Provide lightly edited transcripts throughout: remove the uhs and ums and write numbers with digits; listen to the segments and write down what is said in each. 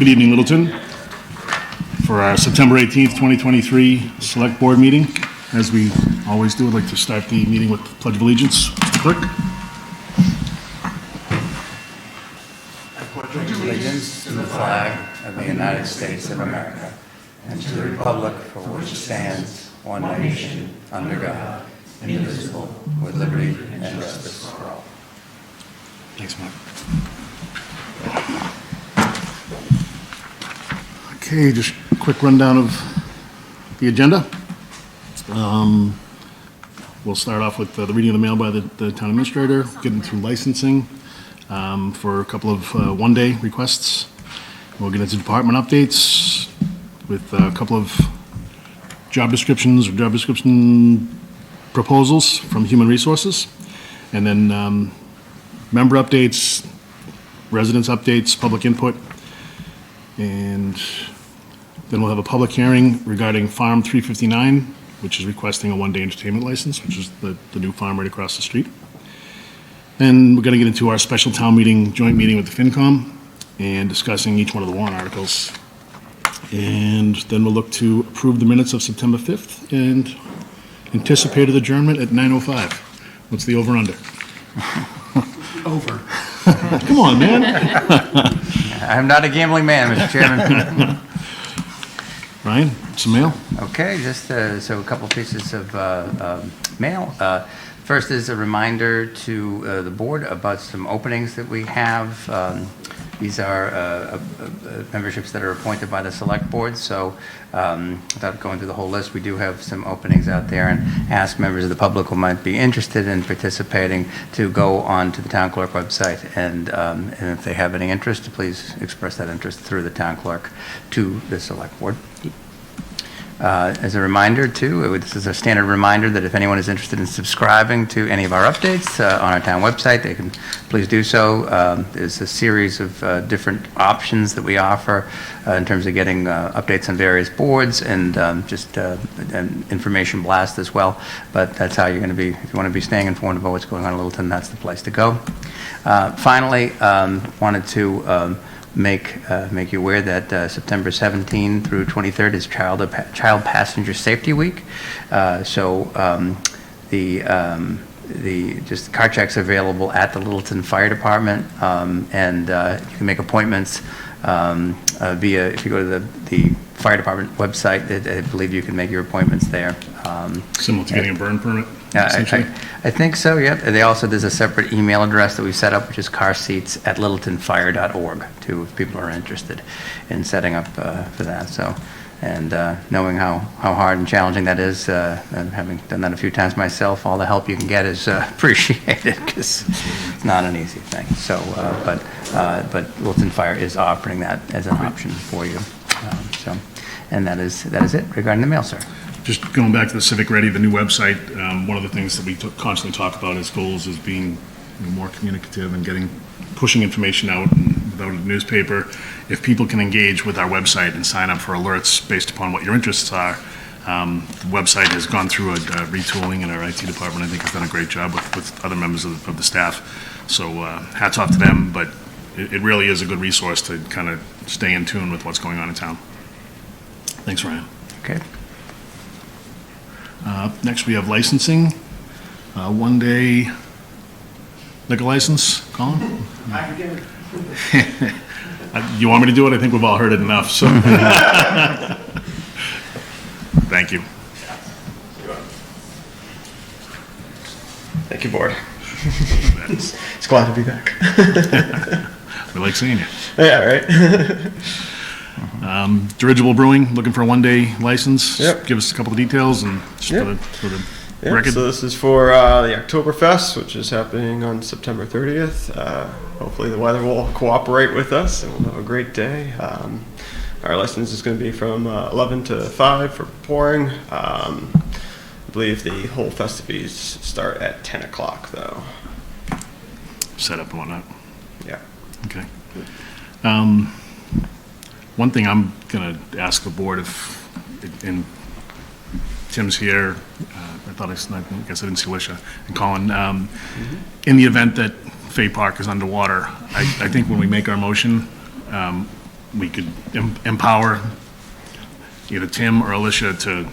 Good evening, Littleton. For our September 18th, 2023 Select Board meeting, as we always do, I'd like to start the meeting with the Pledge of Allegiance. Mr. Clerk. Allegiance to the flag of the United States of America and to the republic for which it stands, one nation, under God, indivisible, with liberty and justice for all. Thanks, Mark. Okay, just a quick rundown of the agenda. We'll start off with the reading of the mail by the town administrator, getting through licensing for a couple of one-day requests. We'll get into department updates with a couple of job descriptions or job description proposals from Human Resources, and then member updates, residence updates, public input, and then we'll have a public hearing regarding Farm 359, which is requesting a one-day entertainment license, which is the new farm right across the street. And we're going to get into our special town meeting, joint meeting with the FinCom, and discussing each one of the warrant articles. And then we'll look to approve the minutes of September 5th and anticipated adjournment at 9:05. What's the over-under? Over. Come on, man. I'm not a gambling man, Mr. Chairman. Ryan, some mail? Okay, just so a couple pieces of mail. First is a reminder to the board about some openings that we have. These are memberships that are appointed by the select board, so without going through the whole list, we do have some openings out there, and ask members of the public who might be interested in participating to go on to the town clerk website, and if they have any interest, please express that interest through the town clerk to the select board. As a reminder, too, this is a standard reminder that if anyone is interested in subscribing to any of our updates on our town website, they can please do so. There's a series of different options that we offer in terms of getting updates on various boards and just an information blast as well. But that's how you're going to be, if you want to be staying informed about what's going on in Littleton, that's the place to go. Finally, wanted to make you aware that September 17 through 23rd is Child Passenger Safety Week. So the car checks are available at the Littleton Fire Department, and you can make appointments via, if you go to the fire department website, I believe you can make your appointments there. Similar to getting a burn permit? I think so, yep. And there's a separate email address that we set up, which is carseats@littletonfire.org, too, if people are interested in setting up for that. So, and knowing how hard and challenging that is, and having done that a few times myself, all the help you can get is appreciated, because it's not an easy thing. So, but Littleton Fire is offering that as an option for you. So, and that is it regarding the mail, sir. Just going back to the Civic Ready, the new website, one of the things that we constantly talk about as goals is being more communicative and pushing information out and without a newspaper. If people can engage with our website and sign up for alerts based upon what your interests are, the website has gone through a retooling, and our IT department, I think, has done a great job with other members of the staff. So hats off to them, but it really is a good resource to kind of stay in tune with what's going on in town. Thanks, Ryan. Okay. Next, we have licensing. One-day liquor license. Colin? I can get it. You want me to do it? I think we've all heard it enough, so. Thank you. Thank you, board. It's glad to be back. We like seeing you. Yeah, right. Dirigible Brewing, looking for a one-day license. Yep. Give us a couple of details and just Yep. for the Yeah, record. so this is for the Oktoberfest, which is happening on September 30th. Hopefully the weather will cooperate with us and we'll have a great day. Our license is going to be from 11 to 5 for pouring. I believe the whole festivities start at 10 o'clock, though. Set up and whatnot. Yeah. Okay. One thing I'm going to ask the board if, and Tim's here, I guess I didn't see Alicia, and Colin, in the event that Fay Park is underwater, I think when we make our motion, we could empower either Tim or Alicia to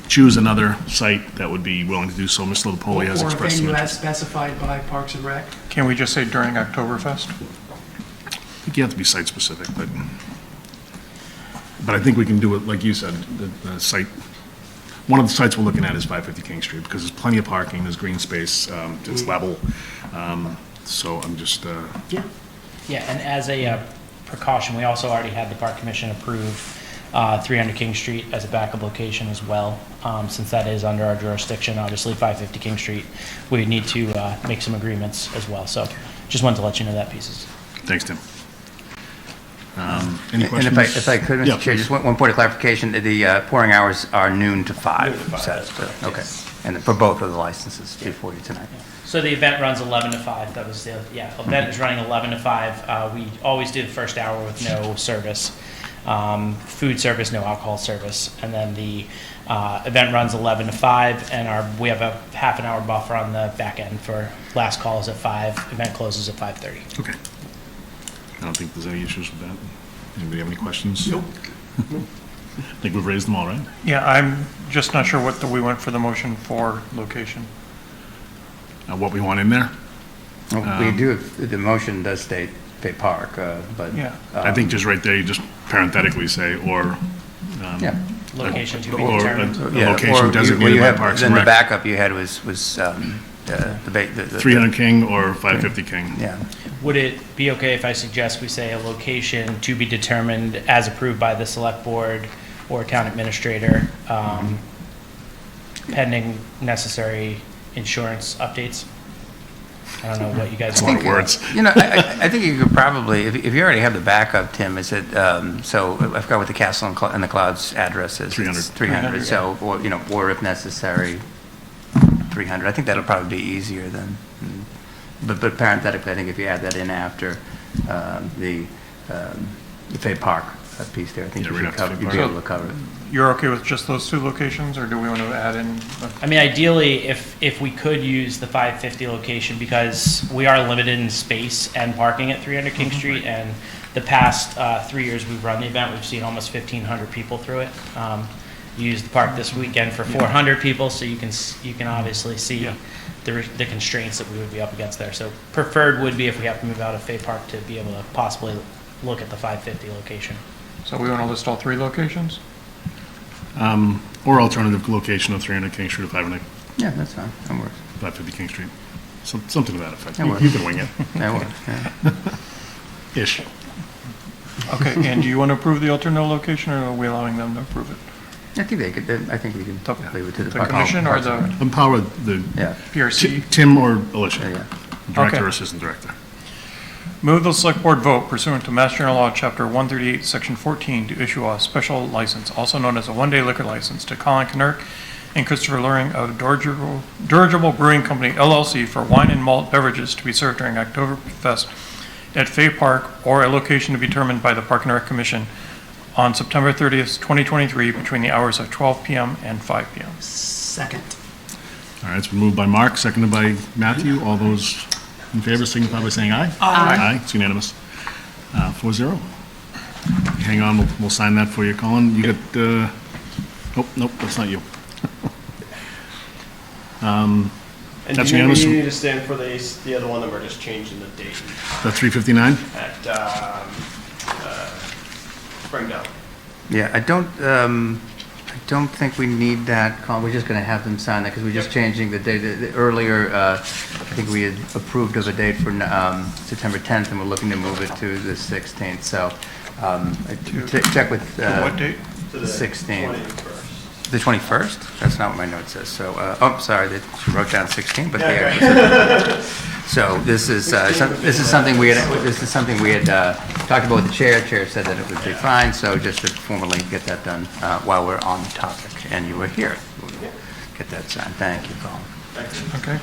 choose another site that would be willing to do so. Mr. Lapoli has Or a expressed some venue as interest. specified by Parks and Rec. Can we just say during Oktoberfest? I think you have to be site-specific, but I think we can do it, like you said, the site, one of the sites we're looking at is 550 King Street, because there's plenty of parking, there's green space, it's level, so I'm just, Yeah. Yeah, and as a precaution, we also already had the Park Commission approve 300 King Street as a backup location as well. Since that is under our jurisdiction, obviously 550 King Street, we need to make some agreements as well. So just wanted to let you know that pieces. thanks, Tim. Any And questions? if I could, Yeah, Mr. Chair, please. just one point of clarification, the pouring hours are noon to 5. Noon to 5, so- that's correct, Okay, yes. and for both of the licenses before you tonight. So the event runs 11 to 5. That was the, yeah, event is running 11 to 5. We always do the first hour with no service. Food service, no alcohol service. And then the event runs 11 to 5, and we have a half an hour buffer on the back end for last calls at 5. Event closes at 5:30. Okay. I don't think there's any issues with that. Anybody have any questions? Nope. I think we've raised them all, right? Yeah, I'm just not sure what we went for the motion for location. What we want in there? We do, the motion does state Bay Park, but. Yeah. I think just right there, you just parenthetically say, or. Yeah. Location to be Or determined. a Yeah, or location you designated by have- Parks Then and the Rec. backup you had was the 300 King or 550 King. Yeah. Would it be okay if I suggest we say a location to be determined as approved by the select board or town administrator, pending necessary insurance updates? I don't know what you guys That's a lot want. of words. You know, I think you could probably, if you already have the backup, Tim, is it, so I forgot what the Castle and the Clouds address is. 300. It's 300, so, or, you know, or if necessary, 300. I think that'll probably be easier than, but parenthetically, I think if you add that in after the Fay Park piece there, I think Yeah, you right should after cover, Fay you'd be Park. able to cover it. You're okay with just those 2 locations, or do we want to add in? I mean, ideally, if we could use the 550 location, because we are limited in space and parking at 300 King Street, and the past 3 years we've run the event, we've seen almost 1,500 people through it. You used the park this weekend for 400 people, so you can obviously see Yeah. the constraints that we would be up against there. So preferred would be if we have to move out of Fay Park to be able to possibly look at the 550 location. So we want to list all 3 locations? Or alternative location of 300 King Street or 500 Yeah, that's fine, that works. 550 King Street. Something to that effect. That You works. you can wing it, That works, yeah. ish. Okay, and do you want to approve the alternate location, or are we allowing them to approve it? I think they could, I think we can leave it to the The park. commission or Parks and Rec. the Empower the Yeah, PRC? Tim or Alicia, yeah, yeah. director Okay. or assistant director. Move the select board vote pursuant to Mass General Law, Chapter 138, Section 14, to issue a special license, also known as a one-day liquor license, to Colin Knirk and Christopher Luring of Dirigible Brewing Company LLC for wine and malt beverages to be served during Oktoberfest at Fay Park or a location to be determined by the Park and Rec Commission on September 30th, 2023, between the hours of 12 p.m. and 5 p.m. Second. All right, it's been moved by Mark, seconded by Matthew. All those in favor signify by saying aye. Aye. It's unanimous. 4-0. Hang on, we'll sign that for you, Colin. You got, oh, nope, that's not you. And That's do you unanimous. need to stand for the other one, that we're just changing the date The 359? at Springdale? Yeah, I don't think we need that, Colin. We're just going to have them sign that because we're just changing the date. Earlier, I think we had approved of a date for September 10th, and we're looking to move it to the 16th. So check with What date? To the 16th. 21st. The 21st? That's not what my note says. So, sorry, she wrote down 16, but the so this is something we had talked about with the chair. Chair said that it would be fine. So just to formally get that done while we're on the topic, and you were here, we'll get that signed. Thank you, Colin. Okay.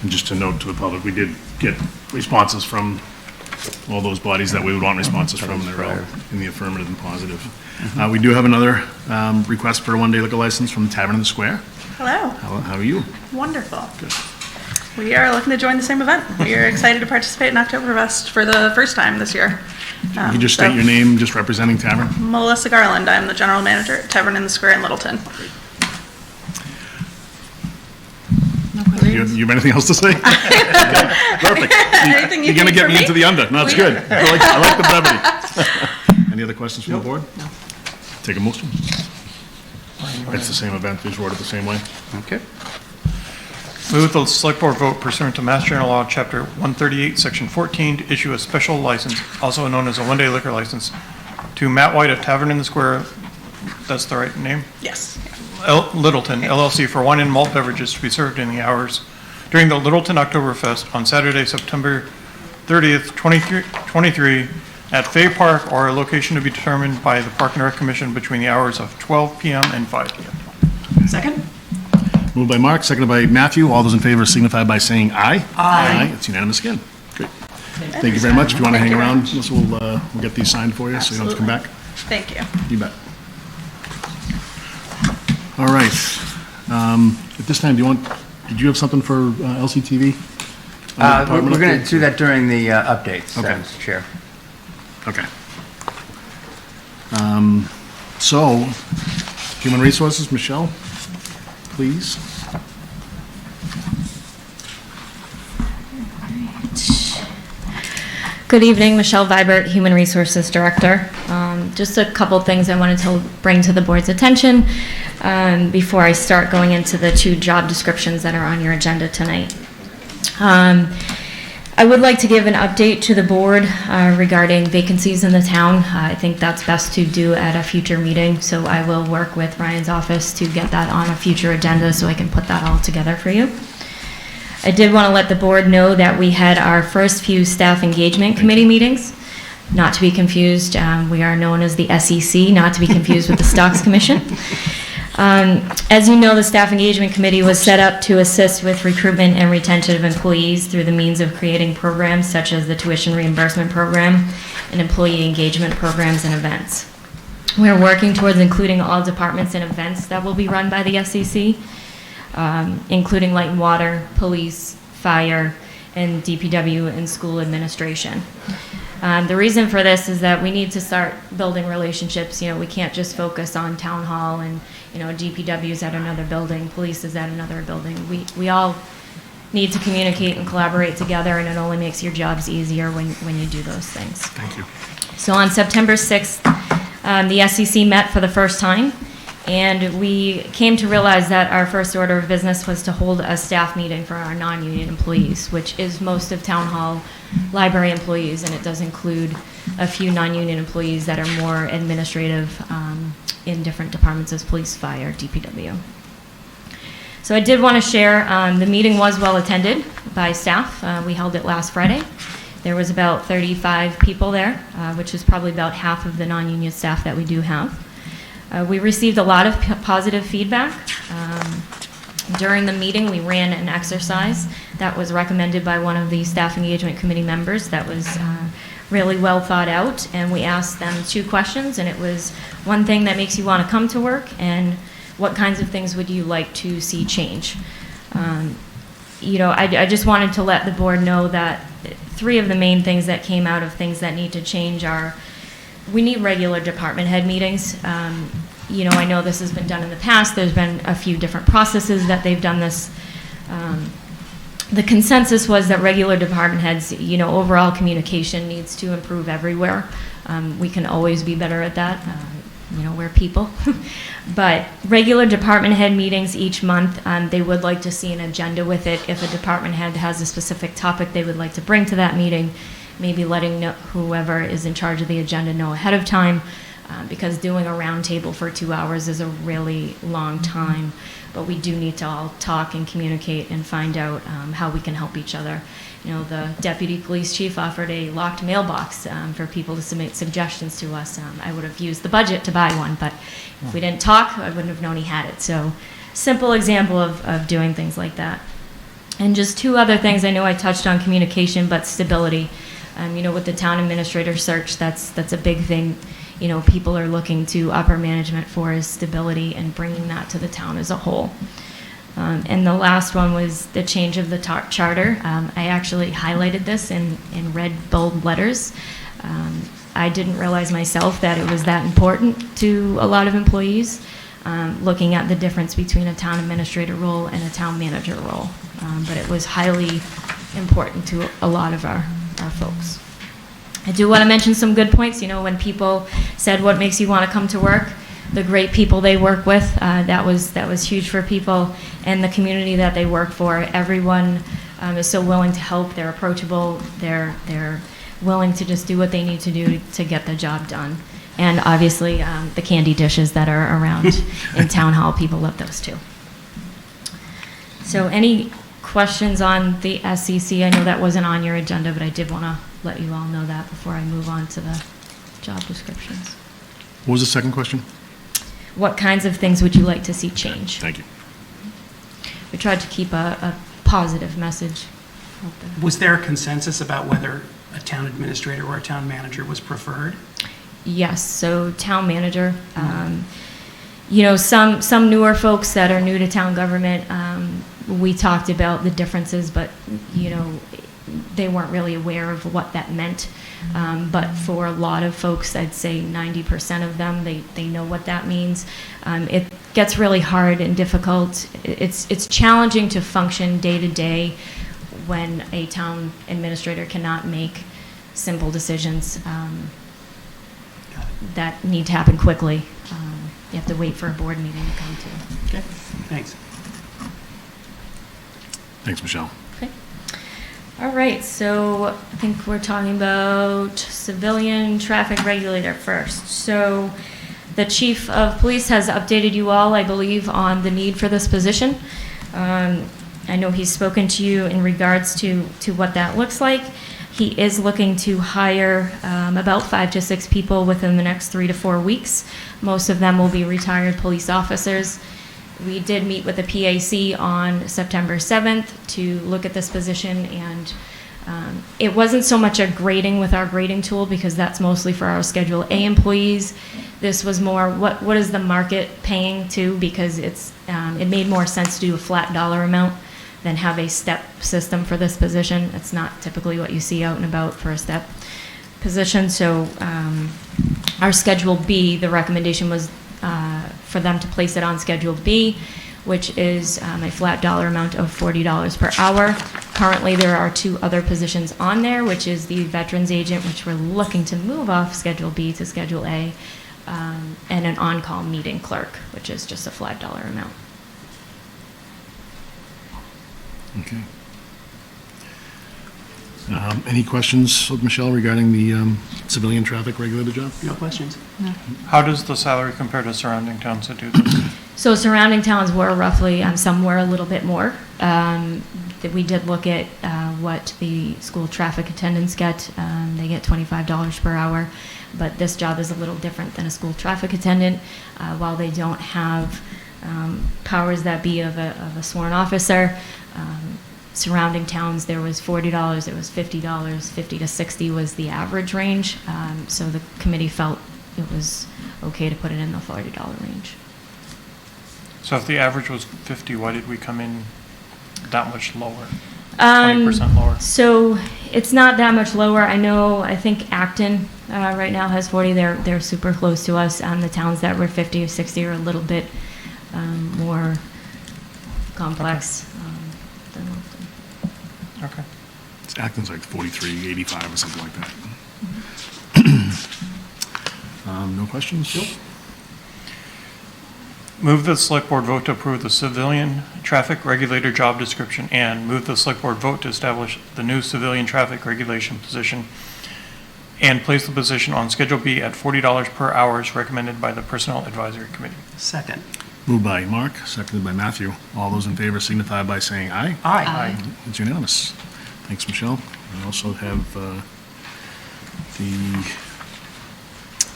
And just to note to the public, we did get responses from all those bodies that we would want responses from. They're all in the affirmative and positive. We do have another request for a one-day liquor license from the Tavern in the Square. Hello. How are you? Wonderful. We are looking to join the same event. We are excited to participate in Oktoberfest for the first time this year. You can just state your name, just representing Tavern. Melissa Garland. I'm the general manager at Tavern in the Square in Littleton. You have anything else to say? Perfect. Anything You're you going to need get from me me? into the under. No, it's good. I like the brevity. Any other questions from the board? No. Take a motion. It's the same event, just worded the same way. Okay. Move the select board vote pursuant to Mass General Law, Chapter 138, Section 14, to issue a special license, also known as a one-day liquor license, to Matt White of Tavern in the Square, that's the right name? Yes. Littleton LLC for wine and malt beverages to be served in the hours during the Littleton Oktoberfest on Saturday, September 30th, 2023, at Fay Park or a location to be determined by the Park and Rec Commission between the hours of 12 p.m. and 5 p.m. Second? Moved by Mark, seconded by Matthew. All those in favor signify by saying aye. Aye. It's unanimous again. Great. Thank you very much. If you want to hang around, Melissa, we'll get these signed for you, so you don't have to come back. Thank you. You bet. All right. At this time, did you have something for LCTV? We're going to do that during the updates, Okay. Mr. Chair. Okay. So, Human Resources, Michelle, please. Good evening, Michelle Vibert, Human Resources Director. Just a couple things I wanted to bring to the board's attention before I start going into the two job descriptions that are on your agenda tonight. I would like to give an update to the board regarding vacancies in the town. I think that's best to do at a future meeting, so I will work with Ryan's office to get that on a future agenda so I can put that all together for you. I did want to let the board know that we had our first few staff engagement committee meetings. Not to be confused, we are known as the SEC, not to be confused with the Stocks Commission. As you know, the Staff Engagement Committee was set up to assist with recruitment and retention of employees through the means of creating programs such as the tuition reimbursement program and employee engagement programs and events. We're working towards including all departments and events that will be run by the SEC, including light and water, police, fire, and DPW and school administration. The reason for this is that we need to start building relationships. You know, we can't just focus on town hall and, you know, DPW is at another building, police is at another building. We all need to communicate and collaborate together, and it only makes your jobs easier when you do those things. Thank you. So on September 6th, the SEC met for the first time, and we came to realize that our first order of business was to hold a staff meeting for our non-union employees, which is most of town hall library employees, and it does include a few non-union employees that are more administrative in different departments as police, fire, DPW. So I did want to share, the meeting was well attended by staff. We held it last Friday. There was about 35 people there, which is probably about half of the non-union staff that we do have. We received a lot of positive feedback. During the meeting, we ran an exercise that was recommended by one of the Staff Engagement Committee members that was really well thought out, and we asked them two questions, and it was one thing that makes you want to come to work, and what kinds of things would you like to see change? You know, I just wanted to let the board know that three of the main things that came out of things that need to change are, we need regular department head meetings. You know, I know this has been done in the past. There's been a few different processes that they've done this. The consensus was that regular department heads, you know, overall communication needs to improve everywhere. We can always be better at that. You know, we're people. But regular department head meetings each month, they would like to see an agenda with it. If a department head has a specific topic they would like to bring to that meeting, maybe letting whoever is in charge of the agenda know ahead of time, because doing a round table for 2 hours is a really long time. But we do need to all talk and communicate and find out how we can help each other. You know, the deputy police chief offered a locked mailbox for people to submit suggestions to us. I would have used the budget to buy one, but if we didn't talk, I wouldn't have known he had it. So, simple example of doing things like that. And just two other things. I know I touched on communication, but stability. You know, with the town administrator search, that's a big thing. You know, people are looking to upper management for is stability and bringing that to the town as a whole. And the last one was the change of the charter. I actually highlighted this in red bold letters. I didn't realize myself that it was that important to a lot of employees, looking at the difference between a town administrator role and a town manager role. But it was highly important to a lot of our folks. I do want to mention some good points. You know, when people said, what makes you want to come to work? The great people they work with, that was huge for people, and the community that they work for. Everyone is so willing to help. They're approachable. They're willing to just do what they need to do to get the job done. And obviously, the candy dishes that are around in town hall, people love those too. So any questions on the SCC? I know that wasn't on your agenda, but I did want to let you all know that before I move on to the job descriptions. What was the second question? What kinds of things would you like to see change? Thank you. We tried to keep a positive message out there. Was there a consensus about whether a town administrator or a town manager was preferred? Yes, so town manager. You know, some newer folks that are new to town government, we talked about the differences, but, you know, they weren't really aware of what that meant. But for a lot of folks, I'd say 90% of them, they know what that means. It gets really hard and difficult. It's challenging to function day to day when a town administrator cannot make simple decisions that need to happen quickly. You have to wait for a board meeting to come to. Okay, thanks. Thanks, Michelle. Okay. All right, so I think we're talking about civilian traffic regulator first. So the chief of police has updated you all, I believe, on the need for this position. I know he's spoken to you in regards to what that looks like. He is looking to hire about 5 to 6 people within the next 3 to 4 weeks. Most of them will be retired police officers. We did meet with the PAC on September 7th to look at this position, and it wasn't so much a grading with our grading tool, because that's mostly for our Schedule A employees. This was more, what is the market paying to, because it made more sense to do a flat dollar amount than have a step system for this position. It's not typically what you see out and about for a step position. So our Schedule B, the recommendation was for them to place it on Schedule B, which is a flat dollar amount of $40 per hour. Currently, there are 2 other positions on there, which is the veterans agent, which we're looking to move off Schedule B to Schedule A, and an on-call meeting clerk, which is just a flat dollar amount. Okay. Any questions with Michelle regarding the civilian traffic regulator job? No questions? How does the salary compare to surrounding towns that do this? So surrounding towns were roughly, some were a little bit more. That we did look at what the school traffic attendants get. They get $25 per hour, but this job is a little different than a school traffic attendant. While they don't have powers that be of a sworn officer, surrounding towns, there was $40, there was $50, 50 to 60 was the average range. So the committee felt it was okay to put it in the $40 range. So if the average was 50, why did we come in that much lower? 20% lower? So it's not that much lower. I think Acton right now has 40. They're super close to us. The towns that were 50 or 60 are a little bit more complex than Wilton. Okay. Acton's like 43, 85 or something like that. No questions? Nope. Move the select board vote to approve the civilian traffic regulator job description, and move the select board vote to establish the new civilian traffic regulation position and place the position on Schedule B at $40 per hour as recommended by the Personnel Advisory Committee. Second. Moved by Mark, seconded by Matthew. All those in favor signify by saying aye. Aye. It's unanimous. Thanks, Michelle. We also have the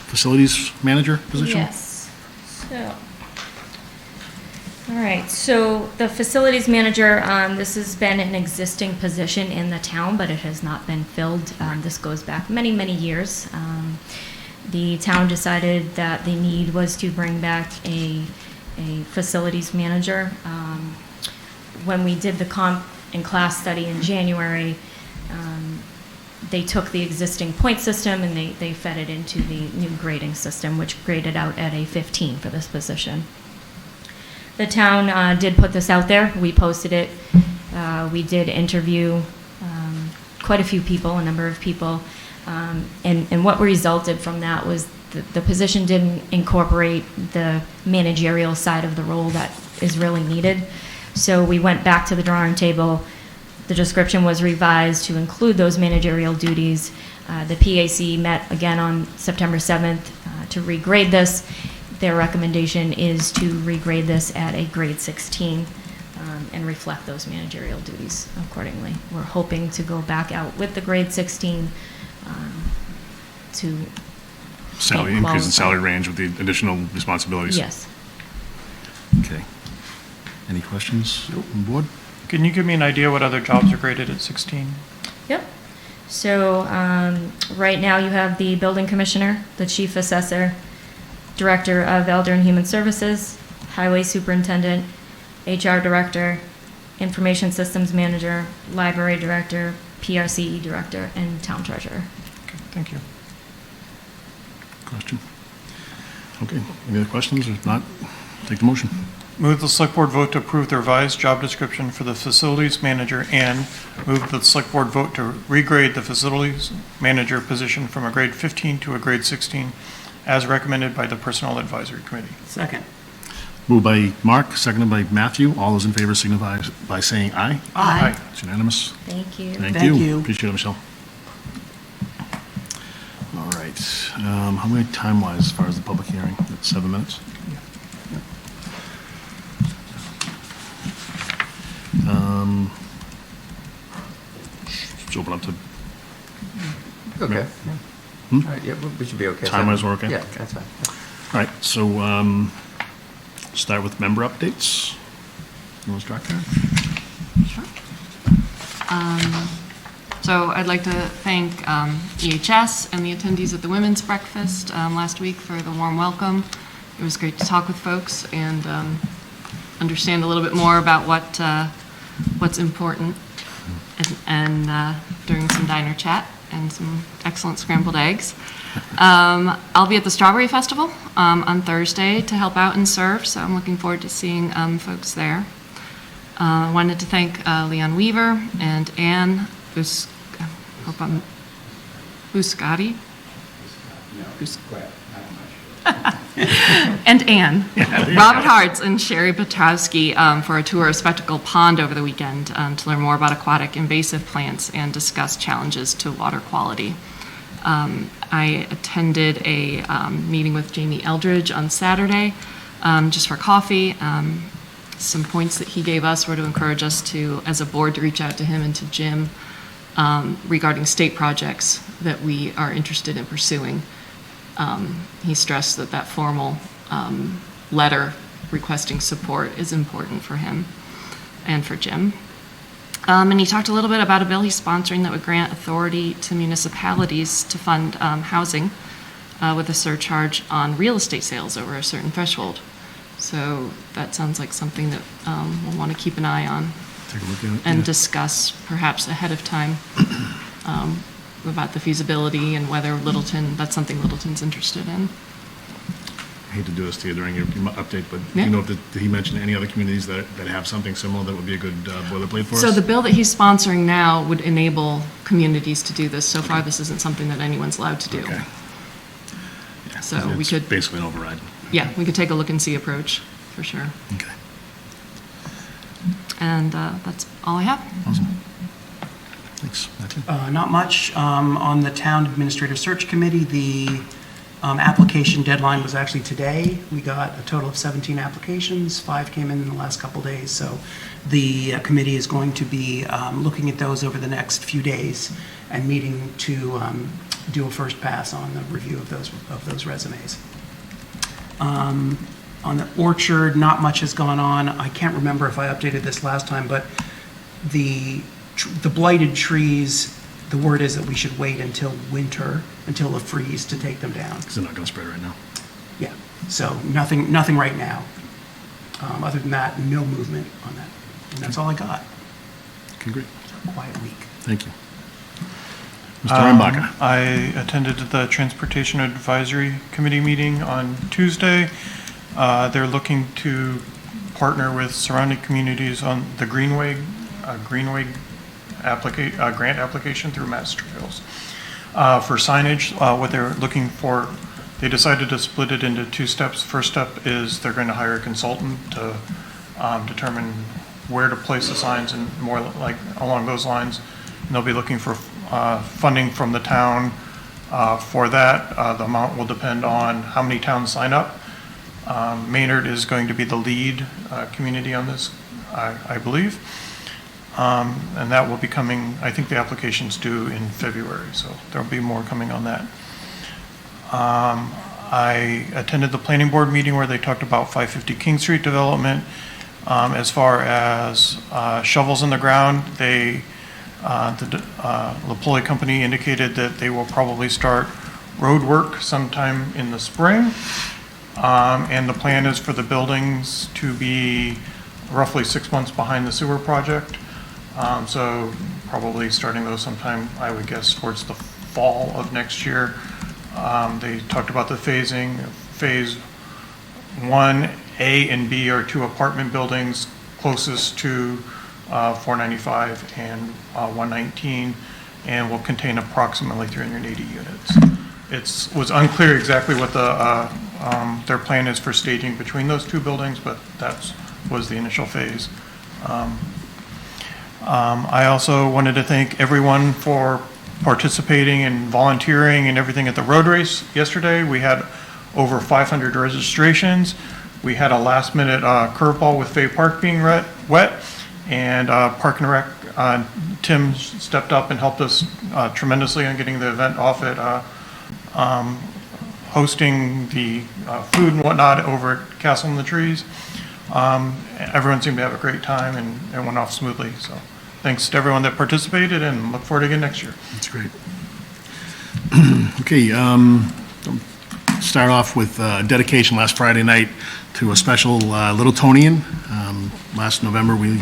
facilities manager position. Yes. So, all right. So the facilities manager, this has been an existing position in the town, but it has not been filled. This goes back many, many years. The town decided that the need was to bring back a facilities manager. when we did the comp and class study in January, they took the existing point system and they fed it into the new grading system, which graded out at a 15 for this position. The town did put this out there. We posted it. We did interview quite a few people, a number of people. And what resulted from that was the position didn't incorporate the managerial side of the role that is really needed. So we went back to the drawing table. The description was revised to include those managerial duties. The PAC met again on September 7th to regrade this. Their recommendation is to regrade this at a grade 16 and reflect those managerial duties accordingly. We're hoping to go back out with the grade 16 to Salary make increase in qualified. salary range with the additional responsibilities. Yes. Okay. Any questions from the board? Can you give me an idea what other jobs are graded at 16? Yep. So right now you have the building commissioner, the chief assessor, director of elder and human services, highway superintendent, HR director, information systems manager, library director, PRCE director, and town treasurer. Okay, thank you. Question? Okay. Any other questions? If not, take the motion. Move the select board vote to approve the revised job description for the facilities manager, and move the select board vote to regrade the facilities manager position from a grade 15 to a grade 16 as recommended by the Personnel Advisory Committee. Second. Moved by Mark, seconded by Matthew. All those in favor signify by saying aye. Aye. It's unanimous. Thank you. Thank Thank you. you. Appreciate it, Michelle. All right. How many time-wise as far as the public hearing? It's 7 minutes? Let's open up to Okay. All right, yeah, we should be okay. Time-wise, we're okay? Yeah, that's fine. All right, so start with member updates. You want to start there? So I'd like to thank EHS and the attendees at the Women's Breakfast last week for the warm welcome. It was great to talk with folks and understand a little bit more about what's important, and during some diner chat and some excellent scrambled eggs. I'll be at the Strawberry Festival on Thursday to help out and serve, so I'm looking forward to seeing folks there. I wanted to thank Leon Weaver and Anne Buscati. And Anne, Robert Hartz and Sherry Petrowski for a tour of Spectacle Pond over the weekend to learn more about aquatic invasive plants and discuss challenges to water quality. I attended a meeting with Jamie Eldridge on Saturday just for coffee. Some points that he gave us were to encourage us to, as a board, to reach out to him and to Jim regarding state projects that we are interested in pursuing. He stressed that formal letter requesting support is important for him and for Jim. And he talked a little bit about a bill he's sponsoring that would grant authority to municipalities to fund housing with a surcharge on real estate sales over a certain threshold. So that sounds like something that we'll want to keep an eye on Take a look at it. and yeah. discuss perhaps ahead of time about the feasibility and whether that's something Littleton's interested in. I hate to do this to you during your update, but do Yeah. you know if did he mention any other communities that have something similar that would be a good boilerplate for us? So the bill that he's sponsoring now would enable communities to do this. So far, this isn't something that anyone's allowed to do. Okay. Yeah, So we it's could- basically an override. Yeah, we could take a look and see approach, for sure. Okay. And that's all I have. Awesome. Thanks. Matthew? Not much. On the town administrative search committee, the application deadline was actually today. We got a total of 17 applications. 5 came in the last couple days. So the committee is going to be looking at those over the next few days and meeting to do a first pass on the review of those resumes. On the orchard, not much has gone on. I can't remember if I updated this last time, but the blighted trees, the word is that we should wait until winter, until the freeze to take them down. Because they're not going to spread right now. Yeah, so nothing right now. Other than that, no movement on that. And that's all I got. Okay, great. Quiet week. Thank you. Mr. Reinbacher. I attended the Transportation Advisory Committee meeting on Tuesday. They're looking to partner with surrounding communities on the Greenway grant application through Mass Trails. For signage, what they're looking for, they decided to split it into two steps. First step is they're going to hire a consultant to determine where to place the signs and more like along those lines. And they'll be looking for funding from the town for that. The amount will depend on how many towns sign up. Maynard is going to be the lead community on this, I believe. And that will be coming, I think the application's due in February, so there'll be more coming on that. I attended the planning board meeting where they talked about 550 King Street development. As far as shovels in the ground, the LaPoli company indicated that they will probably start road work sometime in the spring. And the plan is for the buildings to be roughly 6 months behind the sewer project. So probably starting those sometime, I would guess, towards the fall of next year. They talked about the phasing. Phase 1A and B are two apartment buildings closest to 495 and 119, and will contain approximately 380 units. It was unclear exactly what their plan is for staging between those two buildings, but that was the initial phase. I also wanted to thank everyone for participating and volunteering and everything at the road race yesterday. We had over 500 registrations. We had a last-minute curveball with Fay Park being wet, and Park and Rec, Tim stepped up and helped us tremendously on getting the event off at hosting the food and whatnot over at Castle in the Trees. Everyone seemed to have a great time, and it went off smoothly. So thanks to everyone that participated, and look forward to again next year. That's great. Okay, start off with dedication last Friday night to a special Little Tonian. Last November, we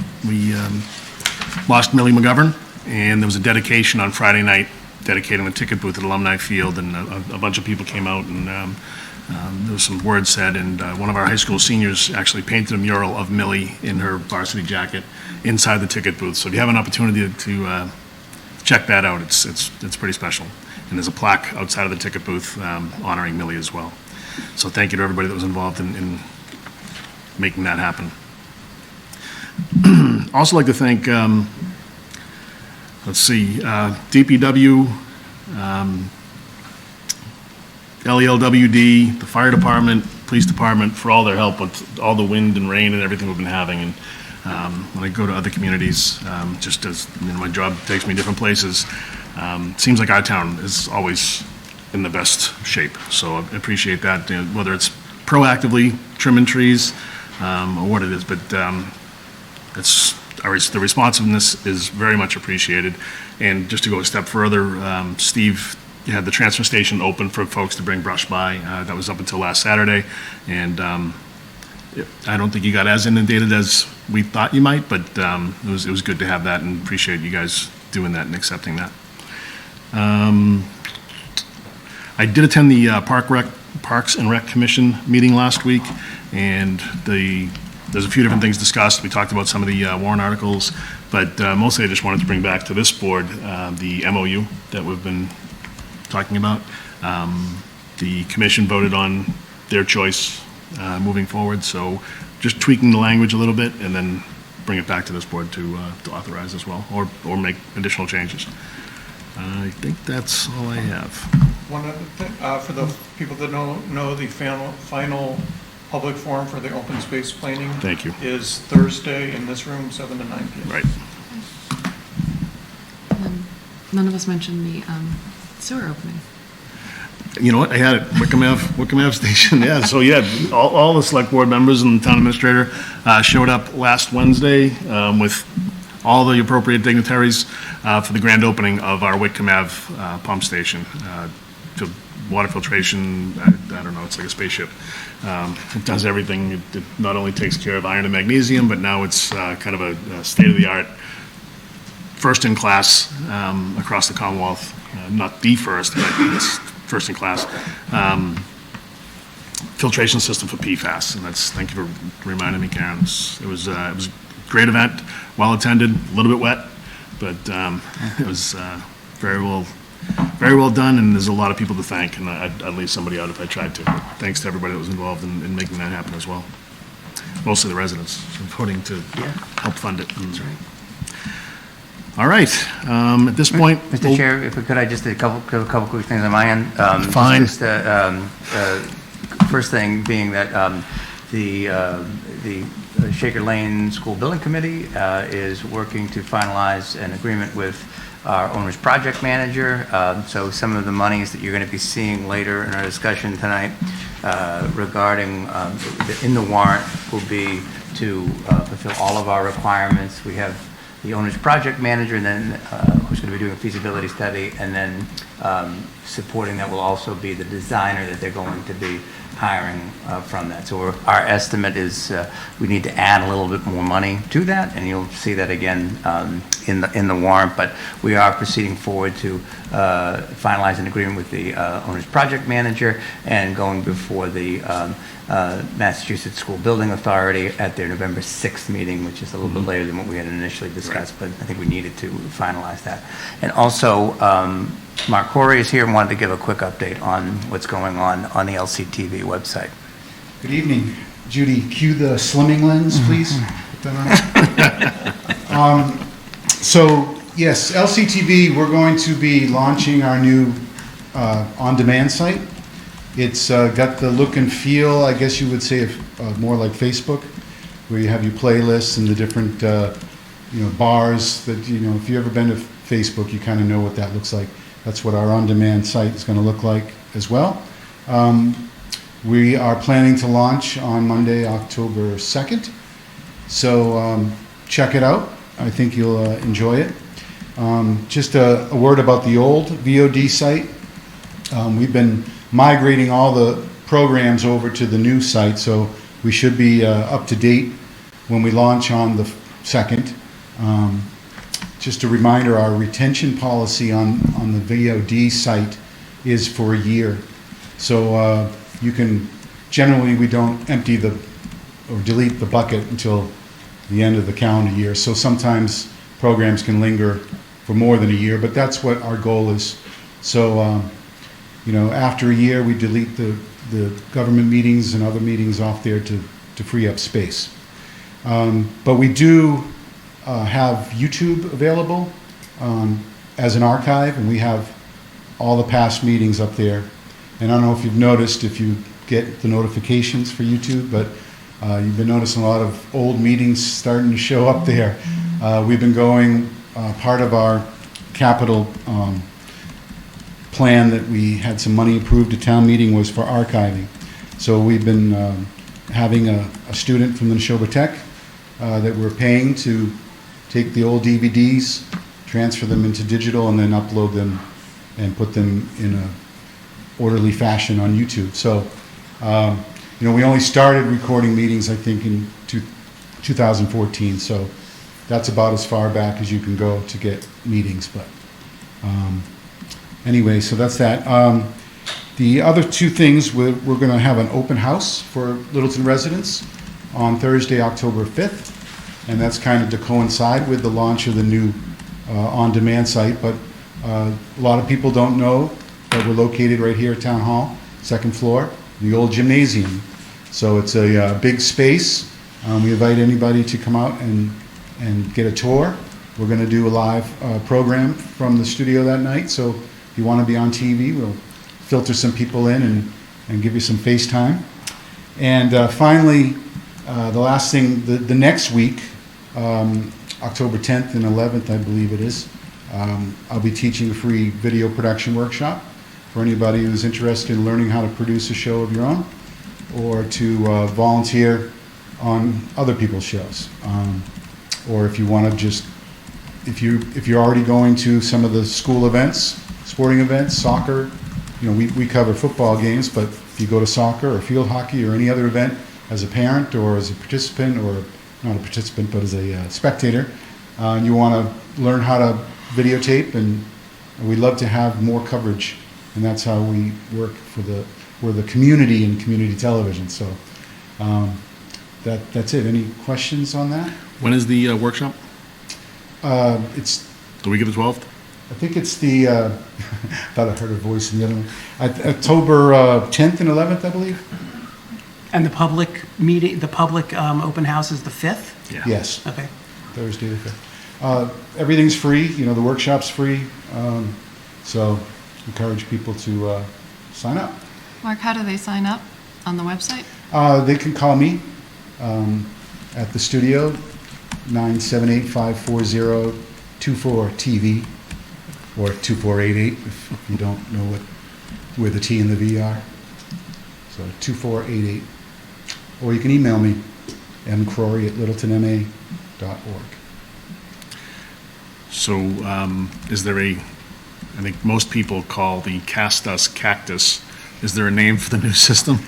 lost Millie McGovern, and there was a dedication on Friday night dedicating the ticket booth at Alumni Field, and a bunch of people came out, and there was some words said, and one of our high school seniors actually painted a mural of Millie in her varsity jacket inside the ticket booth. So if you have an opportunity to check that out, it's pretty special. And there's a plaque outside of the ticket booth honoring Millie as well. So thank you to everybody that was involved in making that happen. Also like to thank, DPW, LELWD, the fire department, police department for all their help with all the wind and rain and everything we've been having. And when I go to other communities, just as my job takes me different places, seems like our town is always in the best shape. So I appreciate that, whether it's proactively trimming trees or what it is, but the responsiveness is very much appreciated. And just to go a step further, Steve had the transfer station open for folks to bring brush by. That was up until last Saturday, and I don't think you got as inundated as we thought you might, but it was good to have that, and appreciate you guys doing that and accepting that. I did attend the Parks and Rec Commission meeting last week, and there's a few different things discussed. We talked about some of the warrant articles, but mostly I just wanted to bring back to this board the MOU that we've been talking about. The commission voted on their choice moving forward, so just tweaking the language a little bit and then bring it back to this board to authorize as well, or make additional changes. I think that's all I have. One other thing, for the people that know the final public forum for the open space planning. Thank you. Is Thursday in this room, 7 to 9 p.m. Right. None of us mentioned the sewer opening. You know what, I had it, Wickham Ave Station, yeah, so yeah, all the select board members and the town administrator showed up last Wednesday with all the appropriate dignitaries for the grand opening of our Wickham Ave pump station. To water filtration, I don't know, it's like a spaceship. It does everything. It not only takes care of iron and magnesium, but now it's kind of a state-of-the-art, first-in-class across the Commonwealth. Not the first, but it's first-in-class. Filtration system for PFAS, and thank you for reminding me, Karen. It was a great event, well attended, a little bit wet, but it was very well done, and there's a lot of people to thank, and I'd leave somebody out if I tried to. But thanks to everybody that was involved in making that happen as well. Mostly the residents voting to help fund it. That's right. All right. At this point, Mr. Chair, if we could, I just did a couple quick things on my end. Fine. First thing being that the Shaker Lane School Building Committee is working to finalize an agreement with our owner's project manager. So some of the monies that you're going to be seeing later in our discussion tonight regarding in the warrant will be to fulfill all of our requirements. We have the owner's project manager, and then who's going to be doing a feasibility study, and then supporting that will also be the designer that they're going to be hiring from that. So our estimate is we need to add a little bit more money to that, and you'll see that again in the warrant. But we are proceeding forward to finalize an agreement with the owner's project manager and going before the Massachusetts School Building Authority at their November 6th meeting, which is a little bit later than what we had initially discussed, but I think we needed to finalize that. And also, Mark Corey is here and wanted to give a quick update on what's going on the LCTV website. Good evening. Judy, cue the slimming lens, please. Put that on. So, yes, LCTV, we're going to be launching our new on-demand site. It's got the look and feel, I guess you would say, of more like Facebook, where you have your playlists and the different bars that, if you've ever been to Facebook, you kind of know what that looks like. That's what our on-demand site is going to look like as well. We are planning to launch on Monday, October 2nd. So check it out. I think you'll enjoy it. Just a word about the old VOD site. We've been migrating all the programs over to the new site, so we should be up to date when we launch on the 2nd. Just a reminder, our retention policy on the VOD site is for a year. So generally we don't empty or delete the bucket until the end of the calendar year. So sometimes programs can linger for more than a year, but that's what our goal is. So, after a year, we delete the government meetings and other meetings off there to free up space. But we do have YouTube available as an archive, and we have all the past meetings up there. And I don't know if you've noticed, if you get the notifications for YouTube, but you've been noticing a lot of old meetings starting to show up there. We've been going, part of our capital plan that we had some money approved at town meeting was for archiving. So we've been having a student from the Neshoba Tech that we're paying to take the old DVDs, transfer them into digital, and then upload them and put them in a orderly fashion on YouTube. So, we only started recording meetings, I think, in 2014. So that's about as far back as you can go to get meetings. But anyway, so that's that. The other two things, we're going to have an open house for Littleton residents on Thursday, October 5th. And that's kind of to coincide with the launch of the new on-demand site. But a lot of people don't know that we're located right here at Town Hall, second floor, the old gymnasium. So it's a big space. We invite anybody to come out and get a tour. We're going to do a live program from the studio that night. So if you want to be on TV, we'll filter some people in and give you some FaceTime. And finally, the last thing, the next week, October 10th and 11th, I believe it is, I'll be teaching a free video production workshop for anybody who's interested in learning how to produce a show of your own or to volunteer on other people's shows. Or if you want to just, if you're already going to some of the school events, sporting events, soccer, we cover football games, but if you go to soccer or field hockey or any other event as a parent or as a participant, or not a participant, but as a spectator, and you want to learn how to videotape, and we'd love to have more coverage, and that's how we work we're the community in community television. So that's it. Any questions on that? When is the workshop? It's The week of the 12th? I think it's the, thought I heard a voice in the other one, October 10th and 11th, I believe? And the public meeting, the public open house is the 5th? Yeah. Yes, Okay. Thursday the 5th. Everything's free, the workshop's free, so encourage people to sign up. Mark, how do they sign up? On the website? They can call me at the studio, 978-540-24TV, or 2488 if you don't know where the T and the V are. So 2488. Or you can email me, mcrory@littletonma.org. So is there I think most people call the Cast Us Cactus. Is there a name for the new system?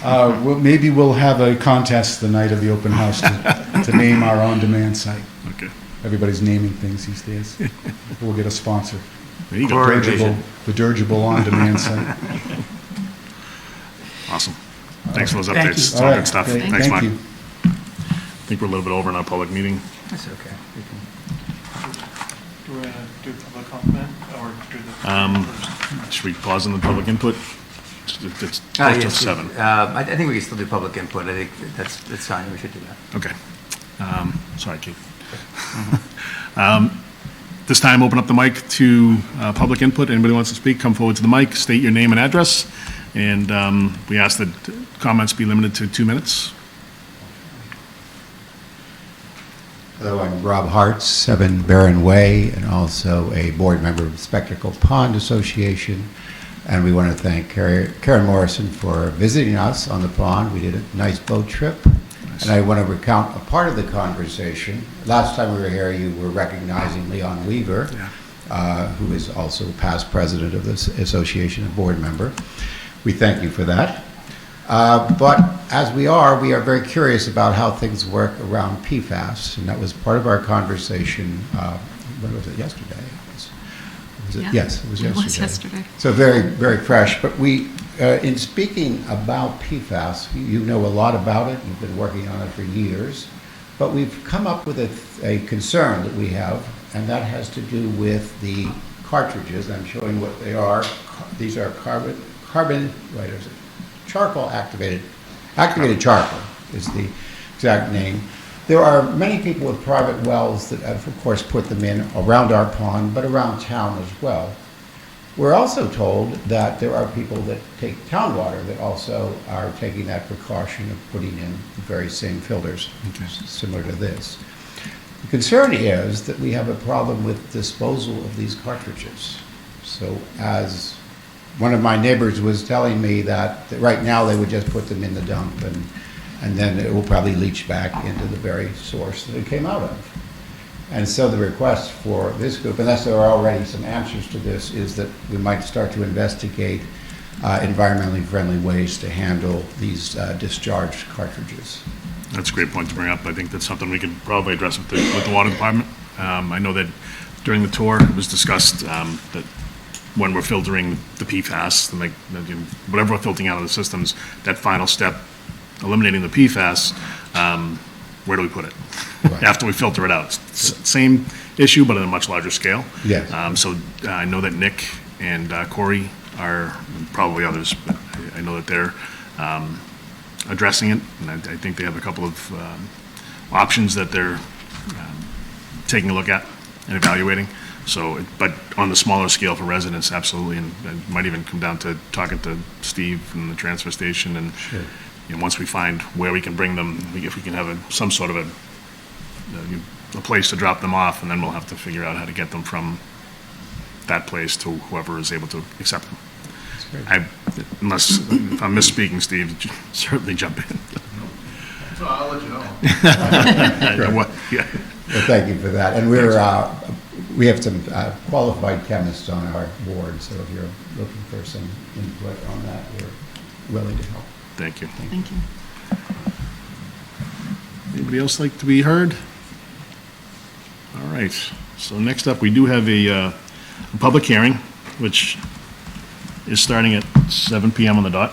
Well, maybe we'll have a contest the night of the open house to name our on-demand site. Okay. Everybody's naming things these days. We'll get a sponsor. There you go. Glory Dirigible, vision. the dirigible on-demand site. Awesome. Thanks for those Thank updates. you. It's all right, good stuff. great. Thanks, Mark. Thank you. I think we're a little bit over in our public meeting. That's okay. We can- Do we want to do public comment or do the? Should we pause on the public input? It's close to yes, 7. I think we can still do public input. I think that's fine. We should do that. Okay. Sorry, Keith. This time, open up the mic to public input. Anybody wants to speak, come forward to the mic, state your name and address, and we ask that comments be limited to 2 minutes. Hello, I'm Rob Hartz, 7 Barron Way, and also a board member of the Spectacle Pond Association. And we want to thank Karen Morrison for visiting us on the pond. We did a nice boat trip. And I want to recount a part of the conversation. Last time we were here, you were recognizing Leon Weaver, who is also past president of this association and board member. We thank you for that. But as we are very curious about how things work around PFAS, and that was part of our conversation, when was it, yesterday? Yeah. Yes, it was yesterday. It was yesterday. So very, very fresh. But we, in speaking about PFAS, you know a lot about it. You've been working on it for years. But we've come up with a concern that we have, and that has to do with the cartridges. I'm showing what they are. These are charcoal activated charcoal is the exact name. There are many people with private wells that have, of course, put them in around our pond, but around town as well. We're also told that there are people that take town water that also are taking that precaution of putting in the very same filters, similar to this. The concern is that we have a problem with disposal of these cartridges. So as one of my neighbors was telling me that right now they would just put them in the dump and then it will probably leach back into the very source that it came out of. And so the request for this group, unless there are already some answers to this, is that we might start to investigate environmentally friendly ways to handle these discharged cartridges. That's a great point to bring up. I think that's something we could probably address with the water department. I know that during the tour, it was discussed that when we're filtering the PFAS, whatever we're filtering out of the systems, that final step, eliminating the PFAS, where do we put it? Right. After we filter it out. Same issue, but on a much larger scale. Yes. So I know that Nick and Corey are, and probably others, but I know that they're addressing it, and I think they have a couple of options that they're taking a look at and evaluating. So, but on the smaller scale for residents, absolutely, and it might even come down to talking to Steve from the transfer station, and once we find where we can bring them, if we can have some sort of a place to drop them off, and then we'll have to figure out how to get them from that place to whoever is able to accept them. Unless, if I'm misspeaking, Steve, certainly jump in. So I'll let you know. Yeah. Well, thank you for that. And we have some qualified chemists on our board, so if you're looking for some input on that, we're willing to help. Thank you. Thank you. Anybody else like to be heard? All right, so next up, we do have a public hearing, which is starting at 7 PM on the dot.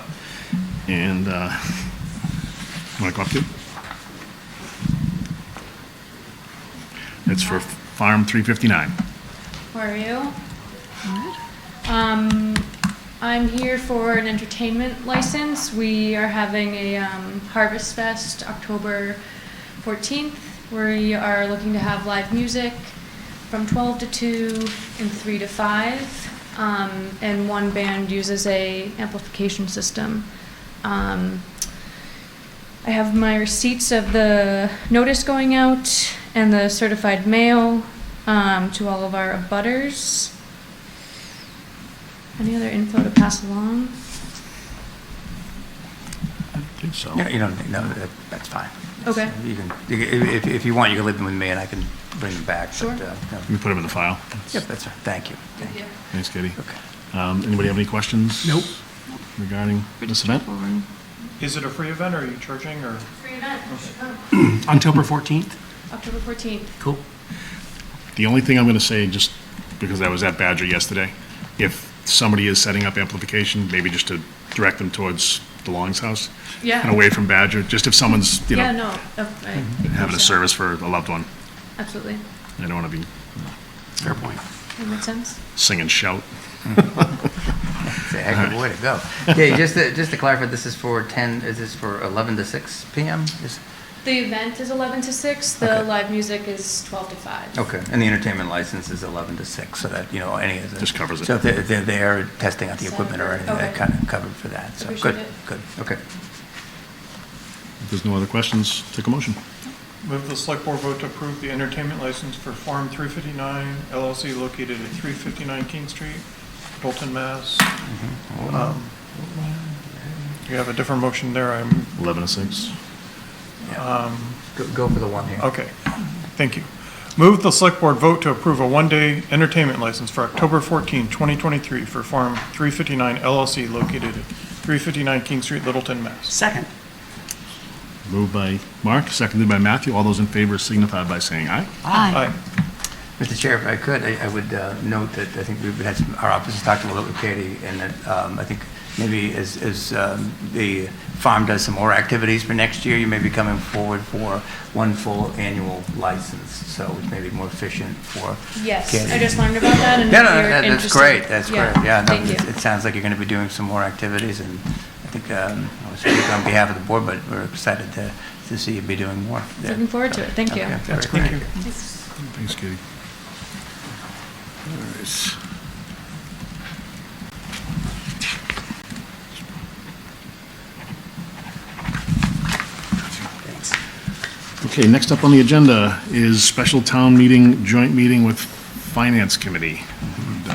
And, want to go up to? It's for Farm 359. How are you? I'm here for an entertainment license. We are having a Harvest Fest October 14th. We are looking to have live music from 12 to 2 and 3 to 5. And one band uses a amplification system. I have my receipts of the notice going out and the certified mail to all of our abutters. Any other info to pass along? I think so. Yeah, you don't, no, that's fine. Okay. You can, if you want, you can leave them with me and I can bring them back. Sure. But, no. We put them in the file. Yep, that's fine. Thank you. Thank you. Thanks, Katie. Okay. Anybody have any questions? Nope. Regarding Pretty this event? straightforward. Is it a free event, or are you charging, or? Free event. October 14th? October 14th. Cool. The only thing I'm going to say, just because I was at Badger yesterday, if somebody is setting up amplification, maybe just to direct them towards the Long's house Yeah. and away from Badger, just if someone's, you Yeah, know, no. I having a so. service for a loved one. Absolutely. I don't want to be Fair point. That makes sense. sing and shout. It's a heck of a way to go. Okay, just to clarify, this is for 10, is this for 11 to 6 PM? The event is 11 to 6. The Okay. live music is 12 to 5. Okay, and the entertainment license is 11 to 6, so that, you know, any of the... Just covers it. So if they're there testing out the equipment or anything, that Okay. kind of covered for that, so Appreciate good, it. good, okay. If there's no other questions, take a motion. Move the select board vote to approve the entertainment license for Farm 359 LLC located at 359 King Street, Bolton, Mass. You have a different motion there. 11 to 6. Go for the one here. Okay, thank you. Move the select board vote to approve a one-day entertainment license for October 14, 2023 for Farm 359 LLC located at 359 King Street, Littleton, Mass. Second. Moved by Mark, seconded by Matthew. All those in favor signify by saying aye. Aye. Mr. Chair, if I could, I would note that I think we've had some, our office talked a little bit with Katie, and that I think maybe as the farm does some more activities for next year, you may be coming forward for one full annual license, so it may be more efficient for Yes, Katie. I just learned about that. And Yeah, no, if you're that's interested- great, that's great. Yeah, no, thank you. it sounds like you're going to be doing some more activities, and I think I was speaking on behalf of the board, but we're excited to see you be doing more there. Looking forward to it. Thank you. Okay, That's very great. good. Thanks, Katie. All right. Okay, next up on the agenda is special town meeting, joint meeting with Finance Committee. And,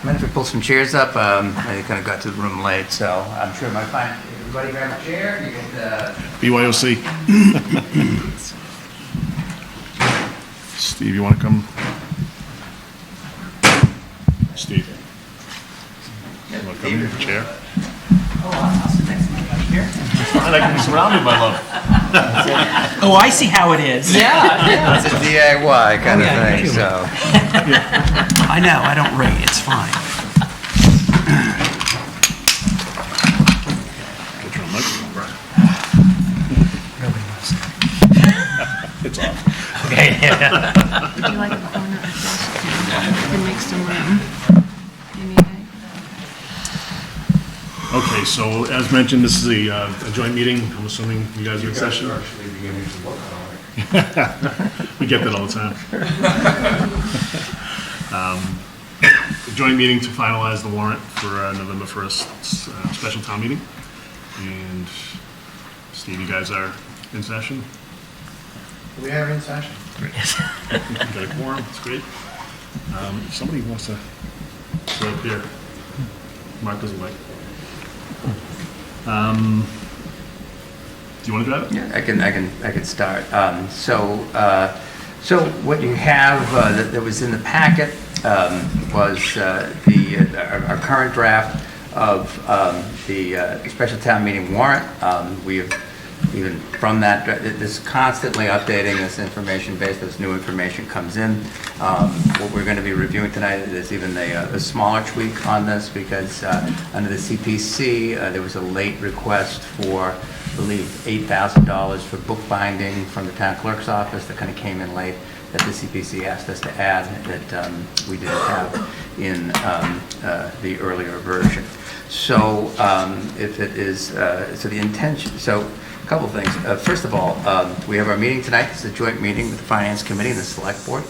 Mind if we pull some chairs up? I kind of got to the room late, so I'm sure my fine. Everybody grab a chair. You get BYOC. Steve, you want to come? Steve. You want to come in your chair? I'll sit next to you back here. I can be surrounded by love. Oh, I see how it is. yeah. It's a DIY kind of yeah, thing. you do. So I know, I don't rate, it's fine. Get your microphone, bro. Nobody wants that. It's off. Okay. Would you like a corner of this? And make some room. You need it? Okay, so as mentioned, this is a joint meeting. I'm assuming you guys are in session. Actually beginning to work on it. We get that all the time. A joint meeting to finalize the warrant for November 1st special town meeting. And Steve, you guys are in session? We are in session. Great. Got a quorum, that's great. If somebody wants to go up here, Mark doesn't like. Do you want to grab it? yeah, I can start. So what you have that was in the packet was our current draft of the special town meeting warrant. We have, even from that, this constantly updating this information based as new information comes in. What we're going to be reviewing tonight is even a smaller tweak on this, because under the CPC there was a late request for, I believe, $8,000 for bookbinding from the town clerk's office that kind of came in late, that the CPC asked us to add, that we didn't have in the earlier version. So if it is, so the intention, so a couple of things. First of all, we have our meeting tonight. It's a joint meeting with the Finance Committee and the Select Board.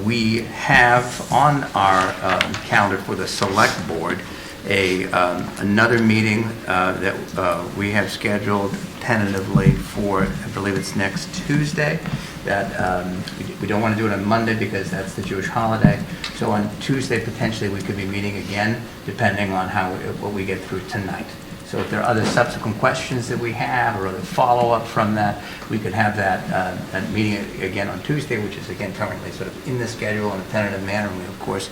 We have on our calendar for the Select Board another meeting that we have scheduled tentatively for, I believe it's next Tuesday. That we don't want to do it on Monday because that's the Jewish holiday. So on Tuesday, potentially, we could be meeting again, depending on what we get through tonight. So if there are other subsequent questions that we have or other follow-up from that, we could have that meeting again on Tuesday, which is again currently sort of in the schedule in a tentative manner. And we, of course,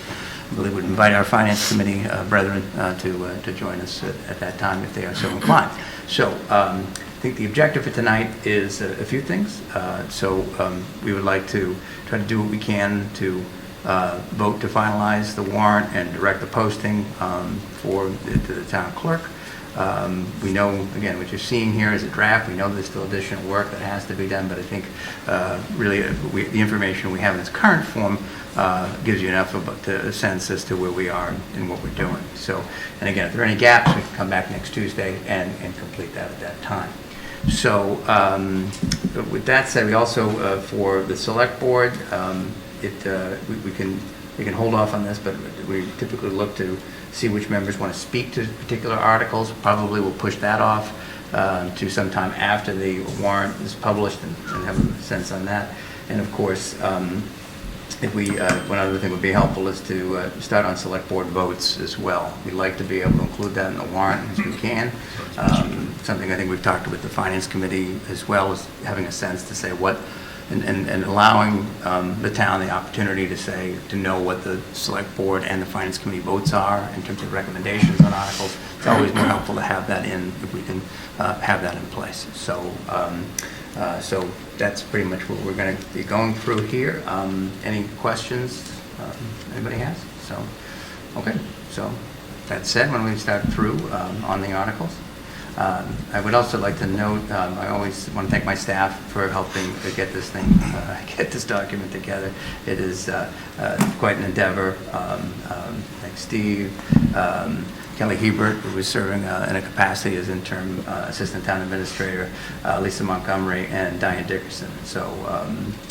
really would invite our Finance Committee brethren to join us at that time if they are so inclined. So I think the objective for tonight is a few things. We would like to try to do what we can to vote to finalize the warrant and direct the posting to the town clerk. We know, again, what you're seeing here is a draft. We know there's still additional work that has to be done, but I think really the information we have in its current form gives you enough of a sense as to where we are and what we're doing. So, and again, if there are any gaps, we can come back next Tuesday and complete that at that time. So with that said, we also, for the Select Board, we can hold off on this, but we typically look to see which members want to speak to particular articles. Probably we'll push that off to sometime after the warrant is published and have a sense on that. And of course, one other thing would be helpful is to start on Select Board votes as well. We'd like to be able to include that in the warrant as we can. Something I think we've talked with the Finance Committee as well, is having a sense to say what, and allowing the town the opportunity to know what the Select Board and the Finance Committee votes are in terms of recommendations on articles. It's always more helpful to have that in, if we can have that in place. So that's pretty much what we're going to be going through here. Any questions anybody has? So, okay. So that said, when we start through on the articles, I would also like to note, I always want to thank my staff for helping to get this thing, get this document together. It is quite an endeavor. Thanks, Steve. Kelly Hebert, who was serving in a capacity as interim assistant town administrator, Lisa Montgomery, and Diane Dickerson. So,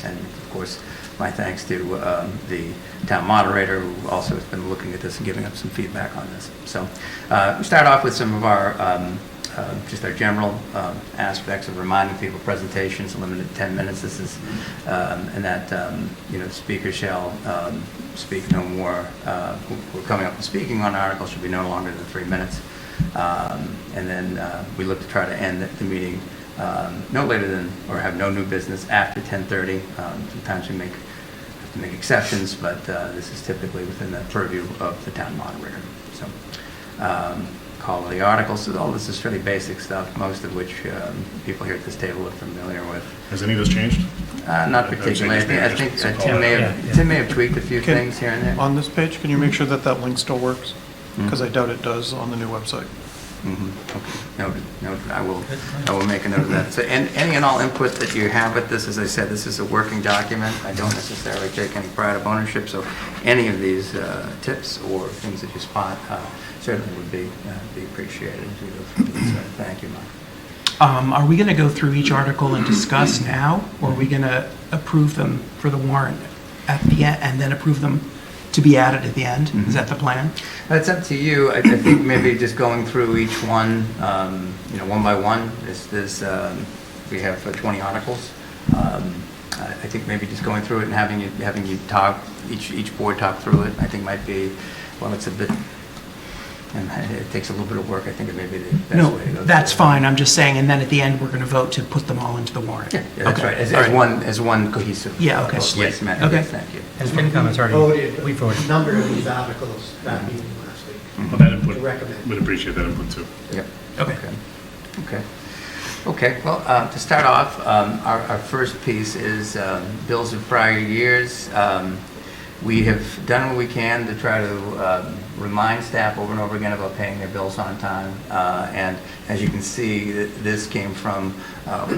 and of course, my thanks to the town moderator, who also has been looking at this and giving us some feedback on this. So, we start off with some of our just our general aspects of reminding people presentations limited to 10 minutes. This is, and that, the speaker shall speak no more, who are coming up and speaking on articles should be no longer than 3 minutes. And then we look to try to end the meeting no later than, or have no new business after 10:30. Sometimes we have to make exceptions, but this is typically within the purview of the town moderator. So, call of the articles. So all this is fairly basic stuff, most of which people here at this table are familiar with. Has any of this changed? Not particularly. I think Tim may have tweaked a few things here and there. On this page, can you make sure that link still works? Because I doubt it does on the new website. Okay. Noted. I will make a note of that. So, and any and all input that you have with this, as I said, this is a working document. I don't necessarily take any pride of ownership. So, any of these tips or things that you spot certainly would be appreciated as we go through this. Thank you, Mike. Are we going to go through each article and discuss now, or are we going to approve them for the warrant at the end and then approve them to be added at the end? Is that the plan? That's up to you. I think maybe just going through each one, one by one. We have 20 articles. I think maybe just going through it and having you talk, each board talk through it, I think might be, well, it's a bit And it takes a little bit of work. I think it may be the best No, way to go. that's through it. fine, I'm just saying, and then at the end, we're going to vote to put them all into the warrant. Yeah, that's Okay. right. As All right. as one cohesive. Yeah, okay. vote. Yes, Matt. Okay. Yes, thank you. And FinCom already, we voted. Number of these articles that meeting last week. Well, that input, To recommend. would appreciate that input too. Yep. Okay. Okay. Okay, well, to start off, our first piece is bills of prior years. We have done what we can to try to remind staff over and over again about paying their bills on time. And as you can see, this came from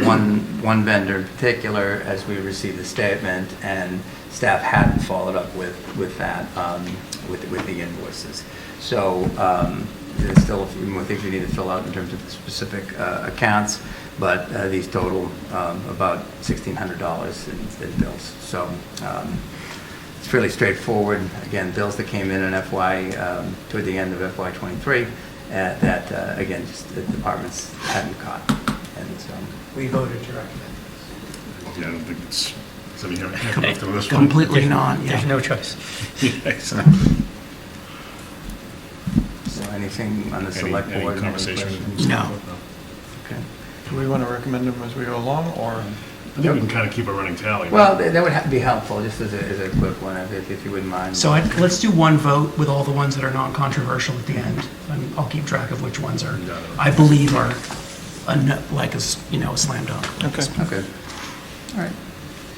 one vendor in particular as we received the statement, and staff hadn't followed up with that, with the invoices. So there's still a few more things we need to fill out in terms of the specific accounts, but these total about $1,600 in bills. So it's fairly straightforward. Again, bills that came in FY, toward the end of FY '23, that, again, just the departments hadn't caught. And so, We voted to recommend. Yeah, I don't think it's, something you have come up to this one. Completely not, yeah. There's no choice. Yeah, exactly. so anything on the select Any board? conversation? questions? No. Okay. Do we want to recommend them as we go along, or? I think we can kind of keep a running tally. Well, that would be helpful, just as a quick one, if you wouldn't mind. So let's do one vote with all the ones that are non-controversial at the end, and I'll keep track of which ones are, I believe are, like, a slam dunk. Okay. Okay. All right.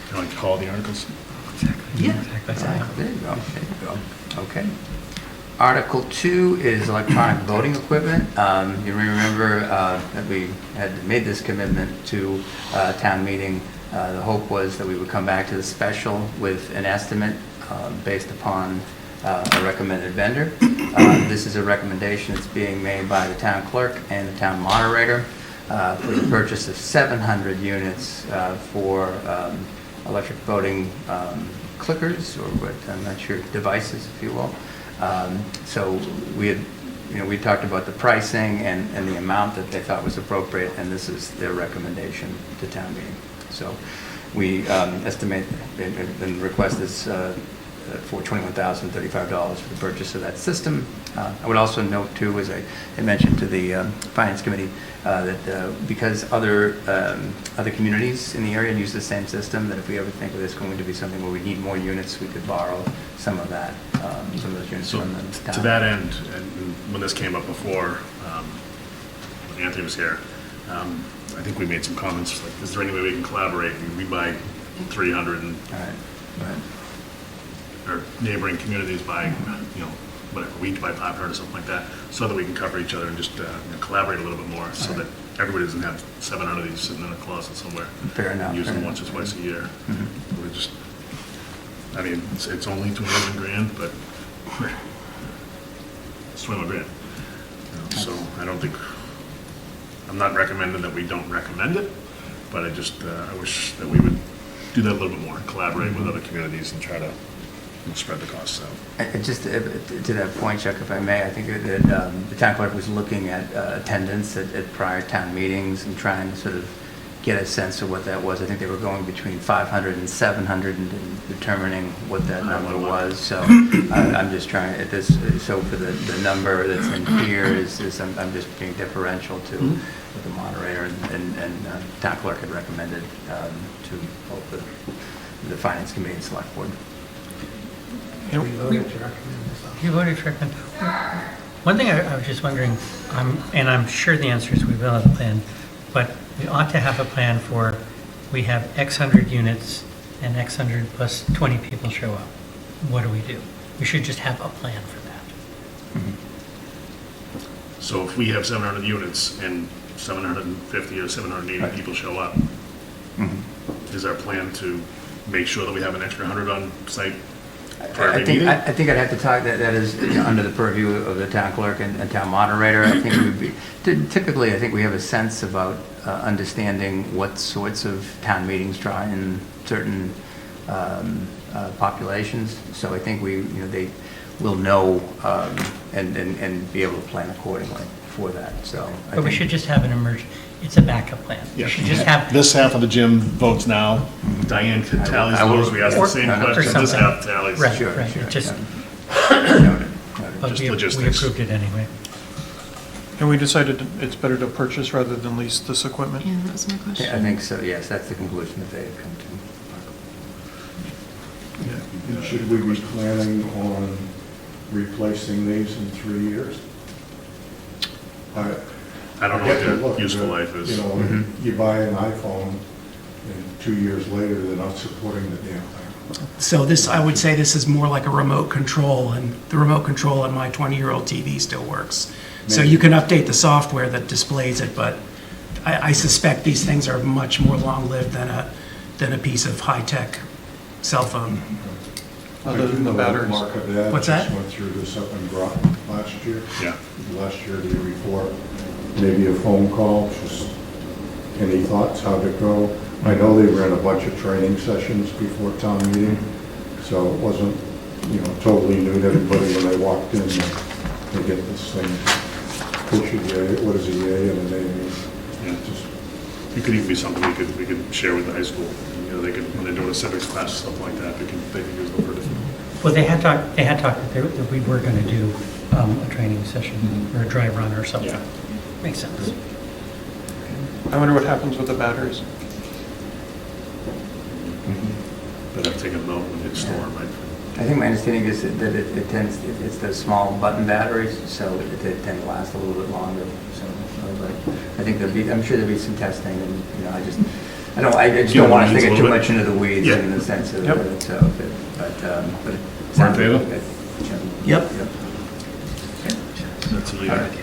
Can I call the articles? Yeah. There you go, there you go. Okay. Article 2 is electronic voting equipment. You remember that we had made this commitment to town meeting. The hope was that we would come back to the special with an estimate based upon a recommended vendor. This is a recommendation that's being made by the town clerk and the town moderator for the purchase of 700 units for electric voting clickers, or what, I'm not sure, devices, if you will. So we had, we talked about the pricing and the amount that they thought was appropriate, and this is their recommendation to town meeting. So we estimate and request this for $21,035 for the purchase of that system. I would also note too, as I mentioned to the Finance Committee, that because other communities in the area use the same system, that if we ever think of this going to be something where we need more units, we could borrow some of that, some of those units So from the town. to that end, and when this came up before, when Anthony was here, I think we made some comments, like, is there any way we can collaborate? We buy 300 and All right, right. our neighboring communities buy, whatever, we each buy 500 or something like that, so that we can cover each other and just collaborate a little bit more, so that everybody doesn't have 700 of these sitting in a closet somewhere. Fair enough. Use fair them enough. once or twice a year. Mhm. We just, I mean, it's only 21 grand, but it's 21 grand. So I don't think, I'm not recommending that we don't recommend it, but I just, I wish that we would do that a little bit more, collaborate with other communities and try to spread the costs out. Just to that point, Chuck, if I may, I think that the town clerk was looking at attendance at prior town meetings and trying to sort of get a sense of what that was. I think they were going between 500 and 700 and determining what that number was. So I'm just trying, at this, so for the number that's in here is I'm just being differential to what the moderator and town clerk had recommended to both the Finance Committee and Select Board. We voted to recommend this. You voted for recommend. One thing I was just wondering, and I'm sure the answer is we will have a plan, but we ought to have a plan for, we have X hundred units and X hundred plus 20 people show up. What do we do? We should just have a plan for that. So if we have 700 units and 750 or 780 people show up, is our plan to make sure that we have an extra 100 on site for every meeting? I think I'd have to talk, that is under the purview of the town clerk and town moderator. I think it would be, typically, I think we have a sense about understanding what sorts of town meetings draw in certain populations. So I think they will know and be able to plan accordingly for that. So, But we should just have an it's a backup plan. Yeah. We should just have, This half of the gym votes now. Diane tallies I will- those. We ask the same or question. This something. half tallies. right, Sure, right, sure, it just, Noted. but Just we logistics. approved it anyway. And we decided it's better to purchase rather than lease this equipment? Yeah, that was my question. I think so, yes, that's the conclusion that they had come to. And should we be planning on replacing these in 3 years? I don't know what their useful life is. You know, you buy an iPhone, and 2 years later, they're not supporting the damn thing. So this, I would say this is more like a remote control, and the remote control on my 20-year-old TV still works. So you can update the software that displays it, but I suspect these things are much more long-lived than a piece of high-tech cell phone. Other than the batteries. Mark Haddad What's that? just went through this up in Groton last year. Yeah. Last year, the year before. Maybe a phone call, just any thoughts, how'd it go? I know they ran a bunch of training sessions before town meeting, so it wasn't, you know, totally new to everybody when they walked in. They get this thing, push a yay, what does a yay and a nay mean? Yeah, just, it could even be something we could share with the high school. You know, they could, when they're doing a civics class, stuff like that, they can use them for different. Well, they had talked that we were going to do a training session or a dry run or something. Yeah. Makes sense. I wonder what happens with the batteries. But I've taken them out when it's storm, right? I think my understanding is that it tends, it's the small button batteries, so it tend to last a little bit longer. So, but I think I'm sure there'll be some testing, and you know, I just don't want to get too much into the weeds in the sense of it. So, but it sounds favor? good. Yep. That's a lead. Okay.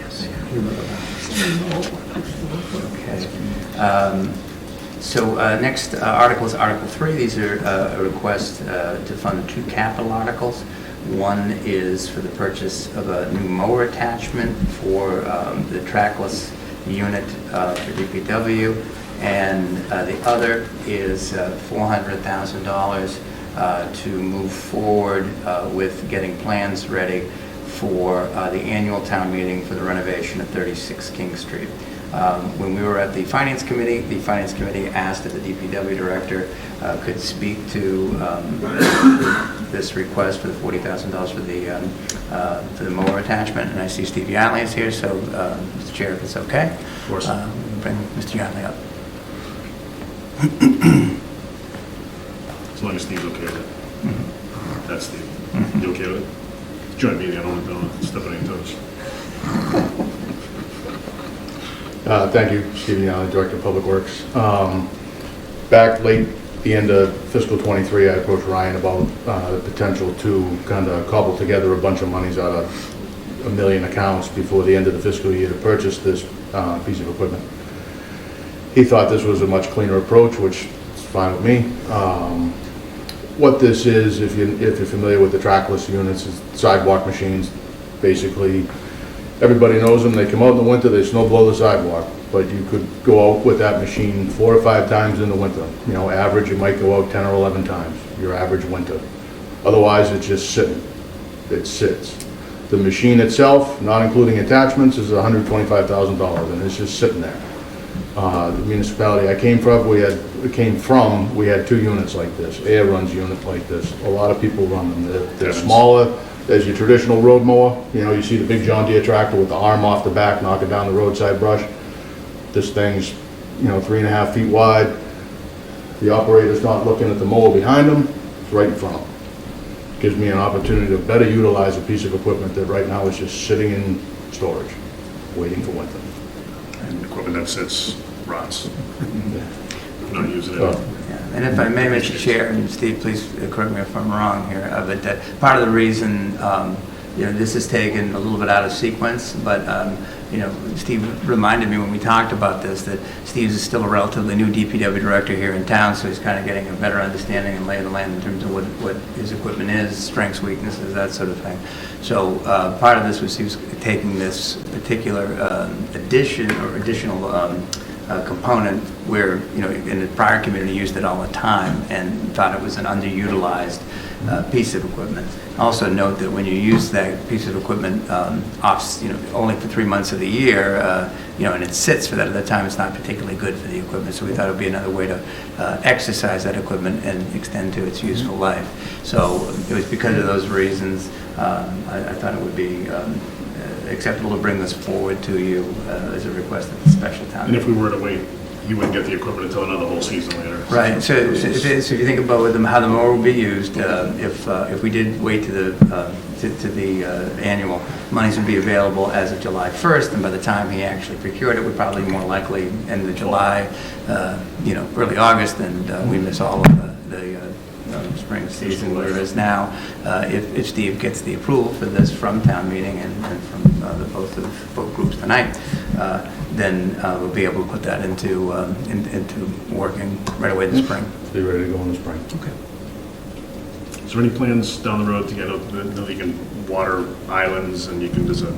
So next article is Article 3. These are a request to fund 2 capital articles. One is for the purchase of a new mower attachment for the trackless unit for DPW, and the other is $400,000 to move forward with getting plans ready for the annual town meeting for the renovation of 36 King Street. When we were at the Finance Committee asked if the DPW director could speak to this request for the $40,000 for the mower attachment, and I see Steve Yardley is here, so Mr. Chair, if it's okay. Of course. Bring Mr. Yardley up. As long as Steve's okay with it. That's Steve. You okay with it? Joint meeting, I don't want to step on any toes. Thank you, Stephen Allen, Director of Public Works. Back late, the end of fiscal 23, I approached Ryan about the potential to kind of cobble together a bunch of monies out of a million accounts before the end of the fiscal year to purchase this piece of equipment. He thought this was a much cleaner approach, which is fine with me. What this is, if you're familiar with the trackless units, is sidewalk machines. Basically, everybody knows them. They come out in the winter, they snow blow the sidewalk, but you could go out with that machine 4 or 5 times in the winter. You know, average, you might go out 10 or 11 times, your average winter. Otherwise, it's just sitting. It sits. The machine itself, not including attachments, is $125,000, and it's just sitting there. The municipality I came from, we had 2 units like this, air runs unit like this. A lot of people run them. They're smaller. There's your traditional road mower. You know, you see the big John Deere tractor with the arm off the back, knocking down the roadside brush. This thing's, you know, 3.5 feet wide. The operator's not looking at the mower behind him, it's right in front of him. Gives me an opportunity to better utilize a piece of equipment that right now is just sitting in storage, waiting for winter. And equipment that sits rots. Not using it. Yeah. And if I may, Mr. Chair, and Steve, please correct me if I'm wrong here, but part of the reason, you know, this is taken a little bit out of sequence, but, you know, Steve reminded me when we talked about this that Steve is still a relatively new DPW director here in town, so he's kind of getting a better understanding and lay of the land in terms of what his equipment is, strengths, weaknesses, that sort of thing. So part of this was he was taking this particular additional component where, you know, in the prior community used it all the time and thought it was an underutilized piece of equipment. Also note that when you use that piece of equipment you know, only for 3 months of the year, you know, and it sits for that at the time, it's not particularly good for the equipment. So we thought it would be another way to exercise that equipment and extend to its useful life. So it was because of those reasons I thought it would be acceptable to bring this forward to you as a request at the special town And if meeting. we were to wait, you wouldn't get the equipment until another whole season later. Right, so if you think about how the mower will be used, if we did wait to the annual, monies would be available as of July 1st, and by the time he actually procured it, would probably more likely end of July, early August, and we miss all of the spring season, whereas now, if Steve gets the approval for this from town meeting and from both groups tonight, then we'll be able to put that into working right away this spring. Be ready to go in the spring. Okay. Is there any plans down the road to get, you can water islands and there's a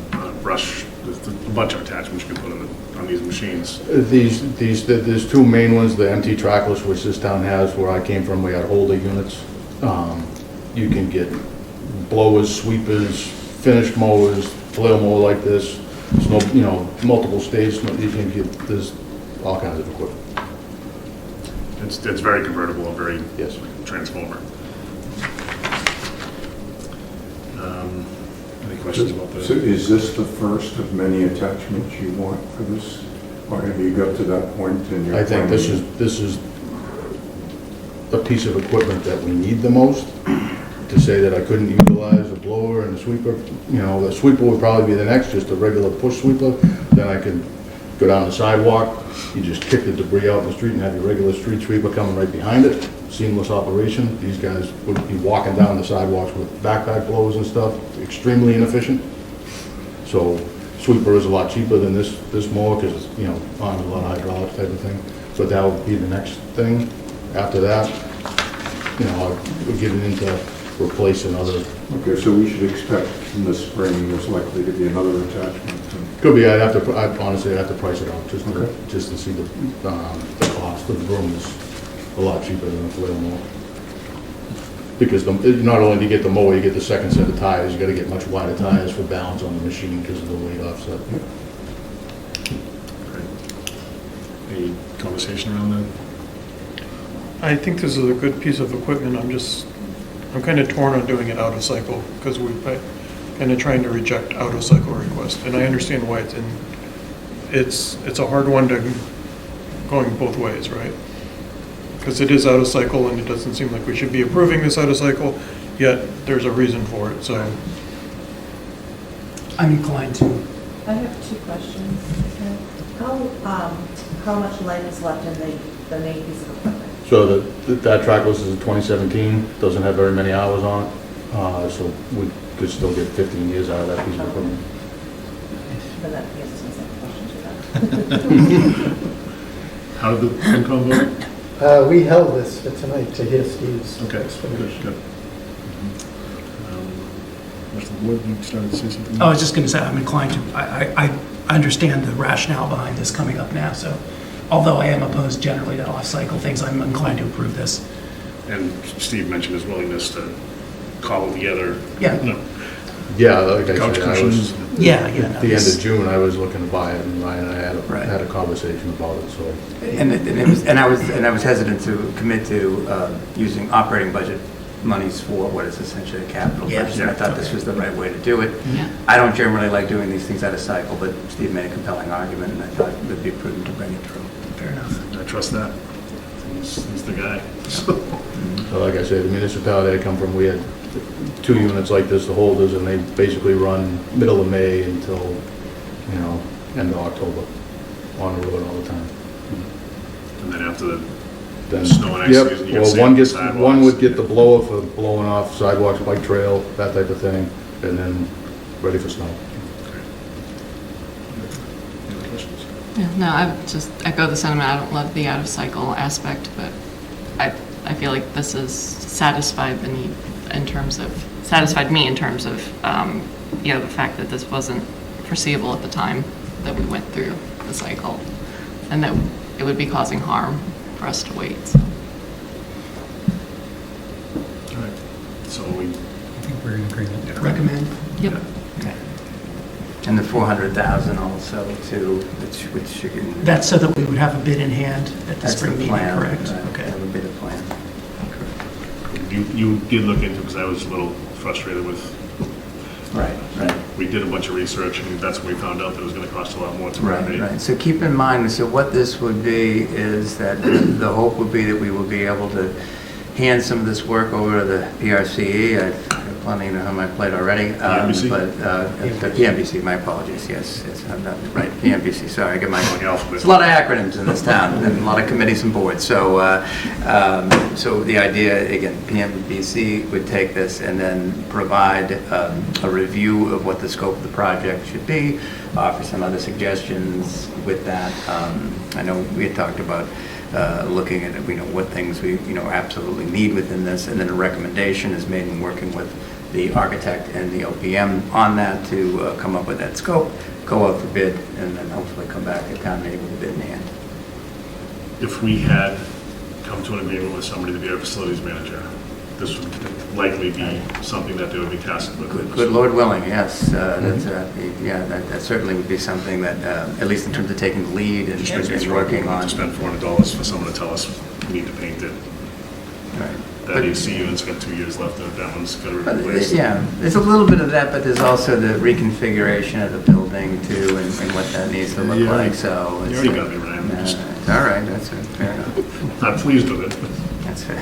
brush, there's a bunch of attachments you can put on these machines? There's two main ones, the MT trackless, which this town has. Where I came from, we had holder units. You can get blowers, sweepers, finished mowers, flail mower like this. There's no, multiple stages. You can get, there's all kinds of equipment. It's very convertible and very Yes. transformer. Any questions about So that? is this the first of many attachments you want for this? Or have you got to that point in your? I think this is a piece of equipment that we need the most. To say that I couldn't utilize a blower and a sweeper, the sweeper would probably be the next, just a regular push sweeper. Then I could go down the sidewalk, you just kick the debris out in the street and have your regular street sweeper coming right behind it. Seamless operation. These guys would be walking down the sidewalks with backpack blowers and stuff, extremely inefficient. So sweeper is a lot cheaper than this mower because it's, on a lot of hydraulics type of thing. So that would be the next thing. After that, we're getting into replacing other. Okay, so we should expect in the spring there's likely to be another attachment. Could be, I'd honestly have to price it out just to see the cost. The broom is a lot cheaper than a flail mower. Because not only do you get the mower, you get the second set of tires. You got to get much wider tires for balance on the machine because of the weight offset. Any conversation around that? I think this is a good piece of equipment. I'm kind of torn on doing it out of cycle because we're kind of trying to reject out of cycle requests. And I understand why it's a hard one to going both ways, right? Because it is out of cycle and it doesn't seem like we should be approving this out of cycle, yet there's a reason for it, so. I'm inclined to. I have two questions. How much life is left in the main piece of equipment? So that trackless is a 2017, doesn't have very many hours on it, so we could still get 15 years out of that piece of equipment. But that answers my second question to that. How did the FinCom vote? We held this for tonight to hear Steve's explanation. Good. Rest of the board, you started to say something? I was just going to say, I'm inclined to, I understand the rationale behind this coming up now, so although I am opposed generally to off-cycle things, I'm inclined to approve this. And Steve mentioned his willingness to cobble together. Yeah. Yeah, like I Couch said, cushions. at Yeah. the end of June, I was looking to buy it, and Ryan and I had a conversation about it, so. And I was hesitant to commit to using operating budget monies for what is essentially a capital purchase. And I thought this was the right way to do it. Yeah. I don't generally like doing these things out of cycle, but Steve made a compelling argument, and I thought it would be prudent to bring it through. Fair enough. I trust that. He's the guy. So like I said, the municipality I come from, we had 2 units like this, the holders, and they basically run middle of May until, end of October, on the road all the time. And then after the Then, snow and ice yep, season, you well, get one one would get the blower for blowing off sidewalks, bike trail, that type of thing, and then ready for snow. Any other questions? Yeah, no, I would just echo the sentiment. I don't love the out of cycle aspect, but I feel like this has satisfied the need satisfied me in terms of, the fact that this wasn't foreseeable at the time that we went through the cycle, and that it would be causing harm for us to wait. So. All right. So I think we're in agreement. Yeah. Recommend? Yep. Okay. And the 400,000 also too, which you can. That's so that we would have a bid in hand at the That's spring the meeting, plan. correct? Okay. That would be the plan. you did look into, because I was a little frustrated with Right. we did a bunch of research, and that's when we found out that it was going to cost a lot more to renovate. Right. So keep in mind, so what this would be is that the hope would be that we will be able to hand some of this work over to the PRCE. I've got plenty on my plate already. PMBC? But PMBC, my apologies, yes, I'm not, right, PMBC, sorry, I get my, there's a lot of acronyms in this town, and a lot of committees and boards, so the idea, again, PMBC would take this and then provide a review of what the scope of the project should be, offer some other suggestions with that. I know we had talked about looking at what things we absolutely need within this, and then a recommendation is made in working with the architect and the OPM on that to come up with that scope, go out for bid, and then hopefully come back at town meeting with a bid in hand. If we had come to an agreement with somebody to be our facilities manager, this would likely be something that they would be tasked with. Good Lord willing, yes. That certainly would be something that, at least in terms of taking the lead and working on. To spend $400 for someone to tell us we need to paint it. Right. That AC unit's got 2 years left, and that one's got to be replaced. Yeah, there's a little bit of that, but there's also the reconfiguration of the building too, and what that needs to look like, so. You already got me, Ryan. All right, that's fair enough. Not pleased with it. That's fair.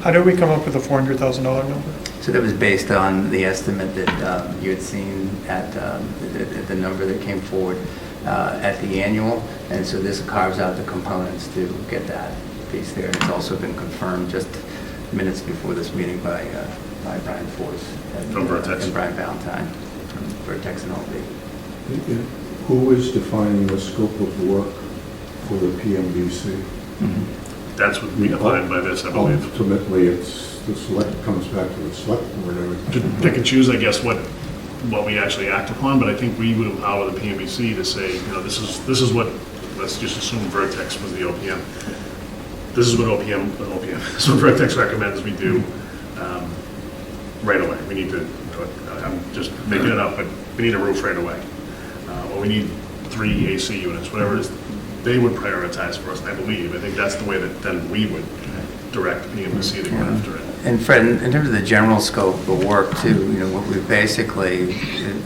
How did we come up with the $400,000 number? So that was based on the estimate that you had seen at the number that came forward at the annual, and so this carves out the components to get that piece there. It's also been confirmed just minutes before this meeting by Brian Force From Vertex. and Brian Valentine from Vertex and LB. Who is defining the scope of work for the PMBC? That's what we applied by this, I believe. Ultimately, it's the select, comes back to the select board. To pick and choose, I guess, what we actually act upon, but I think we would empower the PMBC to say, this is what, let's just assume Vertex was the OPM. This is what this is what Vertex recommends we do right away. We need to, I'm just making it up, but we need a roof right away. Or we need 3 AC units, whatever it is. They would prioritize for us, I believe. I think that's the way that then we would direct PMBC to go after it. And Fred, in terms of the general scope of work too, what we basically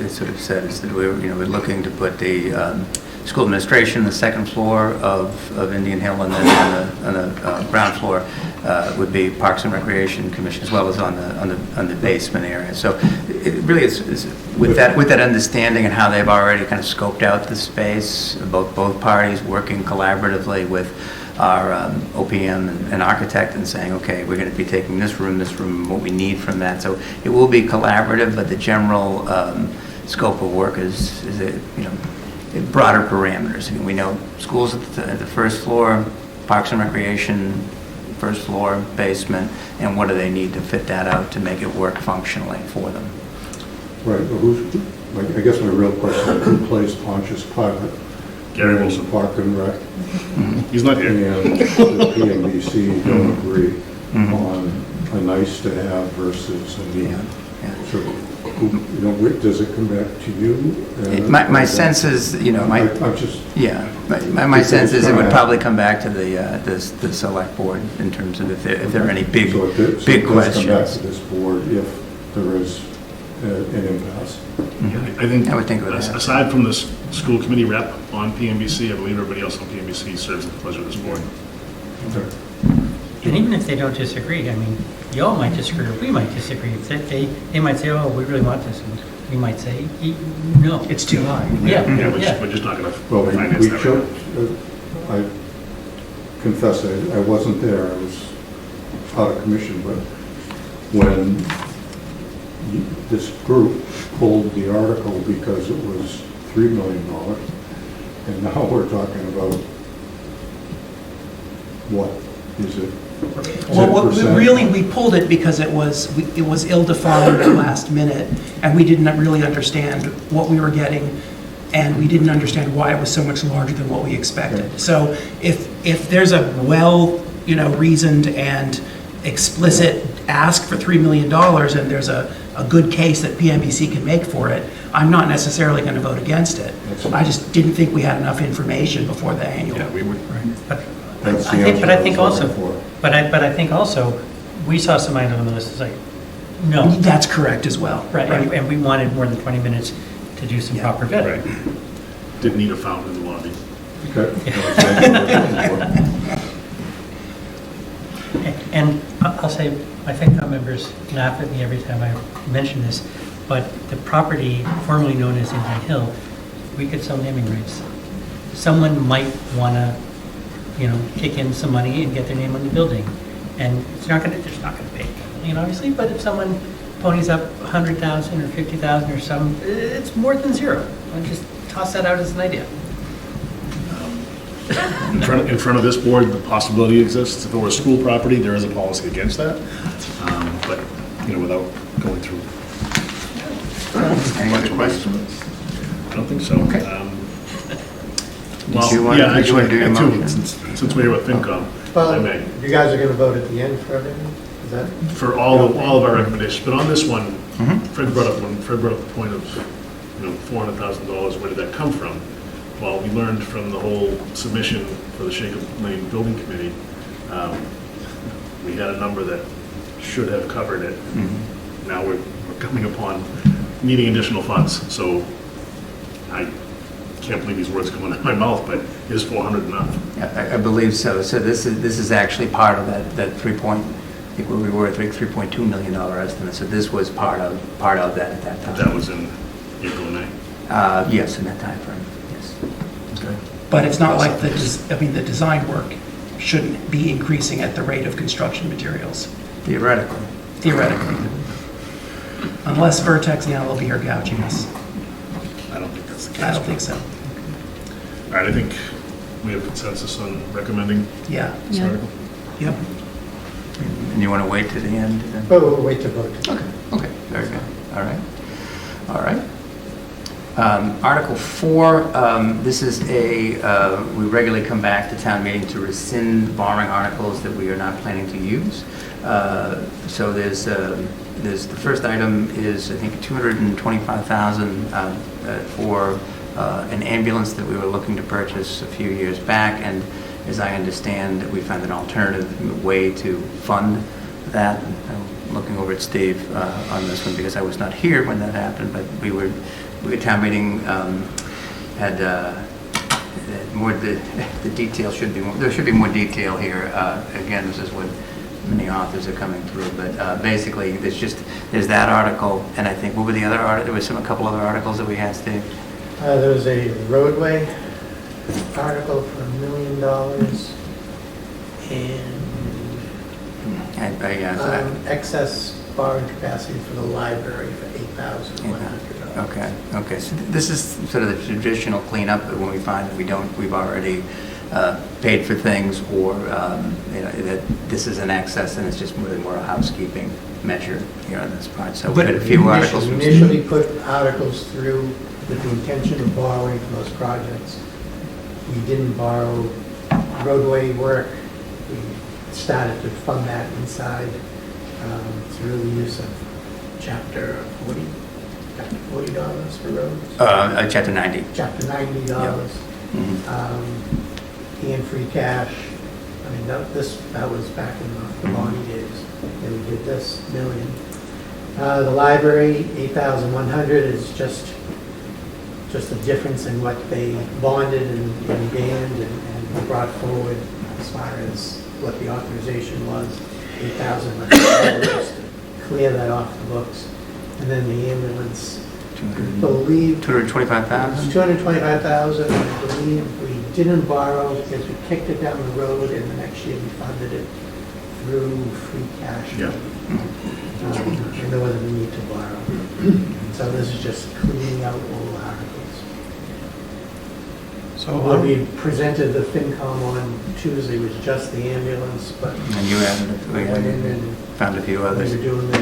sort of said is that we're looking to put the school administration on the second floor of Indian Hill, and then on the ground floor would be Parks and Recreation Commission, as well as on the basement area. So it really is with that understanding and how they've already kind of scoped out the space, both parties working collaboratively with our OPM and architect and saying, okay, we're going to be taking this room, what we need from that. So it will be collaborative, but the general scope of work is broader parameters. We know schools at the first floor, Parks and Recreation, first floor, basement, and what do they need to fit that out to make it work functionally for them. Right, but I guess my real question is who plays Pontius Pilate? Gary Wilson. Park and Rec. He's not here. And the PMBC don't agree on a nice to have versus a need. So, does it come back to you? My sense is, I'm just... Yeah, my sense is it would probably come back to the select board in terms of if there are any big questions. It does come back to this board if there is an impasse. I would think aside from the school committee rep on PMBC, I believe everybody else on PMBC serves at the pleasure of this board. And even if they don't disagree, I mean, you all might disagree, or we might disagree. If they might say, oh, we really want this, and we might say, no. It's too high. We're just not going to finance that right now. I confess I wasn't there. I was out of commission, but when this group pulled the article because it was $3 million, and now we're talking about what is it? Well, really, we pulled it because it was ill-defined at last minute, and we didn't really understand what we were getting, and we didn't understand why it was so much larger than what we expected. Okay. So if there's a reasoned and explicit ask for $3 million, and there's a good case that PMBC can make for it, I'm not necessarily going to vote against it. I just didn't think we had enough information before the annual. Yeah, we would. I think also, we saw some items on the list, it's like, No. That's correct as well. Right, and we wanted more than 20 minutes to do some proper vetting. Didn't need a fountain in the lobby. And I'll say, I think our members laugh at me every time I mention this, but the property formerly known as Indian Hill, we could sell naming rights. Someone might want to, kick in some money and get their name on the building. And it's not going to, they're not going to pay $10 million, obviously, but if someone ponies up 100,000 or 50,000 or some, it's more than zero. I'll just toss that out as an idea. In front of this board, the possibility exists. If it were a school property, there is a policy against that. But, without going through. Any other questions? I don't think so. Okay. Did you want to do your motion? Since we're here with FinCom, if I may. You guys are going to vote at the end for everything? Is that? For all of our recommendations, but on this one, Fred brought up the point of, $400,000, where did that come from? Well, we learned from the whole submission for the Shaker Lane Building Committee, we had a number that should have covered it. Now we're coming upon needing additional funds, so I can't believe these words coming out of my mouth, but is 400 enough? Yeah, I believe so. So this is actually part of that I think where we were at $3.2 million estimate. So this was part of that at that time. That was in April and May? Yes, in that time frame. Yes. Okay. But it's not like the design work shouldn't be increasing at the rate of construction materials. Theoretically. Unless Vertex now will be here gouging us. I don't think that's the case. I don't think so. All right, I think we have consensus on recommending Yeah. this article. Yep. And you want to wait to the end? Then? Oh, we'll wait to vote. Okay, very good. All right. Article 4, this is we regularly come back to town meeting to rescind borrowing articles that we are not planning to use. So there's the first item is, I think, $225,000 for an ambulance that we were looking to purchase a few years back, and as I understand, we found an alternative way to fund that. I'm looking over at Steve on this one because I was not here when that happened, but we town meeting had more. The detail should be more. There should be more detail here. Again, this is what many authors are coming through, but basically, there's that article, and I think what were the other articles? There was a couple other articles that we had, Steve. There was a roadway article for $1 million and excess borrowing capacity for the library for $8,100. Okay. So this is sort of the traditional cleanup when we find that we've already paid for things, or that this is an excess and it's just really more a housekeeping measure here on this part. So we had a few articles. We initially put articles through with the intention of borrowing for those projects. We didn't borrow roadway work. We started to fund that inside through the use of Chapter 40 $40 for roads. Chapter 90. Chapter $90. Yep. And free cash. I mean, that was back in the Bonnie days. And we did this $1 million. The library, $8,100 is just the difference in what they bonded and banned and brought forward as far as what the authorization was. $8,100 to clear that off the books. And then the ambulance, I believe $225,000. $225,000. I believe we didn't borrow because we kicked it down the road, and the next year we funded it through free cash. Yeah. And there wasn't a need to borrow. So this is just cleaning out old articles. So what we presented the FinCom on Tuesday was just the ambulance, but and you added it. We went in and found a few others. We were doing the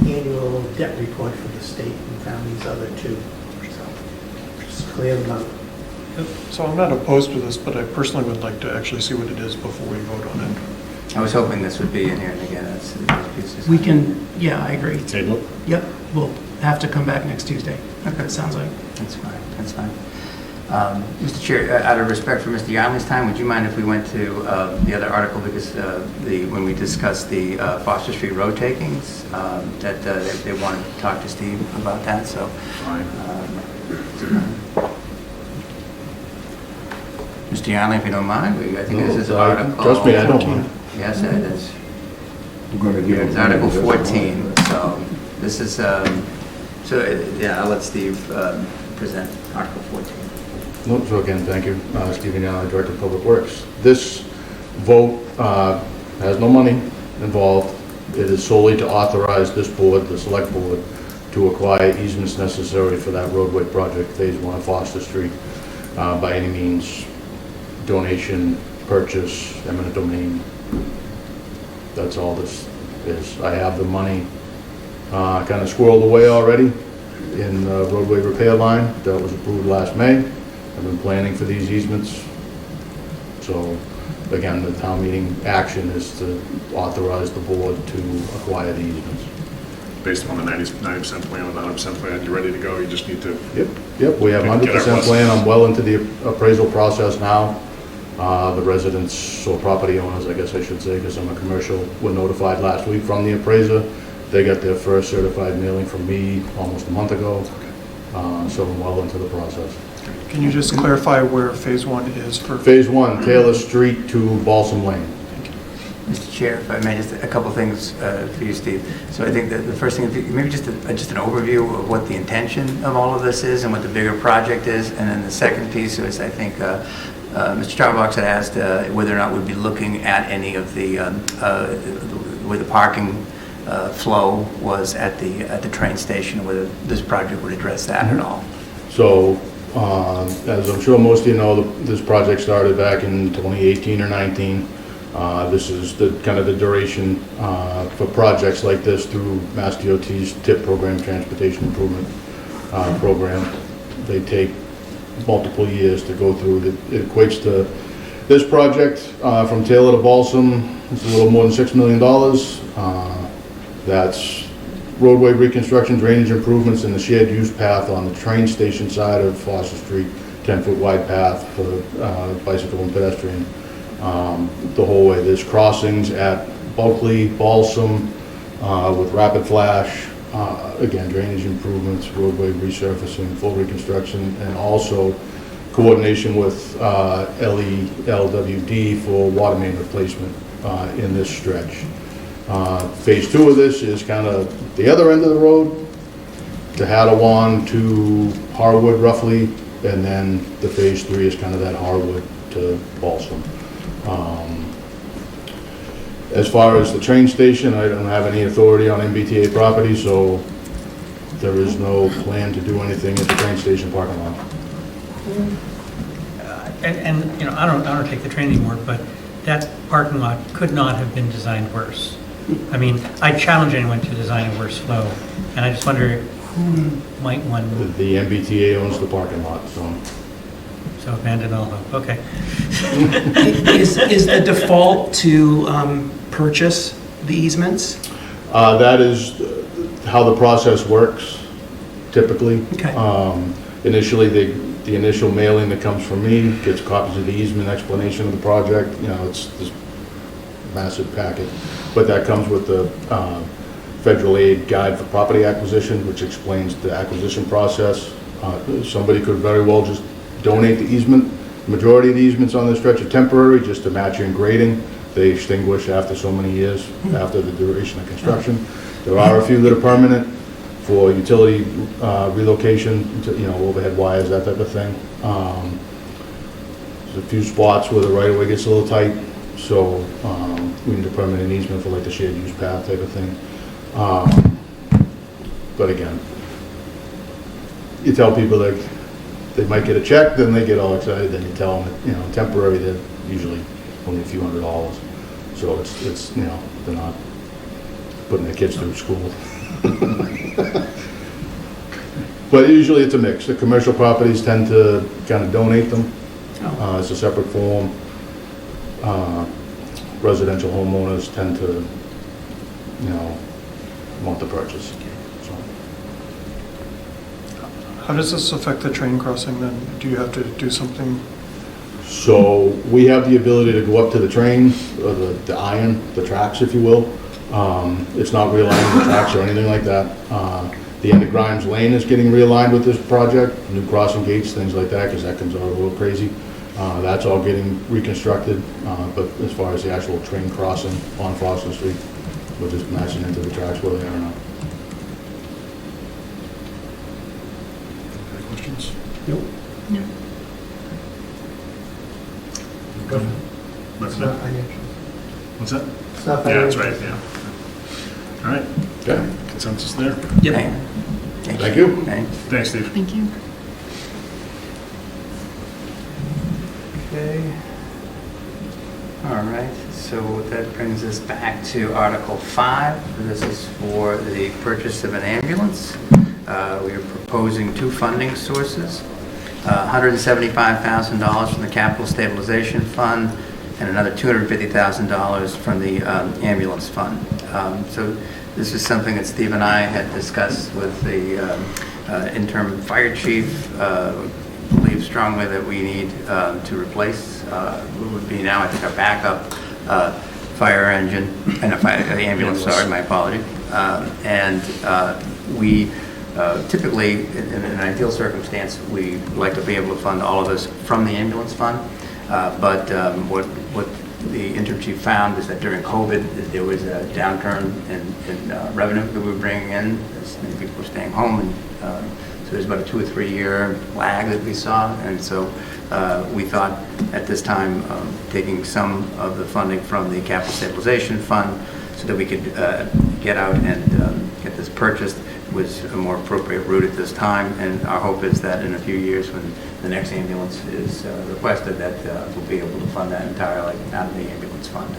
annual debt report for the state and found these other two. So just clear them out. So I'm not opposed to this, but I personally would like to actually see what it is before we vote on it. I was hoping this would be in here, and again, We can, yeah, I agree. Table? Yep, we'll have to come back next Tuesday. Okay, it sounds like. That's fine. Mr. Chair, out of respect for Mr. Yonley's time, would you mind if we went to the other article, because when we discussed the Foster Street road takings, that they wanted to talk to Steve about that, so. Mr. Yonley, if you don't mind, I think this is Article... Trust me, I don't mind. Yes, it is. We're going to give It's Article 14, so this is, yeah, I'll let Steve present Article 14. No, so again, thank you, Stephen Young, Director of Public Works. This vote has no money involved. It is solely to authorize this board, the select board, to acquire easements necessary for that roadway project, Phase 1 of Foster Street, by any means, donation, purchase, eminent domain. That's all this is. I have the money kind of squirreled away already in the roadway repair line that was approved last May. I've been planning for these easements. So again, the town meeting action is to authorize the board to acquire the easements. Based on the 90% plan or the 100% plan, you're ready to go, you just need to... Yep, we have 100% plan. I'm well into the appraisal process now. The residents, or property owners, I guess I should say, because I'm a commercial, were notified last week from the appraiser. They got their first certified mailing from me almost a month ago. So I'm well into the process. Can you just clarify where Phase 1 is for? Phase 1, Taylor Street to Balsam Lane. Mr. Chair, if I may, just a couple things for you, Steve. So I think that the first thing, if you, maybe just an overview of what the intention of all of this is and what the bigger project is. And then the second piece is, I think, Mr. Starbucks had asked whether or not we'd be looking at any of the where the parking flow was at the train station, whether this project would address that at all. So, as I'm sure most of you know, this project started back in 2018 or 19. This is the kind of the duration for projects like this through Mass DOT's TIP program, Transportation Improvement Program. They take multiple years to go through. It equates to this project from Taylor to Balsam. It's a little more than $6 million. That's roadway reconstruction, drainage improvements, and the shared use path on the train station side of Foster Street, 10-foot wide path for bicycle and pedestrian. The whole way. There's crossings at Bulkley, Balsam, with rapid flash, again, drainage improvements, roadway resurfacing, full reconstruction, and also coordination with LELWD for water main replacement in this stretch. Phase 2 of this is kind of the other end of the road, to Hattawan to Harwood roughly, and then the Phase 3 is kind of that Harwood to Balsam. As far as the train station, I don't have any authority on MBTA property, so there is no plan to do anything at the train station parking lot. And you know, I don't take the train anymore, but that parking lot could not have been designed worse. I mean, I challenge anyone to design a worse flow, and I just wonder who might want to... The MBTA owns the parking lot, so... So abandon all hope, okay. Is the default to purchase the easements? That is how the process works, typically. Okay. Initially, the initial mailing that comes from me gets copies of the easement, explanation of the project. You know, it's this massive packet. But that comes with the federal aid guide for property acquisition, which explains the acquisition process. Somebody could very well just donate the easement. The majority of the easements on this stretch are temporary, just to match in grading. They extinguish after so many years, after the duration of construction. There are a few that are permanent for utility relocation, you know, overhead wires, that type of thing. There's a few spots where the right-of-way gets a little tight, so we need a permanent easement for like the shared use path type of thing. But again, you tell people that they might get a check, then they get all excited, then you tell them, you know, temporary, they're usually only a few $100s. So it's you know, they're not putting their kids through school. But usually it's a mix. The commercial properties tend to kind of donate them. It's a separate form. Residential homeowners tend to, you know, want the purchase. So. How does this affect the train crossing then? Do you have to do something? So we have the ability to go up to the train, or the iron, the tracks, if you will. It's not realigning the tracks or anything like that. The end of Grimes Lane is getting realigned with this project, new crossing gates, things like that, because that comes out a little crazy. That's all getting reconstructed, but as far as the actual train crossing on Foster Street, we're just matching into the tracks where they are now. Any questions? Nope. No. Go ahead. It's not financial. What's that? It's not Yeah, that's financial. right, yeah. All right. Okay. Consensus there? Yep. Thank you. Thanks, Steve. Thank you. Okay. All right, so that brings us back to Article 5. This is for the purchase of an ambulance. We are proposing two funding sources, $175,000 from the Capital Stabilization Fund and another $250,000 from the ambulance fund. So this is something that Steve and I had discussed with the interim fire chief. Believe strongly that we need to replace what would be now, I think, a backup fire engine and a fire ambulance. Sorry, my apology. And we typically, in an ideal circumstance, we like to be able to fund all of this from the ambulance fund. But what the interim chief found is that during COVID, there was a downturn in revenue that we were bringing in, as many people were staying home, and so there's about a 2 or 3 year lag that we saw, and so we thought at this time taking some of the funding from the Capital Stabilization Fund so that we could get out and get this purchased was a more appropriate route at this time, and our hope is that in a few years when the next ambulance is requested that we'll be able to fund that entirely out of the ambulance fund.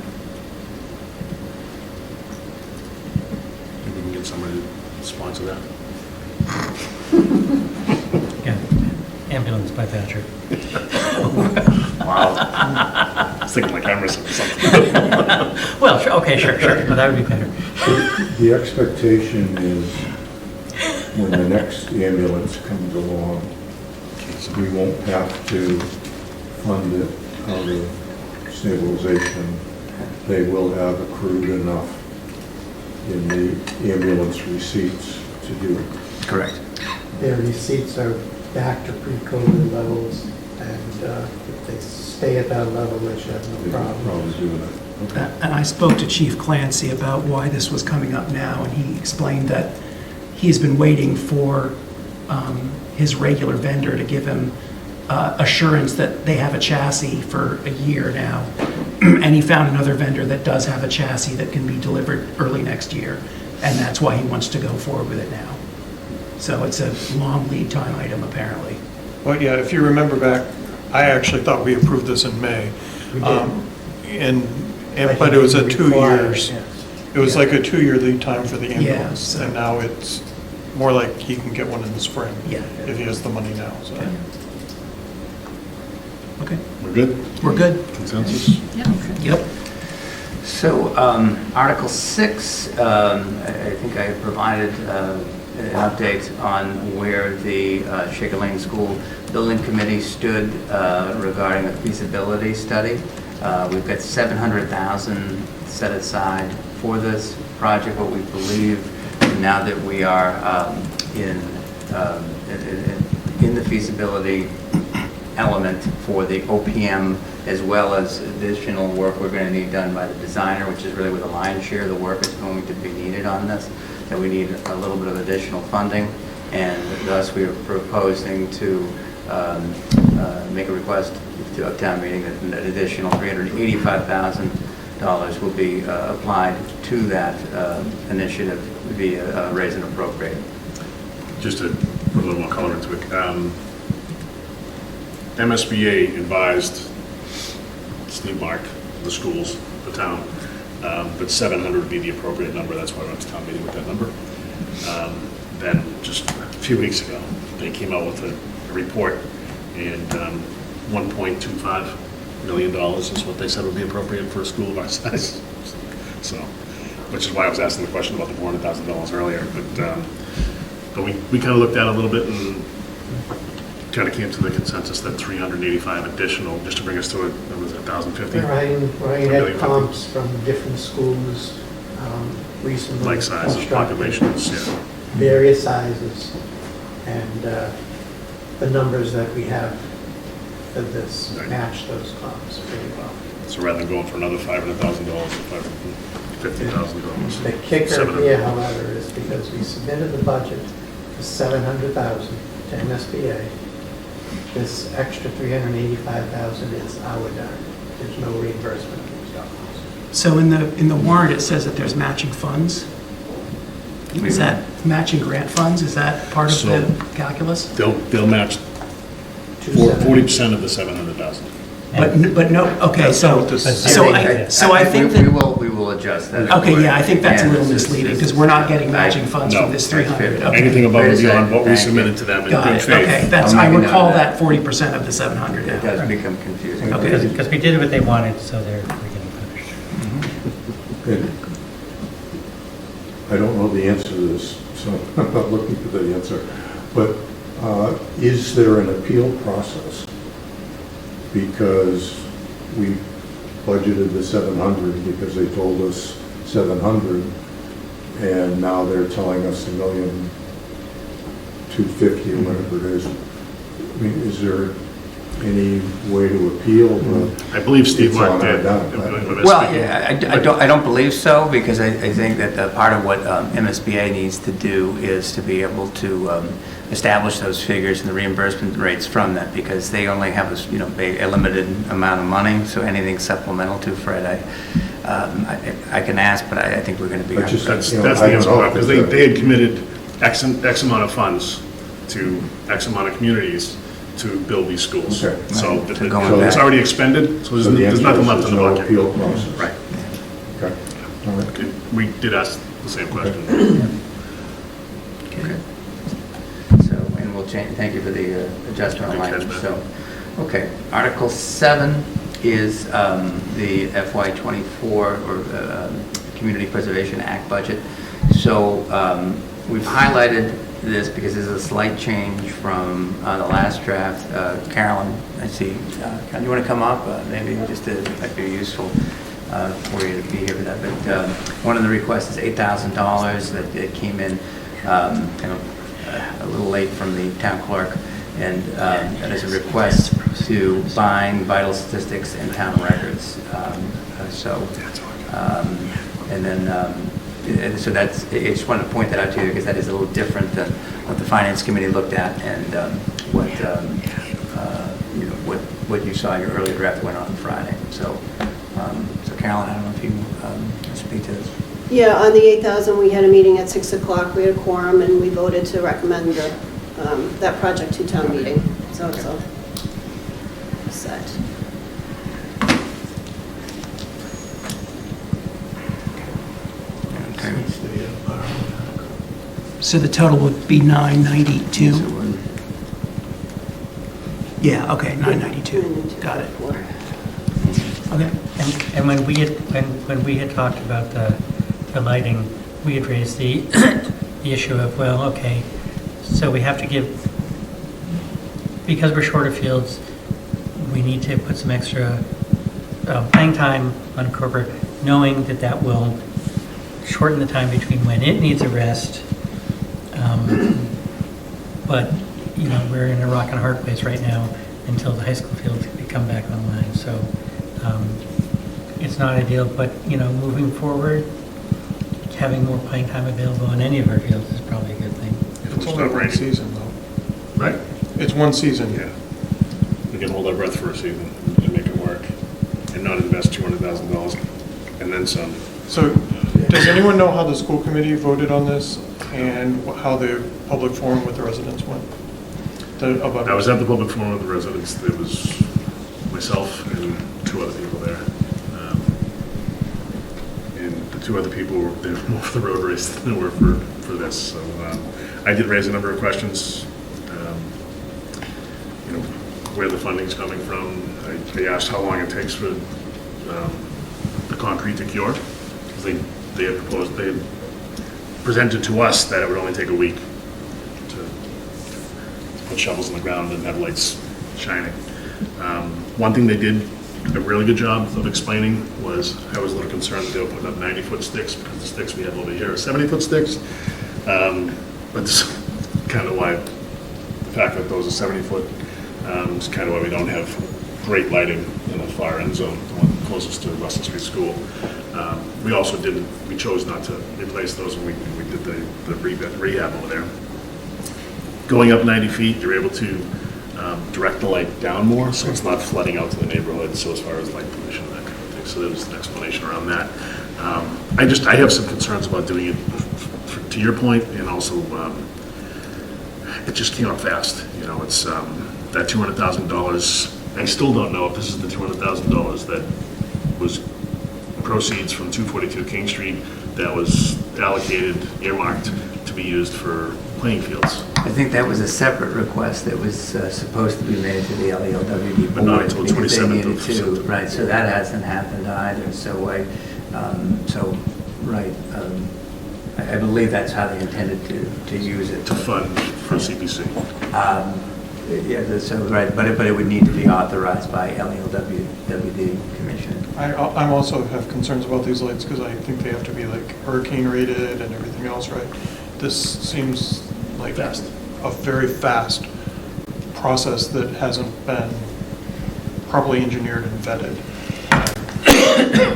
Maybe we can get somebody to sponsor that. Yeah, ambulance by Thatcher. Wow. I was thinking like Emerson or something. Well, okay, sure. No, that would be better. The expectation is when the next ambulance comes along, we won't have to fund it out of stabilization. They will have accrued enough in the ambulance receipts to do it. Correct. Their receipts are back to pre-COVID levels, and if they stay at that level, they should have no problem. Probably doing it. Okay. And I spoke to Chief Clancy about why this was coming up now, and he explained that he's been waiting for his regular vendor to give him assurance that they have a chassis for a year now. And he found another vendor that does have a chassis that can be delivered early next year, and that's why he wants to go forward with it now. So it's a long lead time item, apparently. Well, yeah, if you remember back, I actually thought we approved this in May. We did. But it was a 2 years. Yes. It was like a 2 year lead time for the Yeah, ambulance, so- and now it's more like he can get one in the spring. Yeah. If he has the money now, so. Okay, We're good? we're good. Consensus? Yep. So Article 6, I think I provided an update on where the Shaker Lane School Building Committee stood regarding the feasibility study. We've got $700,000 set aside for this project. What we believe now that we are in the feasibility element for the OPM, as well as additional work we're going to need done by the designer, which is really where the lion's share of the work is going to be needed on this, that we need a little bit of additional funding, and thus we are proposing to make a request to a town meeting that an additional $385,000 will be applied to that initiative via raise and appropriate. Just to put a little more color into it, MSBA advised Steve Mark, the schools, the town, that 700 would be the appropriate number. That's why I went to town meeting with that number. Then just a few weeks ago, they came out with a report, and $1.25 million is what they said would be appropriate for a school of our size. So, which is why I was asking the question about the $400,000 earlier. But we kind of looked at it a little bit, and kind of came to the consensus that 385 additional, just to bring us to a, what was it, 1,050? Ryan had comps from different schools, recently. Like sizes, constructed, populations, yeah. Various sizes, and the numbers that we have for this match those comps pretty well. So rather than going for another $500,000 or $550,000. The kicker $700,000. here, however, is because we submitted the budget for $700,000 to MSBA. This extra $385,000 is our dime. There's no reimbursement of these dollars. So in the warrant, it says that there's matching funds. Is that matching grant funds? Is that part of So- the calculus? They'll match 40% of the 700,000. But no, okay, so I think that. We will adjust that. Okay, yeah, I think that's a And little this is- misleading, this because is- we're not getting matching funds No. from this 300. Okay. Anything above and beyond what we Thank you. submitted to them in Got good it, faith. okay, that's, I'll I make a note recall of that. that 40% of the 700 It now. does become confusing. Okay. Because we did what they wanted, so we're getting punished. And I don't know the answer to this, so I'm not looking for the answer. But is there an appeal process? Because we budgeted the 700 because they told us 700, and now they're telling us $1,250,000 or whatever it is. I mean, is there any way to appeal? I believe Steve It's on Mark our did. dime. Well, yeah, I don't believe so, because I think that part of what MSBA needs to do is to be able to establish those figures and the reimbursement rates from that, because they only have a limited amount of money, so anything supplemental to Fred, I can ask, but I think we're going to be. But just- That's You know, the I don't answer, know if because it's they had committed X amount of funds to X amount of communities to build these schools. Okay. So Right. it- To go on it's back. already expended, so So the there's answer nothing is left in the there's no bucket. appeal process. Right. Okay. All right. Okay. We did ask the same question. Okay. So, and we'll change, thank you for the adjustment on Good language. catch, So, okay, Article 7 is the FY24 or Community Preservation Act budget. So we've highlighted this because there's a slight change from the last draft. Carolyn, I see, Carolyn, you want to come up? Maybe just to, it might be useful for you to be here for that. But one of the requests is $8,000 that it came in kind of a little late from the town clerk, and that is a request to bind vital statistics and town records. And then, and so that's, I just wanted to point that out to you, because that is a little different than what the Finance Committee looked at, and what you saw in your earlier draft went on Friday. So, so Carolyn, I don't know if you can speak to this. Yeah, on the 8,000, we had a meeting at 6 o'clock. We had a quorum, and we voted to recommend that project to town meeting. So it's all set. So the total would be 992? Yeah, okay, 992. Got it. Okay. And when we had talked about the lighting, we had raised the issue of, well, okay, so we have to give, because we're short of fields, we need to put some extra playing time on Cobra, knowing that that will shorten the time between when it needs a rest. But, you know, we're in a rock and a hard place right now until the high school fields come back online. So it's not ideal, but, you know, moving forward, having more playing time available on any of our fields is probably a good thing. It's only one season, though. Right. It's one season. Yeah. We can hold our breath for a season and make it work, and not invest $200,000 and then some. So, does anyone know how the school committee voted on this, and how the public forum with the residents went? I was at the public forum with the residents. There was myself and two other people there. And the two other people were there more for the road race than they were for this. So I did raise a number of questions. You know, where the funding's coming from. I asked how long it takes for the concrete to cure. Because they had presented to us that it would only take a week to put shovels in the ground and have lights shining. One thing they did a really good job of explaining was, I was a little concerned that they were putting up 90-foot sticks, because the sticks we have over here are 70-foot sticks. But this is kind of why, the fact that those are 70-foot is kind of why we don't have great lighting in the far end zone, the one closest to Russell Street School. We chose not to replace those when we did the rehab over there. Going up 90 feet, you're able to direct the light down more, so it's not flooding out to the neighborhood, so as far as light pollution and that kind of thing. So there was an explanation around that. I have some concerns about doing it, to your point, and also it just came up fast. You know, it's that $200,000. I still don't know if this is the $200,000 that was proceeds from 242 King Street that was allocated, earmarked to be used for playing fields. I think that was a separate request that was supposed to be made to the LELWD board. But not until because they 27th needed of to, September. right, so that hasn't happened either, so I believe that's how they intended to use it. To fund for CPC. Yeah, so, right, but it would need to be authorized by LELWD Commission. I also have concerns about these lights because I think they have to be like hurricane rated and everything else, right? This seems like a very fast process that hasn't been properly engineered and vetted.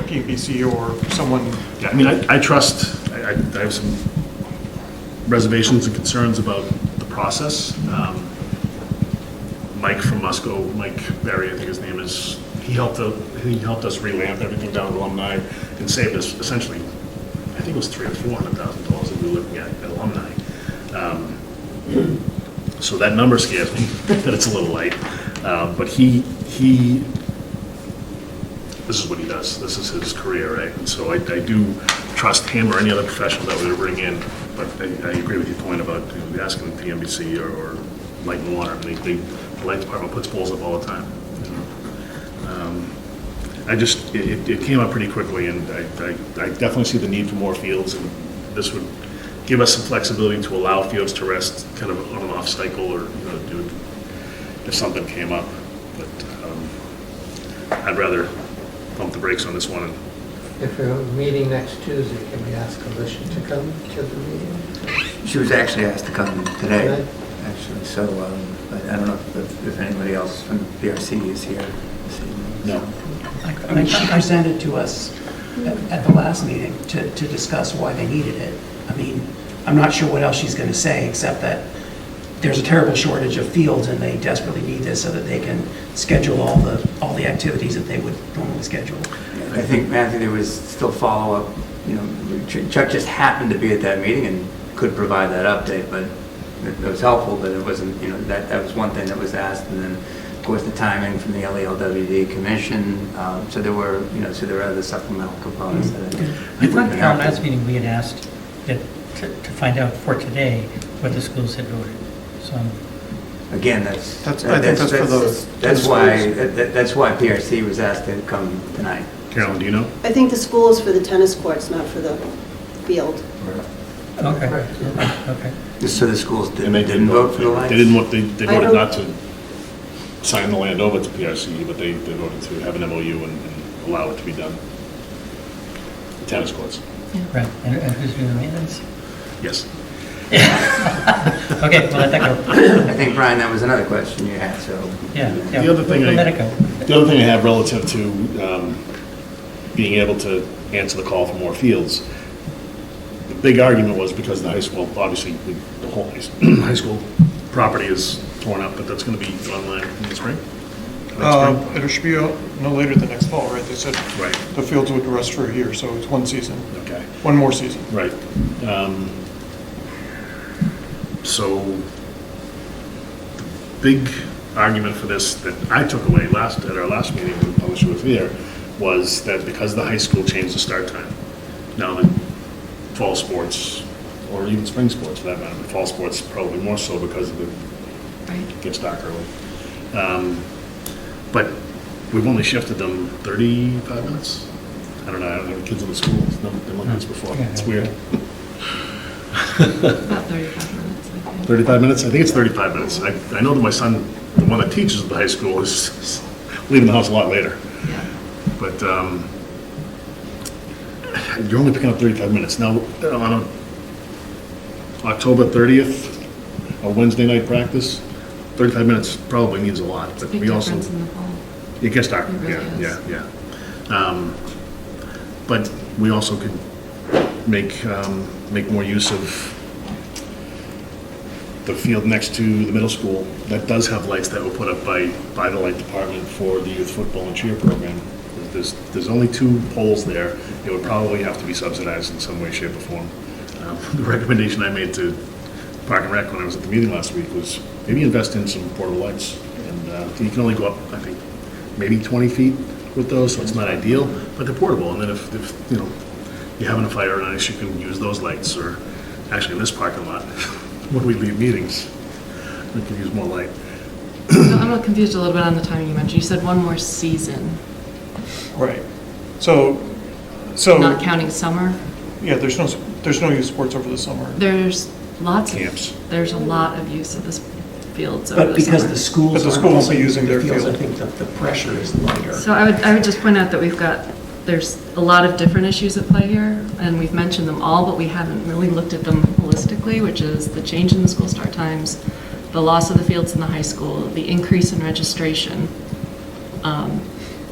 PPC or someone. Yeah, I mean, I trust, I have some reservations and concerns about the process. Mike from Musco, Mike Berry, I think his name is, he helped us relamp everything down at Alumni and saved us essentially, I think it was $300,000 or $400,000 that we were looking at Alumni. So that number scares me, that it's a little light. But he, this is what he does. This is his career, right? And so I do trust him or any other professional that we would bring in. But I agree with your point about asking PMBC or Light and Water. I mean, the light department puts poles up all the time. It came up pretty quickly, and I definitely see the need for more fields, and this would give us some flexibility to allow fields to rest kind of on an off cycle, or do it if something came up. But I'd rather pump the brakes on this one. If we're meeting next Tuesday, can we ask Alicia to come to the meeting? She was actually asked to come today, Today? actually, so but I don't know if anybody else from PRC is here this evening. No. I mean, she presented to us at the last meeting to discuss why they needed it. I mean, I'm not sure what else she's going to say, except that there's a terrible shortage of fields and they desperately need this so that they can schedule all the activities that they would normally schedule. I think, Matthew, there was still follow-up. Chuck just happened to be at that meeting and could provide that update, but it was helpful, but it wasn't, that was one thing that was asked, and then, of course, the timing from the LELWD Commission, so there were other supplemental components that I thought at our last meeting, we had asked to find out for today what the schools had voted, so. Again, I think that's for the. That's why PRC was asked to come tonight. Carolyn, do you know? I think the school is for the tennis courts, not for the field. Okay, okay. So the schools And they didn't vote for the lights? They voted not to sign the land over to PRC, but they voted to have an MOU and allow it to be done. The tennis courts. Right, and who's doing the maintenance? Yes. Okay, we'll let that go. I think, Brian, that was another question you had, so. Yeah. The other thing We'll let it go. The other thing I have relative to being able to answer the call for more fields, the big argument was because the high school, obviously, the whole high school property is torn up, but that's going to be online in the spring? It should be no later than next fall, right? They said Right. the fields would rest for a year, so it's one season. Okay. One more season. Right. So, the big argument for this that I took away at our last meeting when Alicia was here was that because the high school changed the start time, now the fall sports, or even spring sports for that matter, but fall sports probably more so because of it gets dark early. But we've only shifted them 35 minutes. I don't know, I don't have kids in the school. It's never been like this before. It's weird. About 35 minutes, I think. 35 minutes? I think it's 35 minutes. I know that my son, the one that teaches at the high school, is leaving the house a lot later. Yeah. But you're only picking up 35 minutes. Now, on October 30th, a Wednesday night practice, 35 minutes probably means a lot. But Big we also, difference in the fall. it gets dark. It really Yeah, is. yeah. But we also could make more use of the field next to the middle school that does have lights that were put up by the light department for the youth football and cheer program. There's only 2 poles there. It would probably have to be subsidized in some way, shape, or form. The recommendation I made to Park and Rec when I was at the meeting last week was maybe invest in some portable lights. And you can only go up, I think, maybe 20 feet with those, so it's not ideal, but they're portable. And then if you know, you're having a fire or ice, you can use those lights. Or actually in this parking lot, when we leave meetings, we can use more light. I'm confused a little bit on the timing you mentioned. You said one more season, Right. So. not counting summer. Yeah, there's no youth sports over the summer. There's lots Camps. There's a lot of use of this fields over But the because summer. the schools But the aren't schools are open, using their the fields, field. I think the pressure is lighter. So I would just point out that there's a lot of different issues at play here, and we've mentioned them all, but we haven't really looked at them holistically, which is the change in the school start times, the loss of the fields in the high school, the increase in registration,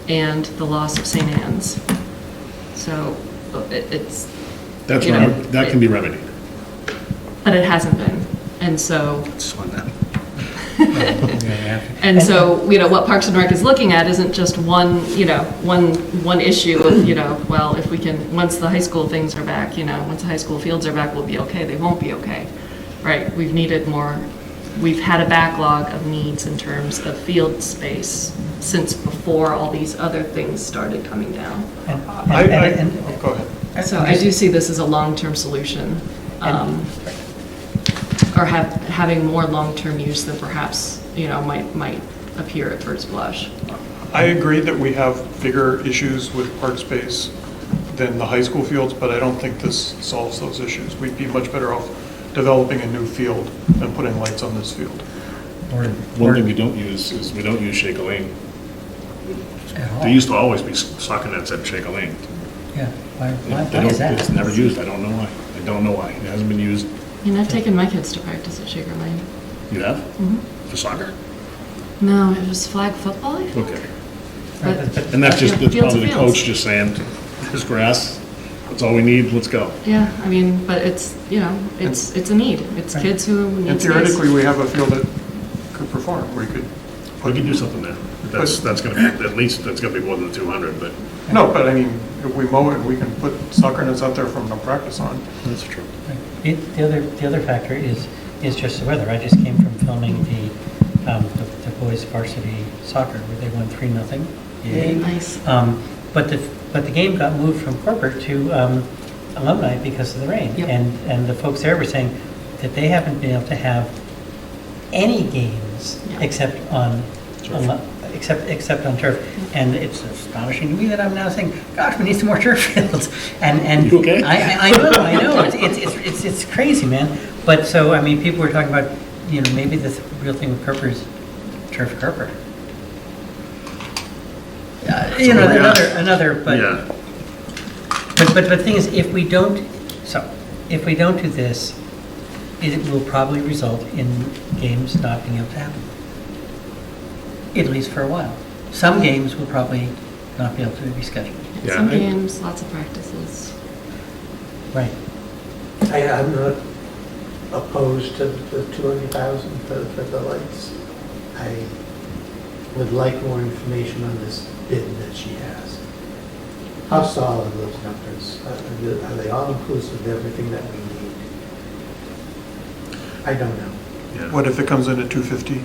and the loss of St. Anne's. So it's. That can be remedied. But it hasn't been, and so. It's on that. And so, what Parks and Rec is looking at isn't just one issue of, well, if we can, once the high school things are back, once the high school fields are back, we'll be okay. They won't be okay, right? We've needed more, we've had a backlog of needs in terms of field space since before all these other things started coming down. Go ahead. So I do see this as a long-term solution. Or having more long-term use than perhaps, might appear at first blush. I agree that we have bigger issues with park space than the high school fields, but I don't think this solves those issues. We'd be much better off developing a new field than putting lights on this field. One thing we don't use is we don't use Shaker Lane. There used to always be soccer nets at Shaker Lane. Yeah, why They is don't, that? it's never used. I don't know why. I don't know why. It hasn't been used. I've taken my kids to practice at Shaker Lane. You have? Mhm. For soccer? No, it was flag football, I think. Okay. But- And that's Yeah, that's fields probably are the fields. coach just saying, there's grass, that's all we need, let's go. Yeah, but it's, it's a need. It's kids who need And space. theoretically, we have a field that could perform. We could do something there. That's gonna be, at least, that's gonna be more than 200, but. No, but I mean, if we mow it, we can put soccer nets out there from no practice on. That's true. The other factor is just the weather. I just came from filming the boys varsity soccer where they won 3-0. Yay. Nice. But the game got moved from corporate to alumni because of the rain. Yep. And the folks there were saying that they haven't been able to have any games except on except on turf. And it's astonishing to me that I'm now saying, gosh, we need some more turf fields. And You okay? I know. It's crazy, man. But so, I mean, people were talking about, maybe the real thing with Kerper is turf Kerper. But the thing is, if we don't do this, it will probably result in games not being able to happen. At least for a while. Some games will probably not be able to be scheduled. Some games, lots of practices. Right. I'm not opposed to the 200,000 for the lights. I would like more information on this bid that she has. How solid are those numbers? Are they all inclusive of everything that we need? I don't know. Yeah. What if it comes in at 250?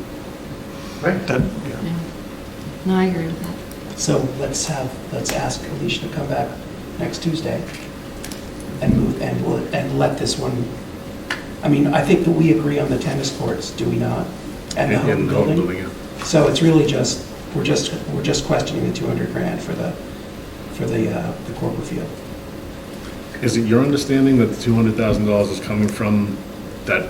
Right. No, I agree with that. So let's ask Alicia to come back next Tuesday and let this one, I mean, I think that we agree on the tennis courts, do we not? And the home building? Yeah. So it's really just, we're just questioning the 200 grand for the corporate field. Is it your understanding that the $200,000 is coming from that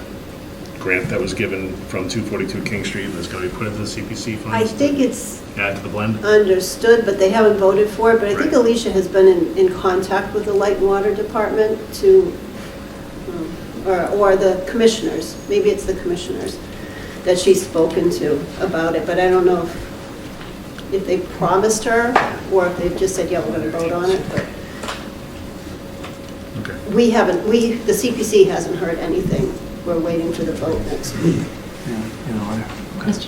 grant that was given from 242 King Street that's going to be put into the CPC funds? I think it's Add to the blend? understood, but they haven't voted for it. But I think Right. Alicia has been in contact with the Light and Water Department to, or the commissioners, maybe it's the commissioners, that she's spoken to about it, but I don't know if they promised her, or if they've just said, yeah, we're gonna vote on it, but Okay. the CPC hasn't heard anything. We're waiting for the vote next week.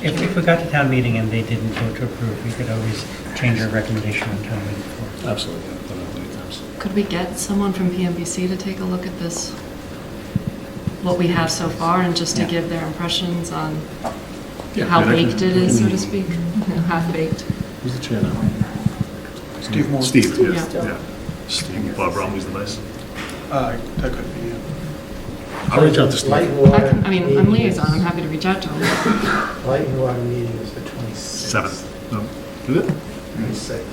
If we got to town meeting and they didn't vote to approve, we could always change our recommendation on town meeting floor. Absolutely, I've done that many times. Could we get someone from PMBC to take a look at this, what we have so far, and just to Yeah. give their impressions on Yeah, how and I can- baked it is, so to speak? Half-baked. Who's the chair now? Steve Moore. Steve, Yeah. yes, yeah. Steve, Bob Romley's the vice. That could be, I'll reach out to Steve. Light and water. I mean, I'm meeting liaison, I'm is- happy to reach out to them. Light and water meeting is the 26th. 7th. No, is it? 26th.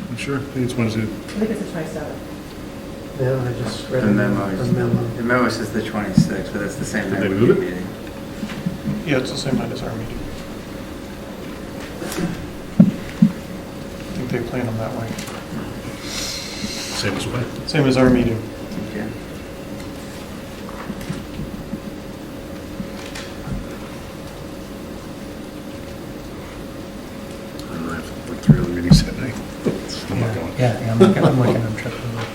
I'm sure, I think it's Wednesday. I think it's the 27th. No, I just read The a memo. memo. The memo says the 26th, but that's the same Did night they we're move it? meeting. yeah, it's the same night as our meeting. I think they plan them that way. Same as what? Same as our meeting. Okay. I don't know, I have like 3 other meetings that night. Still not going. Yeah, I'm looking, I'm trying to look.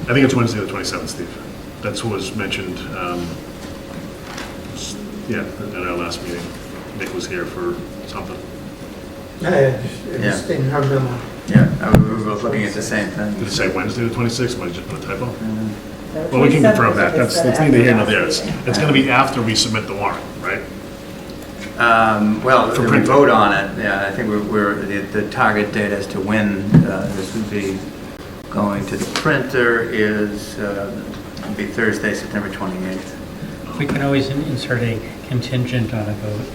I think it's Wednesday the 27th, Steve. That's what was mentioned, yeah, at our last meeting. Nick was here for something. Just in her memo. Yeah, we were both looking at the same thing. Did it say Wednesday the 26th? Might have just put a typo? The Well, we can 27th confirm that. is That's the neither here nor after there. last It's meeting. going to be after we submit the warrant, right? Well, For if we print. vote on it, yeah, I think the target date as to when this would be going to the printer is, it'd be Thursday, September 28th. We can always insert a contingent on a vote.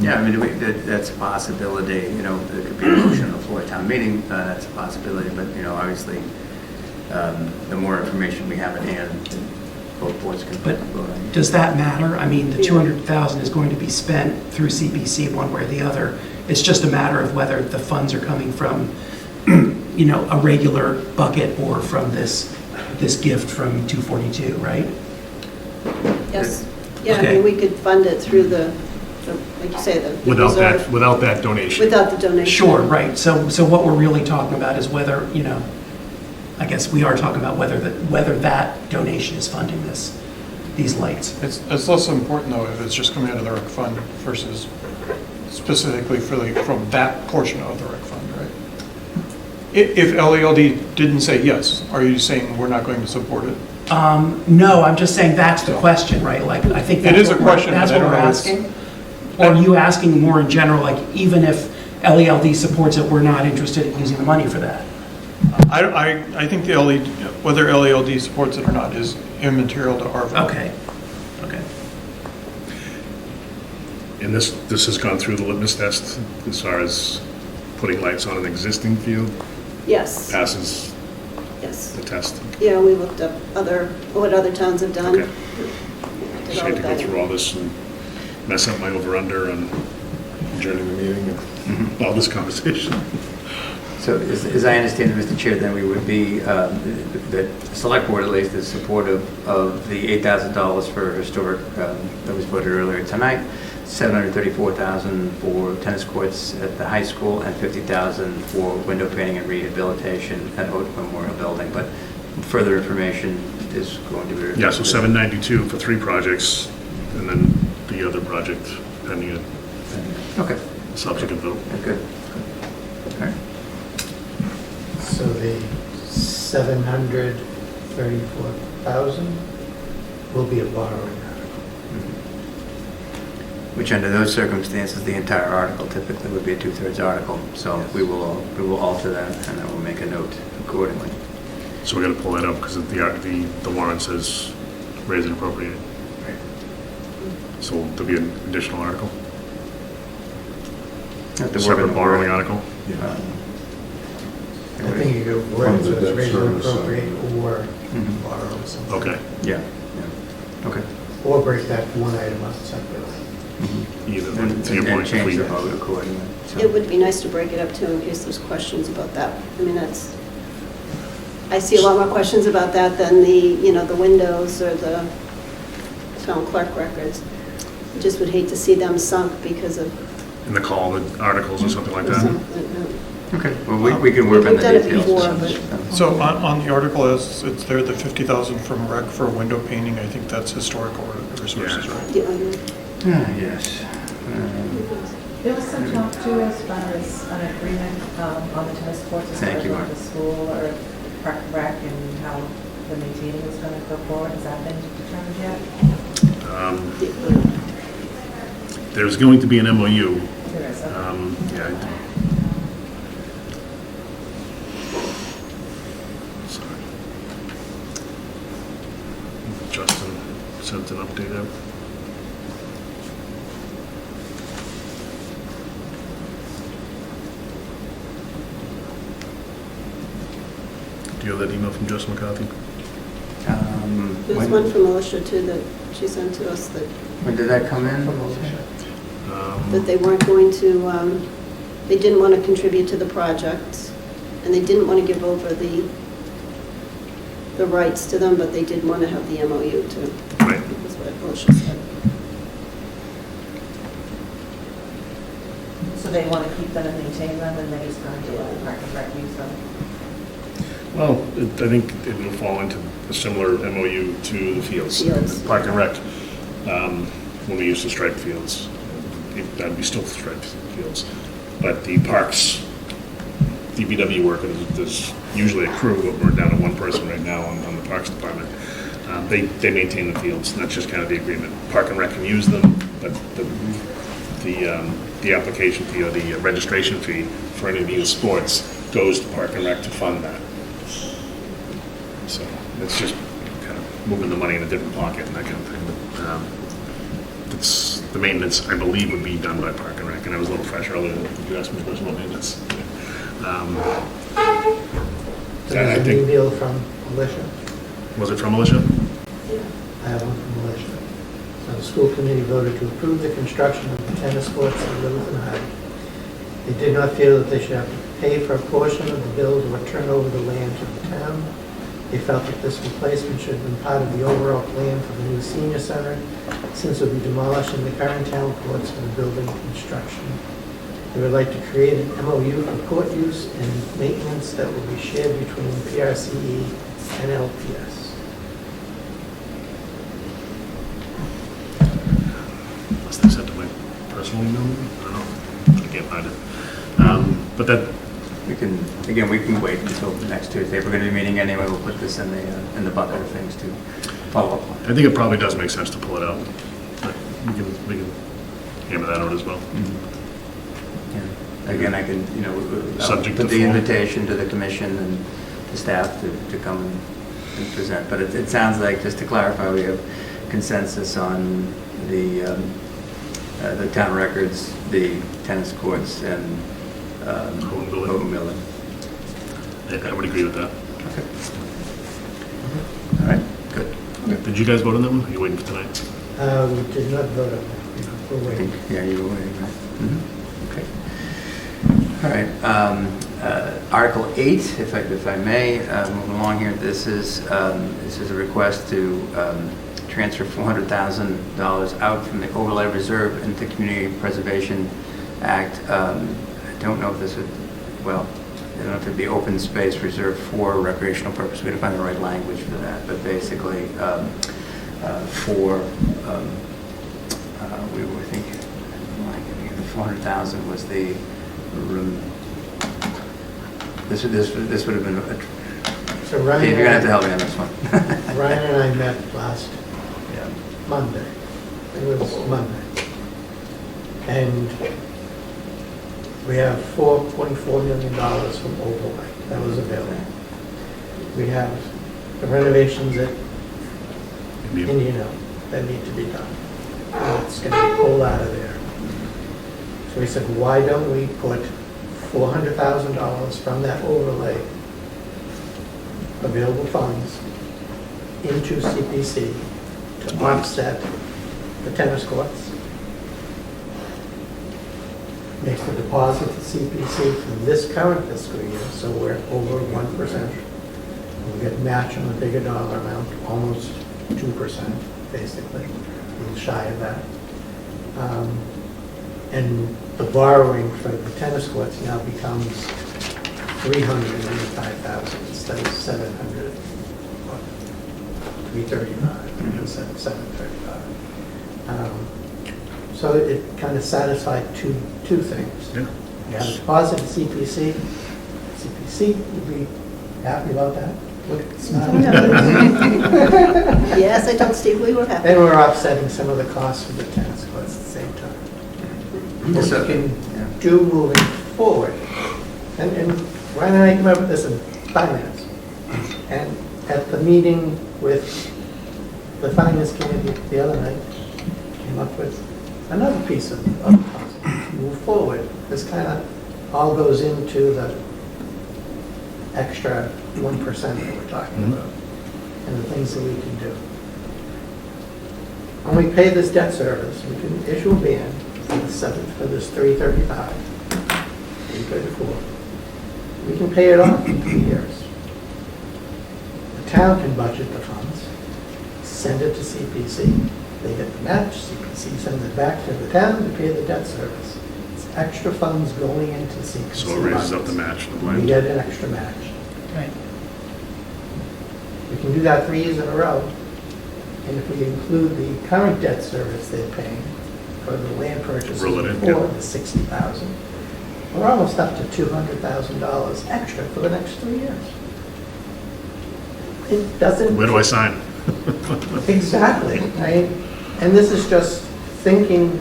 Yeah, I mean, that's a possibility, you know, there could be a motion on the floor at town meeting, that's a possibility, but, you know, obviously, the more information we have at hand, both boards can But vote on. does that matter? I mean, the 200,000 is going to be spent through CPC one way or the other. It's just a matter of whether the funds are coming from, you know, a regular bucket or from this gift from 242, right? Yes. Yeah, I Okay. mean, we could fund it through the like you say, the reserve. Without that donation. Without the donation. Sure, right. So what we're really talking about is whether, you know, I guess we are talking about whether that donation is funding these lights. It's less important though if it's just coming out of the rec fund versus specifically from that portion of the rec fund, right? If LELD didn't say yes, are you saying we're not going to support it? No, I'm just saying that's the question, right? Like, I think It is a question, that's but I what don't we're know it's- asking. Or are you asking more in general, like, even if LELD supports it, we're not interested in using the money for that? I think the LED, whether LELD supports it or not is immaterial to our vote. Okay. And this has gone through the litmus test as far as putting lights on an existing field? Yes. Passes Yes. the test? Yeah, we looked up what other towns have done. Okay. Did Just all hate to of go that. through all this and mess up my over-under and adjourning the meeting and all this conversation. So as I understand it, Mr. Chair, then we would be, the select board at least is supportive of the $8,000 for historic that was voted earlier tonight, $734,000 for tennis courts at the high school, and $50,000 for window painting and rehabilitation at Oak Memorial Building. But further information is going to be... Yeah, so 792 for 3 projects, and then the other project pending a subsequent vote. Good. All right. So the 734,000 will be a borrowing article. Which under those circumstances, the entire article typically would be a 2/3 article. So we will alter that, and then we'll make a note accordingly. So we're going to pull that up because the warrant says raise and appropriate. So there'll be an additional article? Separate borrowing article? I think you could word it so it's raise and Service, appropriate or borrow something. Okay. Yeah. Okay. break that one item up separately. Either, And to your point, if change we- the vote accordingly. So- It would be nice to break it up too, in case there's questions about that. I mean, I see a lot more questions about that than the windows or the town clerk records. I just would hate to see them sunk because of in the call, the articles or something like that. Okay, well, we can work on We've the done it details. before, but So on the article, it's there, the 50,000 from rec for window painting, I think that's historical resources, right? Yes. There was some talk too as far as an agreement on the tennis courts, Thank you, especially Mark. at the school or park and rec, and how the maintaining is going to go forward. Has that been determined yet? There's going to be an MOU. There is, okay. Yeah. Sorry. Justin sent an update out. Do you have that email from Justin McCarthy? There's one from Alicia too that she sent to us that When did that come in? that they weren't going to, they didn't want to contribute to the project, and they didn't want to give over the rights to them, but they did want to have the MOU too. Right. That's what Alicia said. So they want to keep them and maintain them, and they're just going to let the park and rec use them? Well, I think it will fall into a similar MOU to the fields. Fields. Park and Rec, when we used to stripe fields, that'd be still striped fields. But the parks, DPW work, there's usually a crew, but we're down to one person right now on the Parks Department. They maintain the fields, and that's just kind of the agreement. Park and Rec can use them, but the application fee or the registration fee for any of these sports goes to Park and Rec to fund that. So it's just kind of moving the money in a different pocket and that kind of thing. But it's the maintenance, I believe, would be done by Park and Rec. And I was a little fresh earlier. You asked me a question about maintenance. There's I an think, email from Alicia. was it from Alicia? I have one from Alicia. So the school committee voted to approve the construction of the tennis courts at Littleton High. They did not feel that they should have to pay for a portion of the bill or turn over the land to the town. They felt that this replacement should have been part of the overall plan for the new senior center, since it would be demolishing the current town courts for the building construction. They would like to create an MOU for court use and maintenance that will be shared between PRCE and LPS. Unless they sent to my personal email, maybe? I don't know. I can't find it. But that, We can wait until next Tuesday. If we're going to be meeting anyway, we'll put this in the bucket of things to follow up on. I think it probably does make sense to pull it out. But we can hammer that out as well. Yeah. Again, I can, I'll Subject put to the form. invitation to the commission and the staff to come and present. But it sounds like, just to clarify, we have consensus on the town records, the tennis courts, and Houghton Building. I would agree with that. Okay. All right, good. Did you guys vote on that one? Are you waiting for tonight? We did not vote on that. We're waiting. Yeah, you were waiting, right? Okay. All right. Article 8, if I may, moving along here. This is a request to transfer $400,000 out from the overlay reserve into Community Preservation Act. I don't know if this would, well, I don't know if it'd be open space reserved for recreational purpose. We had to find the right language for that. But basically, we were thinking, the 400,000 was the room. This would have been. So Ryan, Dave, you're gonna have to help me on this one. Ryan and I met last Monday. It was Monday. And we have $4.4 million from overlay that was available. We have the renovations at Indian Hill that need to be done. And it's going to be pulled out of there. So we said, why don't we put $400,000 from that overlay available funds into CPC to offset the tennis courts. Makes the deposit to CPC for this current fiscal year, so we're over 1%. We'll get match on a bigger dollar amount, almost 2%, basically, a little shy of that. And the borrowing for the tennis courts now becomes $385,000 instead of $700, 335 instead of 735. So it kind of satisfied two things. Yeah. You have a deposit to CPC. CPC would be happy about that. Look, it's not. Yes, I told Steve we were happy. And we're offsetting some of the costs for the tennis courts at the same time. What we can do moving forward, and Ryan and I came up with this in finance, and at the meeting with the finance committee the other night, came up with another piece of puzzle. Move forward. This kind of all goes into the extra 1% that we're talking about, and the things that we can do. When we pay this debt service, we can issue a ban for this 335, 334. We can pay it off in 3 years. The town can budget the funds, send it to CPC. They get the match, CPC sends it back to the town to pay the debt service. It's extra funds going into CPC. So it raises up the match, the We blend. get an extra match. Right. We can do that 3 years in a row. And if we include the current debt service they're paying for the land purchase Roll it in, before yeah. the $60,000, we're almost up to $200,000 extra for the next 3 years. It doesn't. Where do I sign? Exactly, right? And this is just thinking,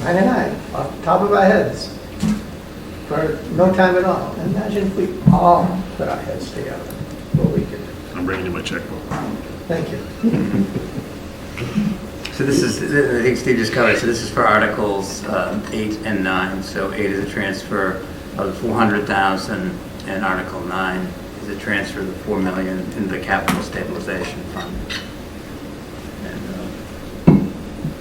Ryan and I, off the top of our heads, for no time at all. Imagine if we all put our heads together, what we could do. I'm bringing you my checkbook. Thank you. So this is, I think Steve just covered, so this is for Articles 8 and 9. So 8 is a transfer of the $400,000, and Article 9 is a transfer of the $4 million into the Capital Stabilization Fund. And I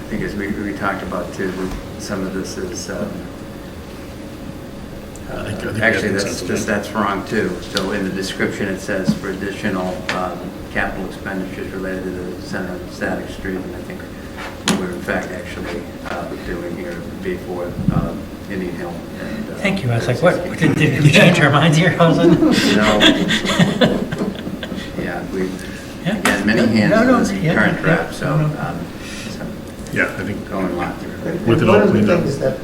think as we talked about too, some of this is, I think we have actually consensus. that's wrong too. So in the description it says for additional capital expenditures related to the center of Static Street, and I think what we're in fact actually doing here would be for Indian Hill. And, Thank you. I was like, what? Did we change our minds here all of a sudden? No. Yeah, we've had many hands on this current draft, so Yeah, I think going a lot through. with it One all of the cleaned up. things that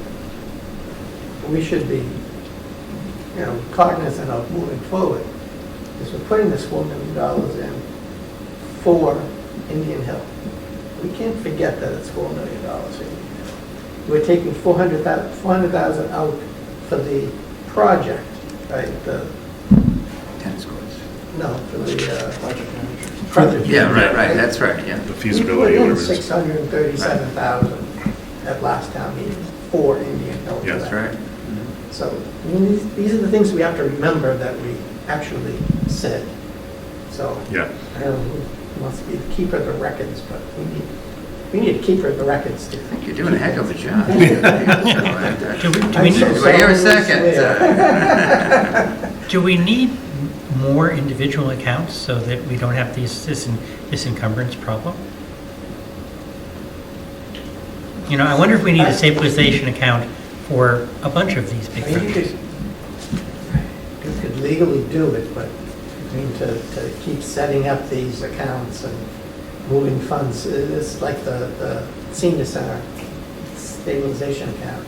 we should be, cognizant of moving forward is we're putting this $4 million in for Indian Hill. We can't forget that it's $4 million for Indian Hill. We're taking $400,000 out for the project, right? The tennis courts. No, for the project. Yeah, right, that's right, yeah. The feasibility, We whatever put it in is. $637,000 at last town meeting for Indian Hill. Yeah, That's right. So, I mean, these are the things we have to remember that we actually said. So, Yeah. I don't know who wants to be the keeper of the records, but we need a keeper of the records too. I think you're doing a heck of a job. Do we I'm need, so Do I hear a solemnly second? do we need more individual accounts so that we don't have this encumbrance problem? I wonder if we need a stabilization account for a bunch of these big I mean, projects. you could legally do it, but to keep setting up these accounts and moving funds, it's like the senior center stabilization account.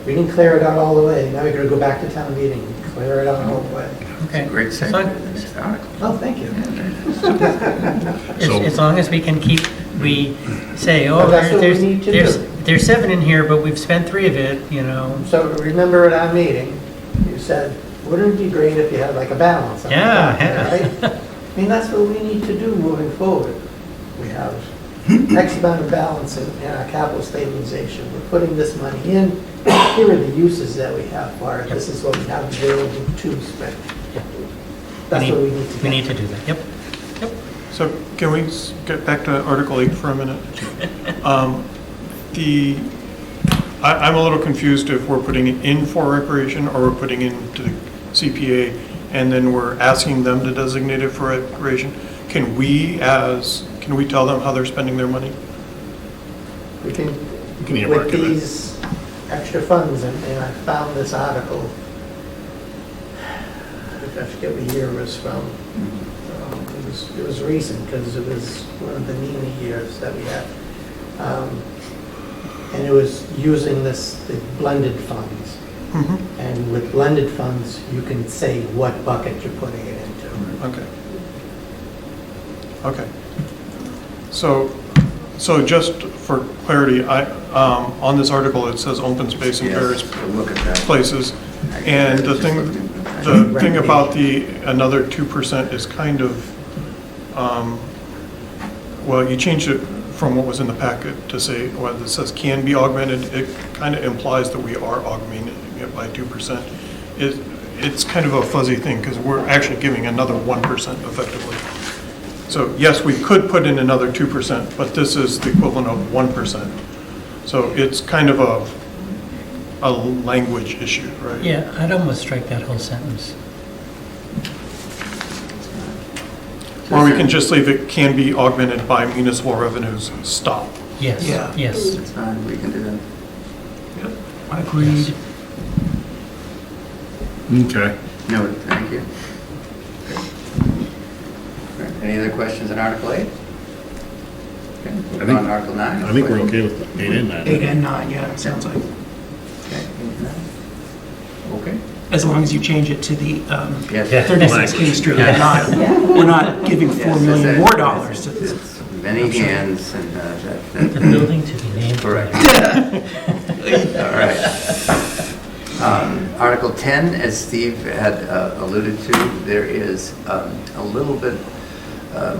We didn't clear it out all the way. Now we're going to go back to town meeting and clear it out all the way. Okay. Great As segue long- to the next article. Oh, thank you. As long as we can we say, But oh, that's what we need to do. there's 7 in here, but we've spent 3 of it, So remember at our meeting, you said, wouldn't it be great if you had like a balance? on the Yeah, account there, yeah. right? I mean, that's what we need to do moving forward. We have X amount of balance in our capital stabilization. We're putting this money in. Here are the uses that we have for it. This is what we have available to spend. That's what we need to do. We need to do that, yep. So can we get back to Article 8 for a minute? I'm a little confused if we're putting it in for recreation or we're putting it into the CPA and then we're asking them to designate it for recreation. Can we tell them how they're spending their money? We can, can with these extra funds, and I found this article, I forget what year it was from. It was recent because it was one of the NEMA years that we had. And it was using the blended funds. And with blended funds, you can say what bucket you're putting it into. Okay. Okay. So just for clarity, on this article, it says open space in various places. And the thing about the another 2% is kind of, well, you changed it from what was in the packet to say, well, it says can be augmented. It kind of implies that we are augmenting it by 2%. It's kind of a fuzzy thing because we're actually giving another 1% effectively. So yes, we could put in another 2%, but this is the equivalent of 1%. So it's kind of a language issue, right? Yeah, I'd almost strike that whole sentence. Or we can just leave it can be augmented by municipal revenues, stop. Yes, Yeah. yes. That's fine, we can do that. Agreed. Okay. No, thank you. Any other questions on Article 8? Okay, moving on to Article 9. I think we're okay with 8 and 9. 8 and 9, yeah, it sounds like. Okay, 8 and 9. Okay. As long as you change it to the Yes. 36 King Street, Yeah. we're not giving $4 Yes, million that's more it. dollars. It's many hands and The building to be named. correct. All right. Article 10, as Steve had alluded to, there is a little bit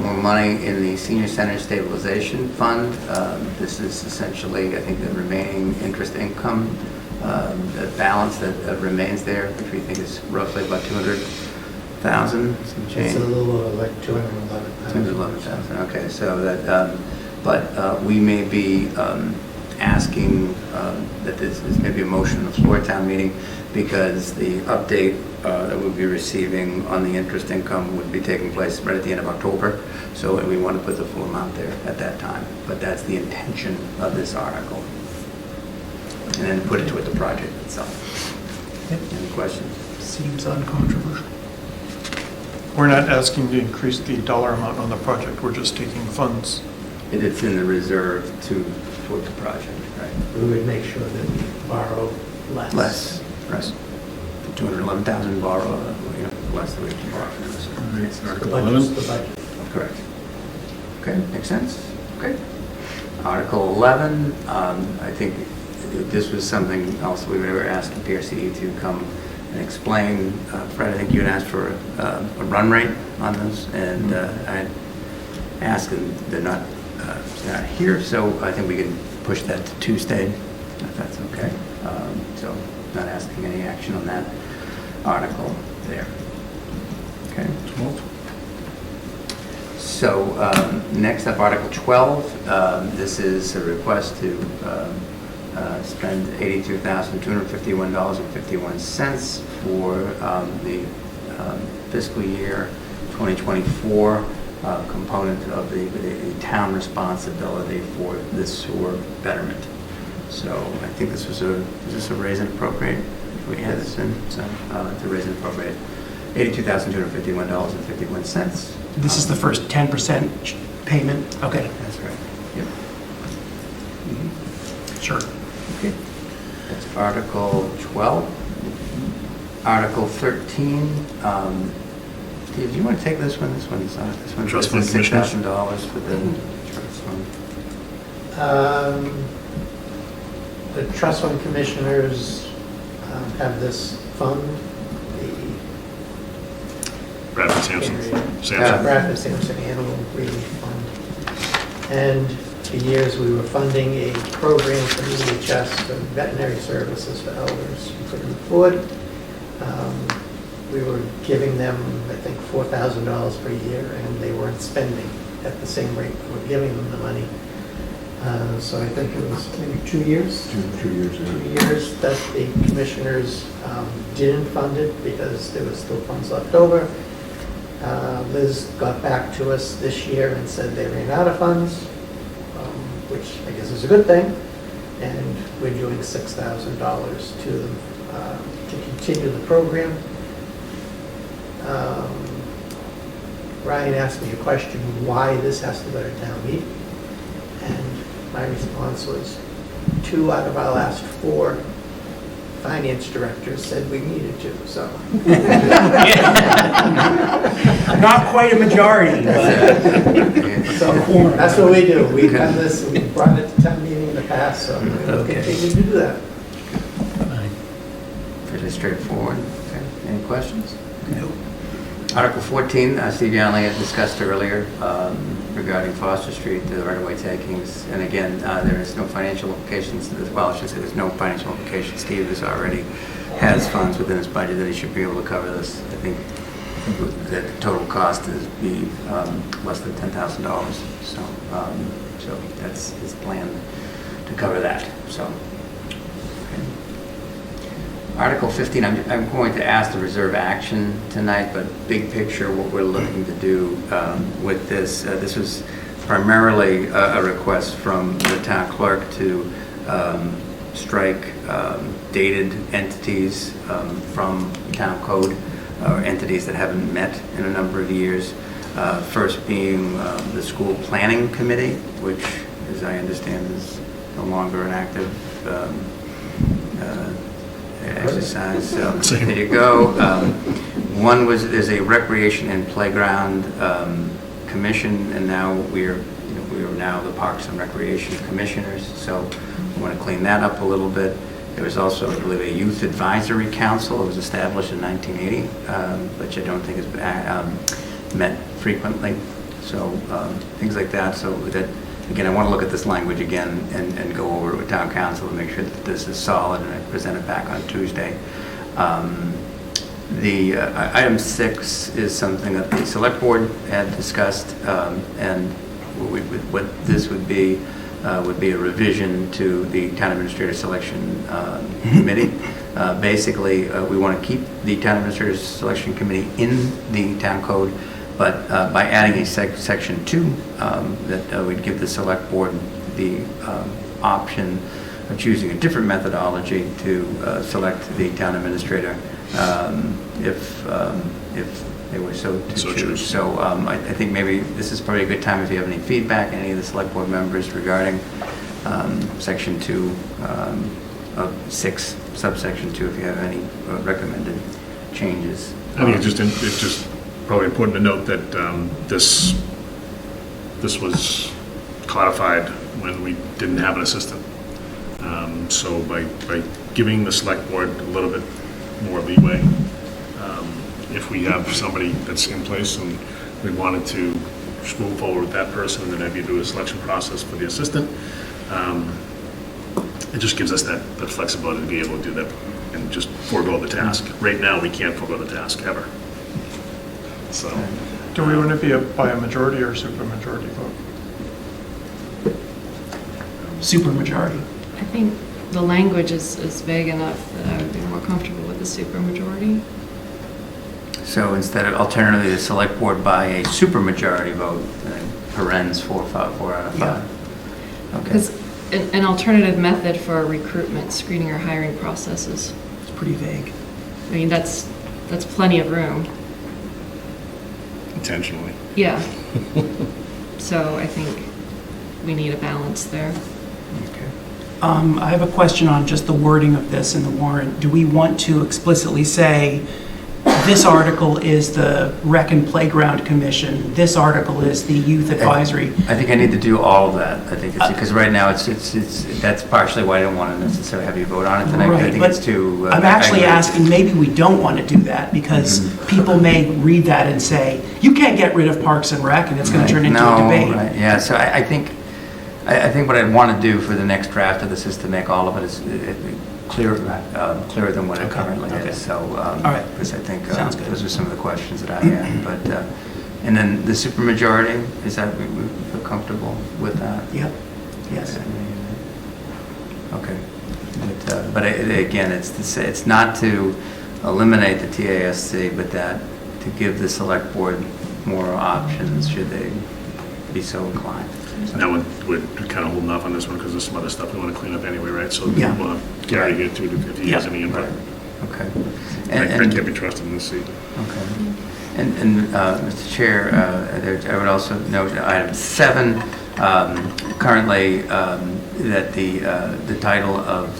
more money in the Senior Center Stabilization Fund. This is essentially, I think, the remaining interest income, the balance that remains there, which we think is roughly about 200,000, some change. It's a little over like 211,000. 211,000, okay, so that, but we may be asking that this may be a motion on the floor at town meeting because the update that we'll be receiving on the interest income would be taking place right at the end of October. So we want to put the full amount there at that time. But that's the intention of this article. And then put it toward the project itself. Any questions? Seems uncontroversial. We're not asking to increase the dollar amount on the project, we're just taking funds. It's in the reserve toward the project, right? We would make sure that we borrow less. Less, right. 211,000 borrow, less than we can borrow. Article The 11. budget. Correct. Okay, makes sense? Okay. Article 11, I think this was something else we were asking PRC to come and explain. Fred, I think you had asked for a run rate on this, and I asked, and they're not here, so I think we can push that to Tuesday, if that's okay. So not asking any action on that article there. Okay. So next up, Article 12. This is a request to spend $82,251.51 for the fiscal year 2024 component of the town responsibility for the sewer betterment. So I think this was is this a raise and appropriate? If we had this in, so to raise and appropriate $82,251.51. This is the first 10% payment? Okay. That's right. Yep. Sure. Okay. That's Article 12. Article 13. Steve, do you want to take this one? This one's Trust fund commissioners. $6,000 for the trust fund. The trust fund commissioners have this fund, the Bradford Sampson. Bradford Sampson Animal Relief Fund. And for years, we were funding a program for EHS, for veterinary services for elders who couldn't afford. We were giving them, I think, $4,000 per year, and they weren't spending at the same rate we were giving them the money. So I think it was maybe 2 years? 2 years. 2 years that the commissioners didn't fund it because there was still funds left over. Liz got back to us this year and said they ran out of funds, which I guess is a good thing. And we're doing $6,000 to them to continue the program. Ryan asked me a question, why this has to go to town meeting? And my response was, 2 out of our last 4 finance directors said we needed to, so. Not quite a majority, but. So that's what we do. We've done this, we've brought it to town meeting in the past, so we'll continue to do that. Pretty straightforward. Okay. Any questions? No. Article 14, Steve Yonley had discussed earlier regarding Foster Street, the right-of-way takings. And again, there is no financial implications to this. Well, I should say there's no financial implications. Steve has funds within his budget that he should be able to cover this. I think that the total cost is less than $10,000. So that's his plan to cover that. So. Article 15, I'm going to ask to reserve action tonight, but big picture, what we're looking to do with this, this was primarily a request from the town clerk to strike dated entities from town code, or entities that haven't met in a number of years. First being the school planning committee, which, as I understand, is no longer an active exercise. So there you go. One there's a recreation and playground commission, and now we are now the Parks and Recreation Commissioners. So we want to clean that up a little bit. There was also, I believe, a youth advisory council. It was established in 1980, which I don't think has met frequently. So things like that. So that. Again, I want to look at this language again and go over it with town council to make sure that this is solid, and I present it back on Tuesday. The item 6 is something that the select board had discussed, and what this would be a revision to the town administrator selection committee. Basically, we want to keep the town administrator selection committee in the town code, but by adding a section 2, that would give the select board the option of choosing a different methodology to select the town administrator if they were so to choose. So I think maybe this is probably a good time if you have any feedback, any of the select board members regarding section 2 of 6, subsection 2, if you have any recommended changes. I think it's just probably important to note that this was codified when we didn't have an assistant. So by giving the select board a little bit more leeway, if we have somebody that's in place and we wanted to move forward with that person and then maybe do a selection process for the assistant, it just gives us that flexibility to be able to do that and just forego the task. Right now, we can't forego the task ever. So, do we want to be by a majority or supermajority vote? Supermajority. I think the language is vague enough that I would be more comfortable with the supermajority. So instead of alternatively, the select board by a supermajority vote, parens 4 out of 5. Yeah. Okay. Because an alternative method for recruitment, screening, or hiring processes. It's pretty vague. I mean, that's plenty of room. Intentionally. Yeah. So I think we need a balance there. Okay. I have a question on just the wording of this in the warrant. Do we want to explicitly say, this article is the Rec and Playground Commission, this article is the Youth Advisory? I think I need to do all of that. I think it's because right now it's that's partially why I don't want to necessarily have you vote on it tonight. Right, I think but it's too. I'm actually asking, maybe we don't want to do that because people may read that and say, you can't get rid of Parks and Rec, and it's going to turn into a debate. Right. Yeah. So I think what I'd want to do for the next draft of this is to make all of it as clearer than what it currently is. So, all right. Because I think those are some of the questions that I had. But and then the supermajority, is that we feel comfortable with that? Yep. Yes. Okay. But again, it's not to eliminate the TASC, but that to give the select board more options should they be so inclined. Now we're kind of holding off on this one because there's some other stuff we want to clean up anyway, right? So Yeah. we'll have Gary here too if he has any input. Okay. Frank can't be trusted in this seat. Okay. And Mr. Chair, I would also note item 7, currently that the title of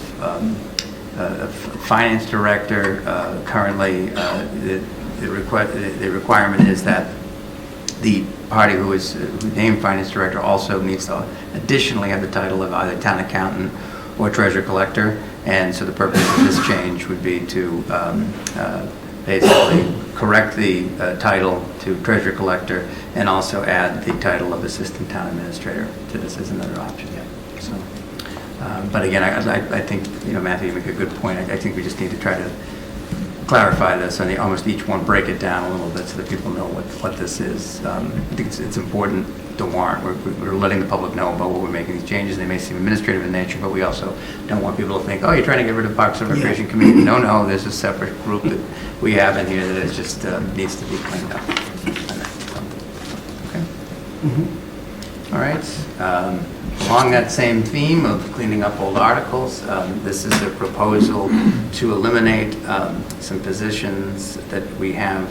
finance director, currently the requirement is that the party who is named finance director also needs to additionally have the title of either town accountant or treasurer collector. And so the purpose of this change would be to basically correct the title to treasurer collector and also add the title of assistant town administrator to this as another option. So, but again, I think, Matthew, you make a good point. I think we just need to try to clarify this and almost each one break it down a little bit so that people know what this is. I think it's important to warrant. We're letting the public know about what we're making these changes. They may seem administrative in nature, but we also don't want people to think, oh, you're trying to get rid of Parks and Recreation Committee. No, there's a separate group that we have in here that is just needs to be cleaned up. Okay. Mm-hmm. All right. Along that same theme of cleaning up old articles, this is a proposal to eliminate some positions that we have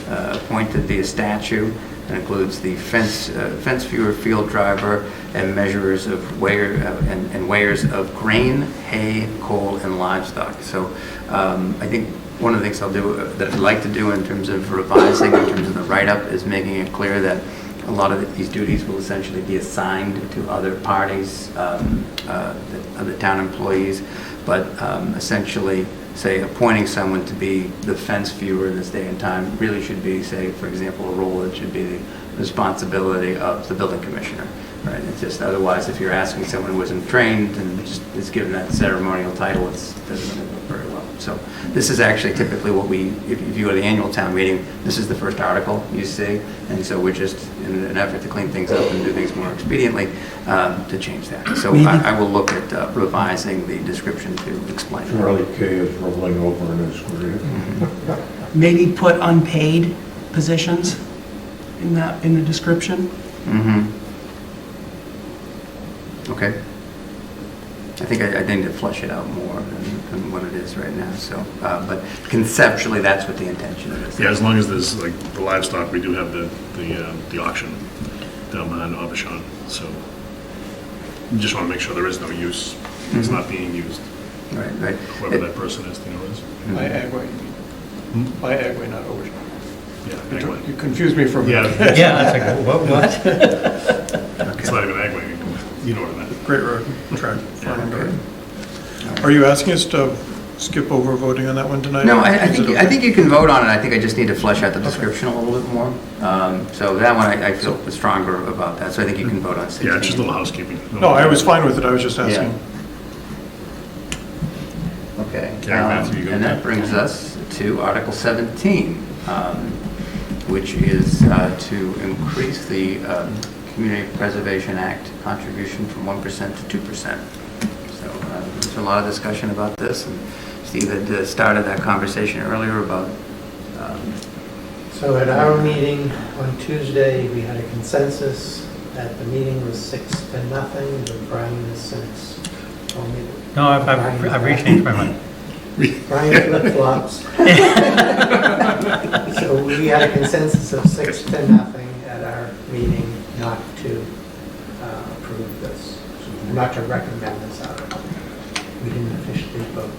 appointed via statute. That includes the fence viewer, field driver, and measurers of weighers of grain, hay, coal, and livestock. So I think one of the things that I'd like to do in terms of revising, in terms of the write-up, is making it clear that a lot of these duties will essentially be assigned to other parties, other town employees, but essentially, say, appointing someone to be the fence viewer in this day and time really should be, say, for example, a role that should be the responsibility of the building commissioner, right? It's just otherwise, if you're asking someone who isn't trained and just is given that ceremonial title, it doesn't work very well. So this is actually typically what if you go to the annual town meeting, this is the first article you see, and so we're just in an effort to clean things up and do things more expediently to change that. So I will look at revising the description to explain. Charlie K. is rolling over in his grave. Mm-hmm. Maybe put unpaid positions in the description. Mm-hmm. Okay. I think I need to flesh it out more than what it is right now. So, but conceptually, that's what the intention is. Yeah, as long as there's like the livestock, we do have the auction down behind Aubuchon. So we just want to make sure there is no use. It's not being used. Right. Whoever that person is, what it is. By Agway, you mean? By Agway, not Aubuchon. Yeah, Agway. You confused me for a minute. Yeah, that's like, what? It's not even Agway. You know what I meant. Great road, track, farming garden. Are you asking us to skip over voting on that one tonight? No, I think you can vote on it. I think I just need to flesh out the description a little bit more. So that one, I feel stronger about that. So I think you can vote on 16. Yeah, it's just a little housekeeping. No, I was fine with it. I was just asking. Okay. Okay, Matthew, you go and that ahead. brings us to Article 17, which is to increase the Community Preservation Act contribution from 1% to 2%. So there's a lot of discussion about this, and Steve had started that conversation earlier about. So at our meeting on Tuesday, we had a consensus that the meeting was 6-0, but Brian has since told me that. No, I've rechanged my mind. Brian flip-flops. So we had a consensus of 6-0 at our meeting not to approve this, not to recommend this article. We didn't officially vote.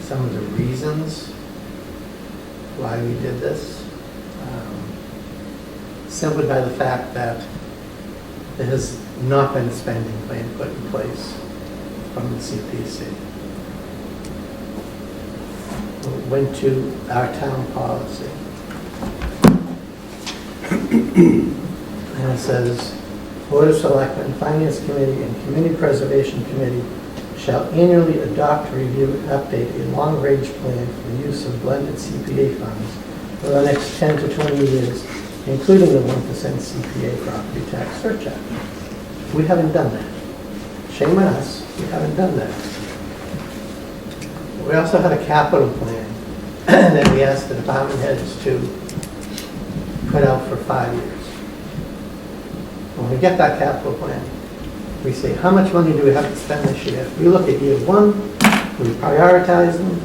Some of the reasons why we did this, simply by the fact that there has not been a spending plan put in place from the CPC. Went to our town policy. And it says, Board of Selectmen, Finance Committee, and Community Preservation Committee shall annually adopt, review, and update a long-range plan for the use of blended CPA funds for the next 10 to 20 years including the 1% CPA property tax surcharge. We haven't done that. Shame on us, we haven't done that. We also had a capital plan that we asked the department heads to put out for 5 years. When we get that capital plan, we say, how much money do we have to spend this year? We look at year one, we prioritize them,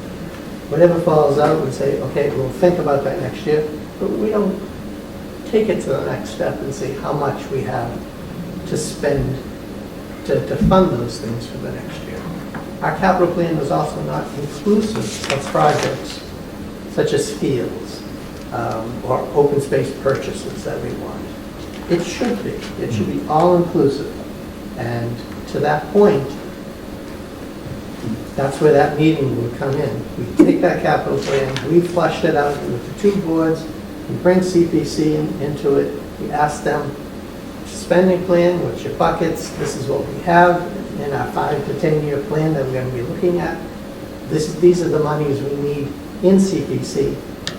whatever falls out, we say, okay, we'll think about that next year, but we don't take it to the next step and say how much we have to spend to fund those things for the next year. Our capital plan is also not inclusive of projects such as fields or open space purchases that we want. It should be. It should be all-inclusive. And to that point, that's where that meeting would come in. We take that capital plan, we flush it out with the two boards, we bring CPC into it, we ask them, spending plan, what's your buckets, this is what we have in our 5 to 10 year plan that we're going to be looking at. These are the monies we need in CPC,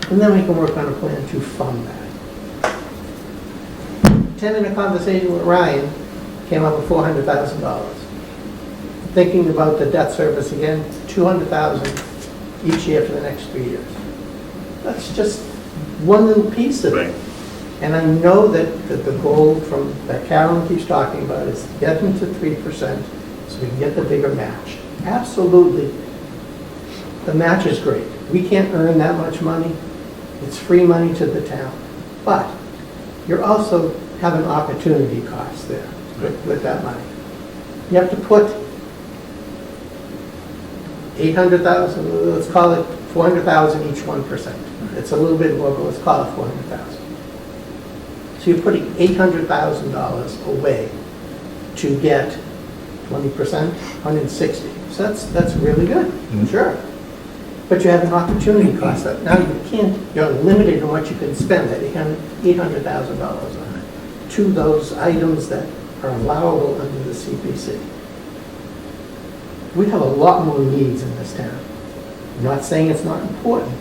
and then we can work on a plan to fund that. 10-minute conversation with Ryan came up with $400,000. Thinking about the debt service again, $200,000 each year for the next 3 years. That's just one little piece of it. And I know that the goal that Carolyn keeps talking about is to get them to 3% so we can get the bigger match. Absolutely. The match is great. We can't earn that much money. It's free money to the town. But you're also having opportunity costs there with that money. You have to put 800,000, let's call it 400,000 each 1%. It's a little bit more, but let's call it 400,000. So you're putting $800,000 away to get 20%, 160. So that's really good, sure. But you have an opportunity cost. Now you're limited in what you can spend that $800,000 on to those items that are allowable under the CPC. We have a lot more needs in this town. I'm not saying it's not important,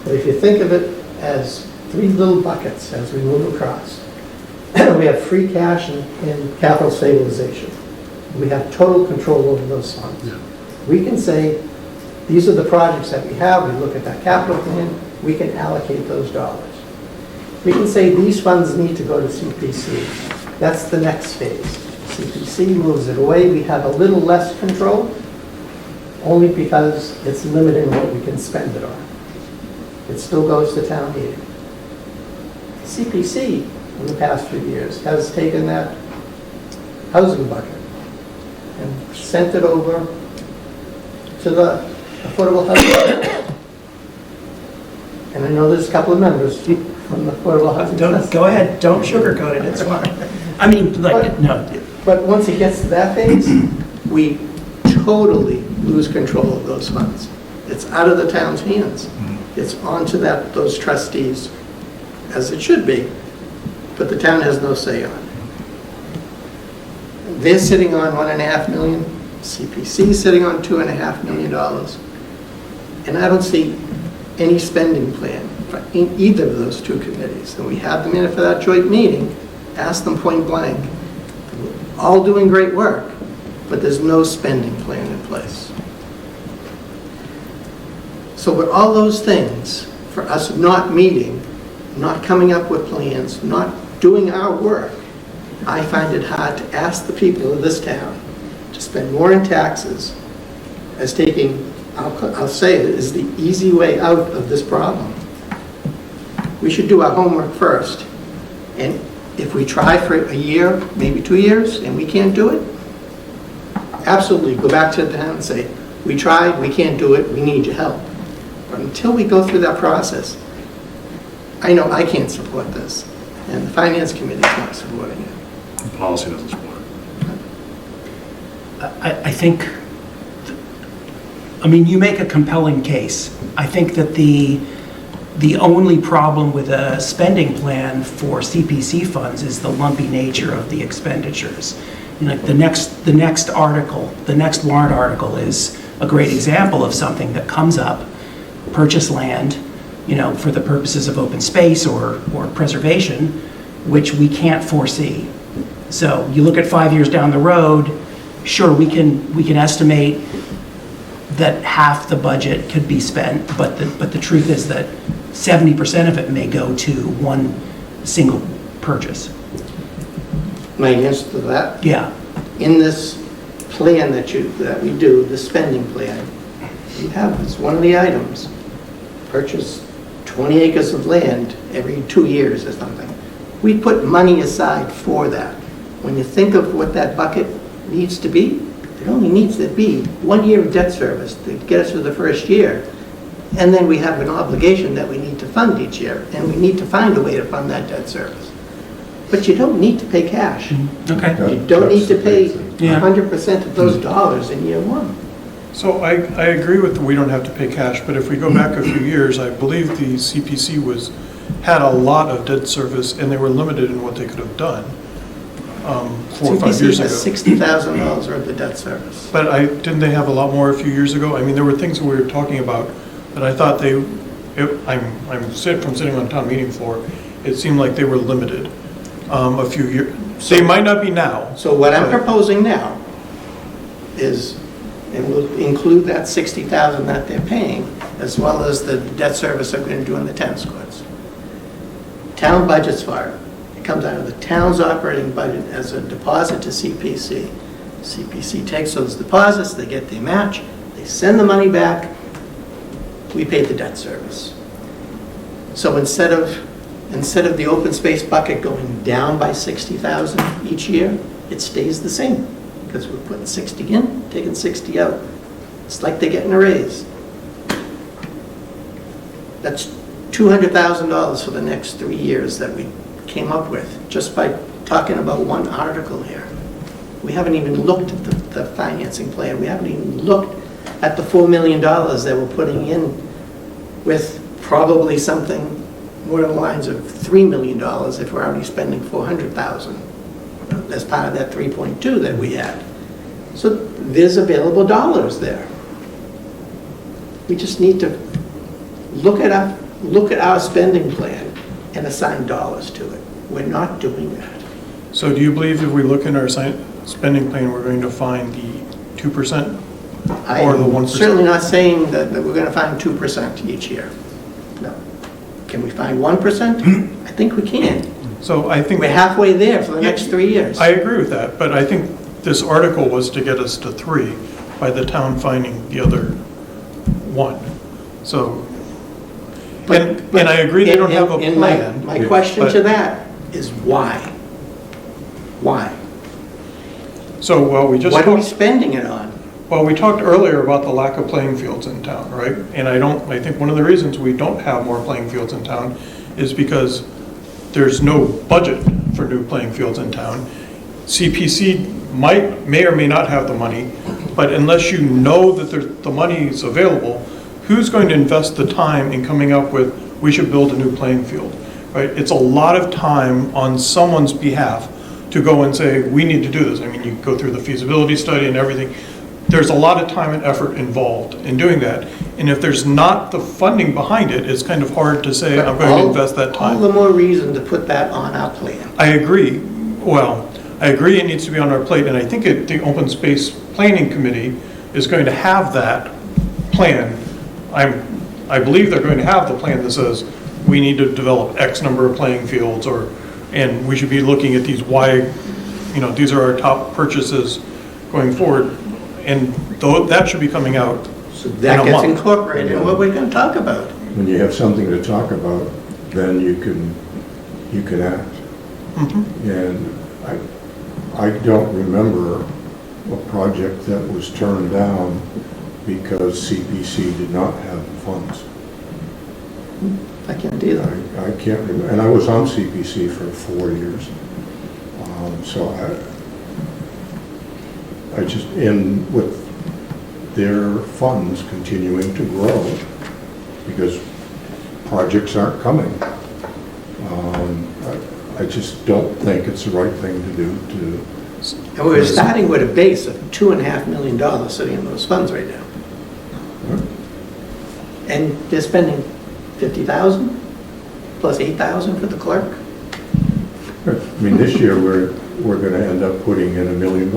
but if you think of it as 3 little buckets as we move across, we have free cash and capital stabilization. We have total control over those funds. Yeah. We can say, these are the projects that we have, we look at that capital plan, we can allocate those dollars. We can say these funds need to go to CPC. That's the next phase. CPC moves it away, we have a little less control, only because it's limited in what we can spend it on. It still goes to town meeting. CPC, in the past few years, has taken that housing bucket and sent it over to the affordable housing. And I know there's a couple of members from the affordable housing. Go ahead, don't sugarcoat it, it's fine. I mean, no. But once it gets to that phase, we totally lose control of those funds. It's out of the town's hands. It's onto those trustees, as it should be, but the town has no say on it. They're sitting on $1.5 million, CPC sitting on $2.5 million, and I don't see any spending plan in either of those two committees. And we had them in for that joint meeting, asked them point blank, all doing great work, but there's no spending plan in place. So with all those things, for us not meeting, not coming up with plans, not doing our work, I find it hard to ask the people of this town to spend more in taxes as taking, I'll say it, is the easy way out of this problem. We should do our homework first. And if we try for a year, maybe 2 years, and we can't do it, absolutely go back to the town and say, we tried, we can't do it, we need your help. But until we go through that process, I know I can't support this, and the Finance Committee is not supporting it. The policy doesn't support it. I think, I mean, you make a compelling case. I think that the only problem with a spending plan for CPC funds is the lumpy nature of the expenditures. You know, the next article, the next warrant article is a great example of something that comes up, purchase land, for the purposes of open space or preservation, which we can't foresee. So you look at 5 years down the road, sure, we can estimate that half the budget could be spent, but the truth is that 70% of it may go to one single purchase. My answer to that? Yeah. In this plan that we do, the spending plan, we have, it's one of the items, purchase 20 acres of land every 2 years or something. We put money aside for that. When you think of what that bucket needs to be, it only needs to be 1 year of debt service to get us through the first year. And then we have an obligation that we need to fund each year, and we need to find a way to fund that debt service. But you don't need to pay cash. Okay. You don't need to pay 100% of those dollars in year one. So I agree with we don't have to pay cash, but if we go back a few years, I believe the CPC had a lot of debt service, and they were limited in what they could have done 4 or 5 years ago. CPC has $60,000 worth of debt service. But didn't they have a lot more a few years ago? I mean, there were things that we were talking about that I thought from sitting on town meeting floor, it seemed like they were limited a few years. They might not be now. So what I'm proposing now is, and we'll include that $60,000 that they're paying, as well as the debt service they're going to do in the tennis courts. Town budgets for it. It comes out of the town's operating budget as a deposit to CPC. CPC takes those deposits, they get their match, they send the money back, we pay the debt service. So instead of the open space bucket going down by $60,000 each year, it stays the same, because we're putting 60 in, taking 60 out. It's like they're getting a raise. That's $200,000 for the next 3 years that we came up with, just by talking about one article here. We haven't even looked at the financing plan. We haven't even looked at the $4 million that we're putting in, with probably something more along the lines of $3 million if we're already spending $400,000 as part of that 3.2 that we had. So there's available dollars there. We just need to look at our spending plan and assign dollars to it. We're not doing that. So do you believe if we look in our spending plan, we're going to find the 2% or the 1%? I'm certainly not saying that we're going to find 2% each year. No. Can we find 1%? I think we can. So I think we're halfway there for the next 3 years. I agree with that, but I think this article was to get us to 3 by the town finding the other 1. So, and I agree they don't have a plan. My question to that is why? Why? So, well, we just... What are we spending it on? Well, we talked earlier about the lack of playing fields in town, right? And I think one of the reasons we don't have more playing fields in town is because there's no budget for new playing fields in town. CPC may or may not have the money, but unless you know that the money is available, who's going to invest the time in coming up with, we should build a new playing field, right? It's a lot of time on someone's behalf to go and say, we need to do this. I mean, you go through the feasibility study and everything. There's a lot of time and effort involved in doing that. And if there's not the funding behind it, it's kind of hard to say, I'm going to invest that time. All the more reason to put that on our plan. I agree. Well, I agree it needs to be on our plate, and I think the Open Space Planning Committee is going to have that plan. I believe they're going to have the plan that says we need to develop X number of playing fields, and we should be looking at these these are our top purchases going forward, and that should be coming out. So that gets incorporated in what we're going to talk about. When you have something to talk about, then you can act. Mm-hmm. And I don't remember a project that was turned down because CPC did not have the funds. I can't either. I can't remember, and I was on CPC for 4 years. So I just, and with their funds continuing to grow, because projects aren't coming, I just don't think it's the right thing to do to... And we're starting with a base of $2.5 million sitting in those funds right now. And they're spending 50,000 plus 8,000 for the clerk. I mean, this year, we're gonna end up putting in $1 million.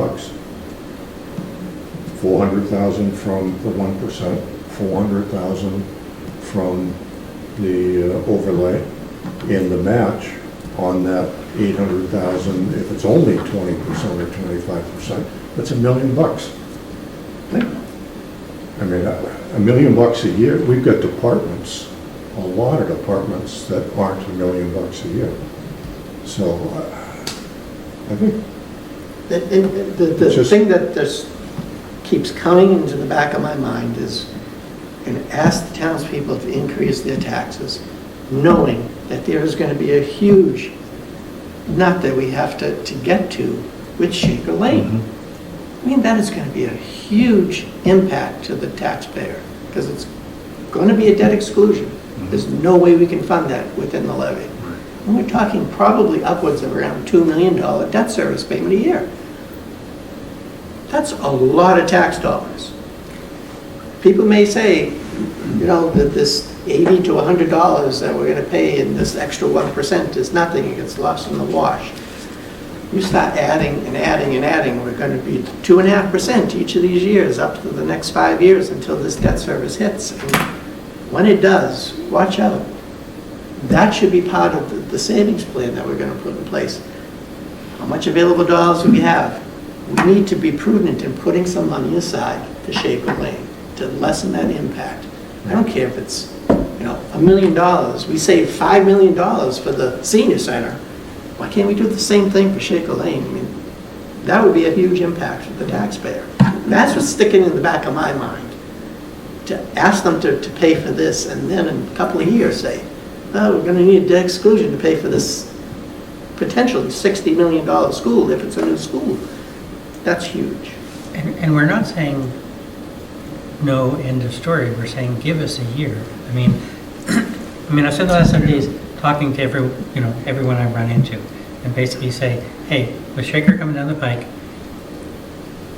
400,000 from the 1%, 400,000 from the overlay, and the match on that 800,000, if it's only 20% or 25%, that's $1 million. I mean, $1 million a year, we've got departments, a lot of departments that aren't $1 million a year. So, I think The thing that just keeps coming into the back of my mind is, going to ask the townspeople to increase their taxes, knowing that there is going to be a huge nut that we have to get to with Shaker Lane. I mean, that is going to be a huge impact to the taxpayer, because it's going to be a debt exclusion. There's no way we can fund that within the levy. And we're talking probably upwards of around $2 million debt service payment a year. That's a lot of tax dollars. People may say, you know, that this $80 to $100 that we're going to pay in this extra 1% is nothing. It gets lost in the wash. You start adding and adding and adding, we're going to be 2.5% each of these years up to the next 5 years until this debt service hits. And when it does, watch out. That should be part of the savings plan that we're going to put in place. How much available dollars do we have? We need to be prudent in putting some money aside to Shaker Lane to lessen that impact. I don't care if it's, you know, $1 million. We saved $5 million for the senior center. Why can't we do the same thing for Shaker Lane? I mean, that would be a huge impact for the taxpayer. That's what's sticking in the back of my mind. To ask them to pay for this, and then in a couple of years say, oh, we're going to need a debt exclusion to pay for this potentially $60 million school if it's a new school. That's huge. And we're not saying no, end of story. We're saying give us a year. I mean, I spent the last 7 days talking to everyone I run into, and basically say, hey, with Shaker coming down the pike,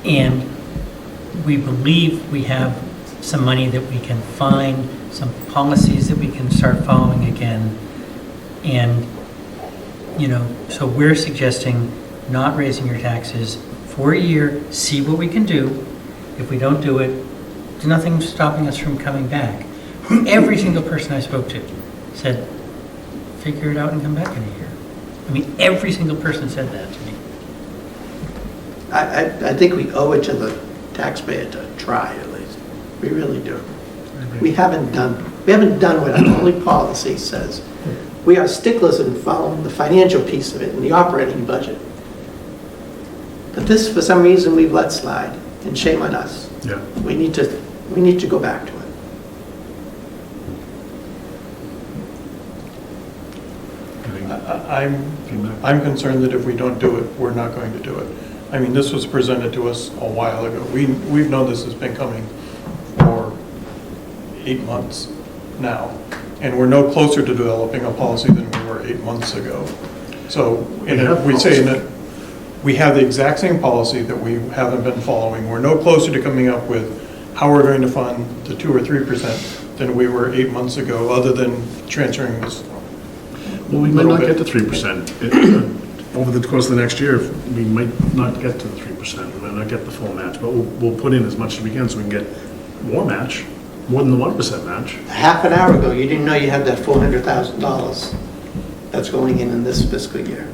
and we believe we have some money that we can find, some policies that we can start following again, and so we're suggesting not raising your taxes for a year, see what we can do. If we don't do it, there's nothing stopping us from coming back. Every single person I spoke to said, figure it out and come back in a year. I mean, every single person said that to me. I think we owe it to the taxpayer to try at least. We really do. We haven't done what our only policy says. We are sticklers in following the financial piece of it and the operating budget. But this, for some reason, we've let slide, and shame on us. Yeah. We need to go back to it. I'm concerned that if we don't do it, we're not going to do it. I mean, this was presented to us a while ago. We've known this has been coming for 8 months now, and we're no closer to developing a policy than we were 8 months ago. So, we say that we have the exact same policy that we haven't been following. We're no closer to coming up with how we're going to fund the 2 or 3% than we were 8 months ago, other than transferring this. Well, we might not get to 3%. Over the course of the next year, we might not get to the 3%. We might not get the full match, but we'll put in as much as we can so we can get more match, more than the 1% match. Half an hour ago, you didn't know you had that $400,000 that's going in this fiscal year.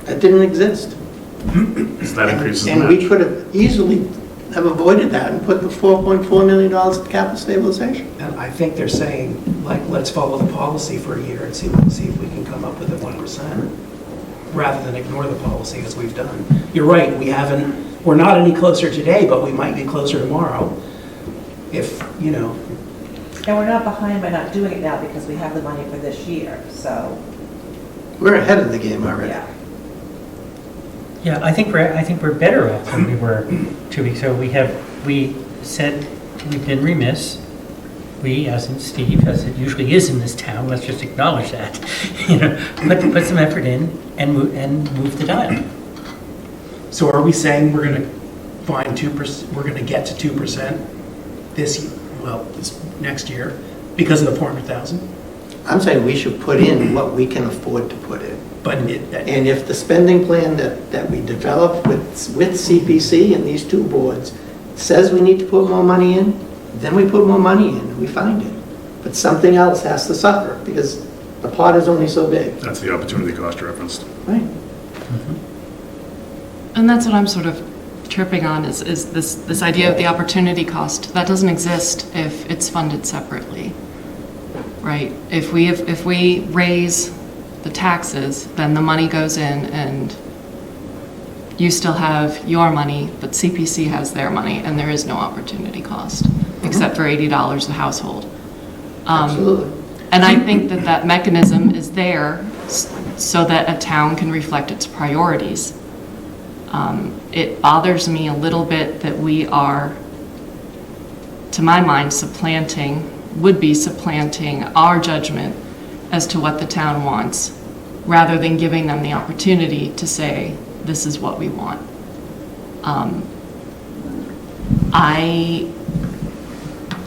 That didn't exist. So that increases the And match. we could have easily have avoided that and put the $4.4 million in capital stabilization. And I think they're saying, like, let's follow the policy for a year and see if we can come up with the 1%, rather than ignore the policy as we've done. You're right, we're not any closer today, but we might be closer tomorrow if, And we're not behind by not doing it now because we have the money for this year, so. We're ahead of the game already. Yeah. Yeah, I think we're better off than we were 2 weeks ago. We said we've been remiss. We, as in Steve, as it usually is in this town, let's just acknowledge that. Put some effort in and move the dial. So are we saying we're going to find 2%? We're going to get to 2% this next year because of the 400,000? I'm saying we should put in what we can afford to put in. But And if the spending plan that we develop with CPC and these two boards says we need to put more money in, then we put more money in and we find it. But something else has to suffer because the pot is only so big. That's the opportunity cost referenced. Right. And that's what I'm sort of tripping on is this idea of the opportunity cost. That doesn't exist if it's funded separately, right? If we raise the taxes, then the money goes in and you still have your money, but CPC has their money and there is no opportunity cost except for $80 a household. Absolutely. And I think that mechanism is there so that a town can reflect its priorities. It bothers me a little bit that we are, to my mind, would be supplanting our judgment as to what the town wants, rather than giving them the opportunity to say, this is what we want. I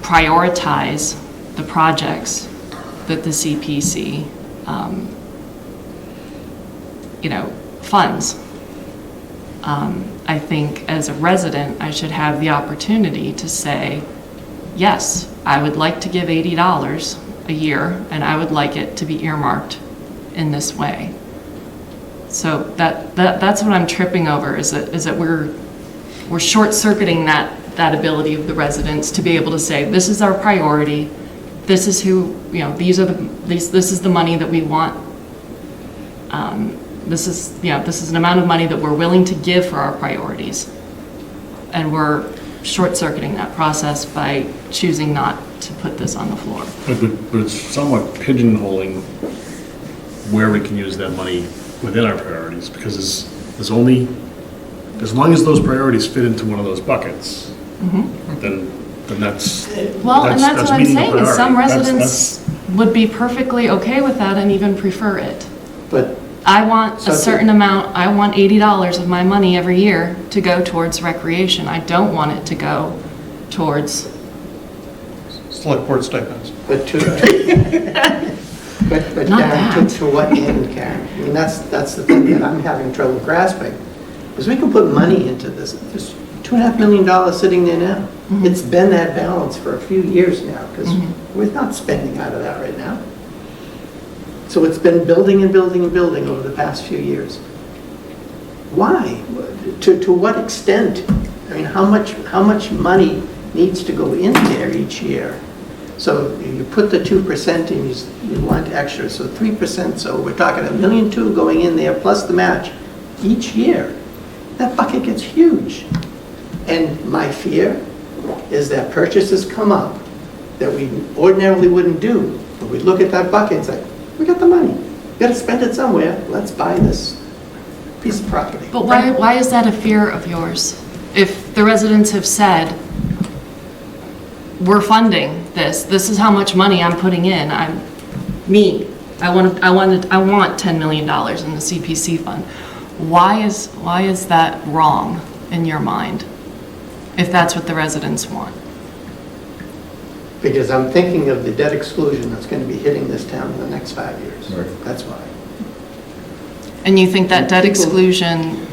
prioritize the projects that the CPC, funds. I think as a resident, I should have the opportunity to say, yes, I would like to give $80 a year, and I would like it to be earmarked in this way. So that's what I'm tripping over, is that we're short-circuiting that ability of the residents to be able to say, this is our priority, this is who, this is the money that we want. This is an amount of money that we're willing to give for our priorities. And we're short-circuiting that process by choosing not to put this on the floor. But it's somewhat pigeonholing where we can use that money within our priorities, because there's only, as long as those priorities fit into one of those buckets, then that's Well, and that's what I'm meeting the saying, is some priority. residents would be perfectly okay with that and even prefer it. But I want a certain amount, I want $80 of my money every year to go towards recreation. I don't want it to go towards... Select board stipends. But but Not Karen, that. to what end, Karen? I mean, that's the thing that I'm having trouble grasping, is we can put money into this. There's $2.5 million sitting there now. It's been that balance for a few years now, because we're not spending out of that right now. So it's been building and building and building over the past few years. Why? To what extent? I mean, how much money needs to go in there each year? So you put the 2% in, you want extra, so 3%, so we're talking $1.2 million going in there, plus the match each year. That bucket gets huge. And my fear is that purchases come up that we ordinarily wouldn't do. But we look at that bucket and say, we got the money. We got to spend it somewhere. Let's buy this piece of property. But why is that a fear of yours? If the residents have said, we're funding this is how much money I'm putting in, I want $10 million in the CPC fund. Why is that wrong in your mind, if that's what the residents want? Because I'm thinking of the debt exclusion that's going to be hitting this town in the next 5 years. Right. That's why. And you think that debt exclusion,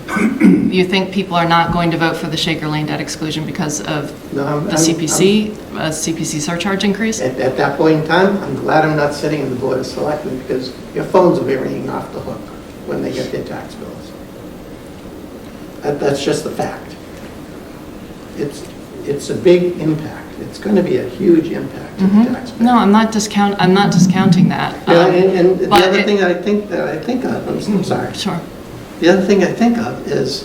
you think people are not going to vote for the Shaker Lane debt exclusion because of the CPC surcharge increase? At that point in time, I'm glad I'm not sitting in the Board of Selectmen, because your phones will be ringing off the hook when they get their tax bills. That's just the fact. It's a big impact. It's going to be a huge impact to the taxpayer. No, I'm not discounting that. Yeah, and the other thing I think of, I'm sorry. Sure. The other thing I think of is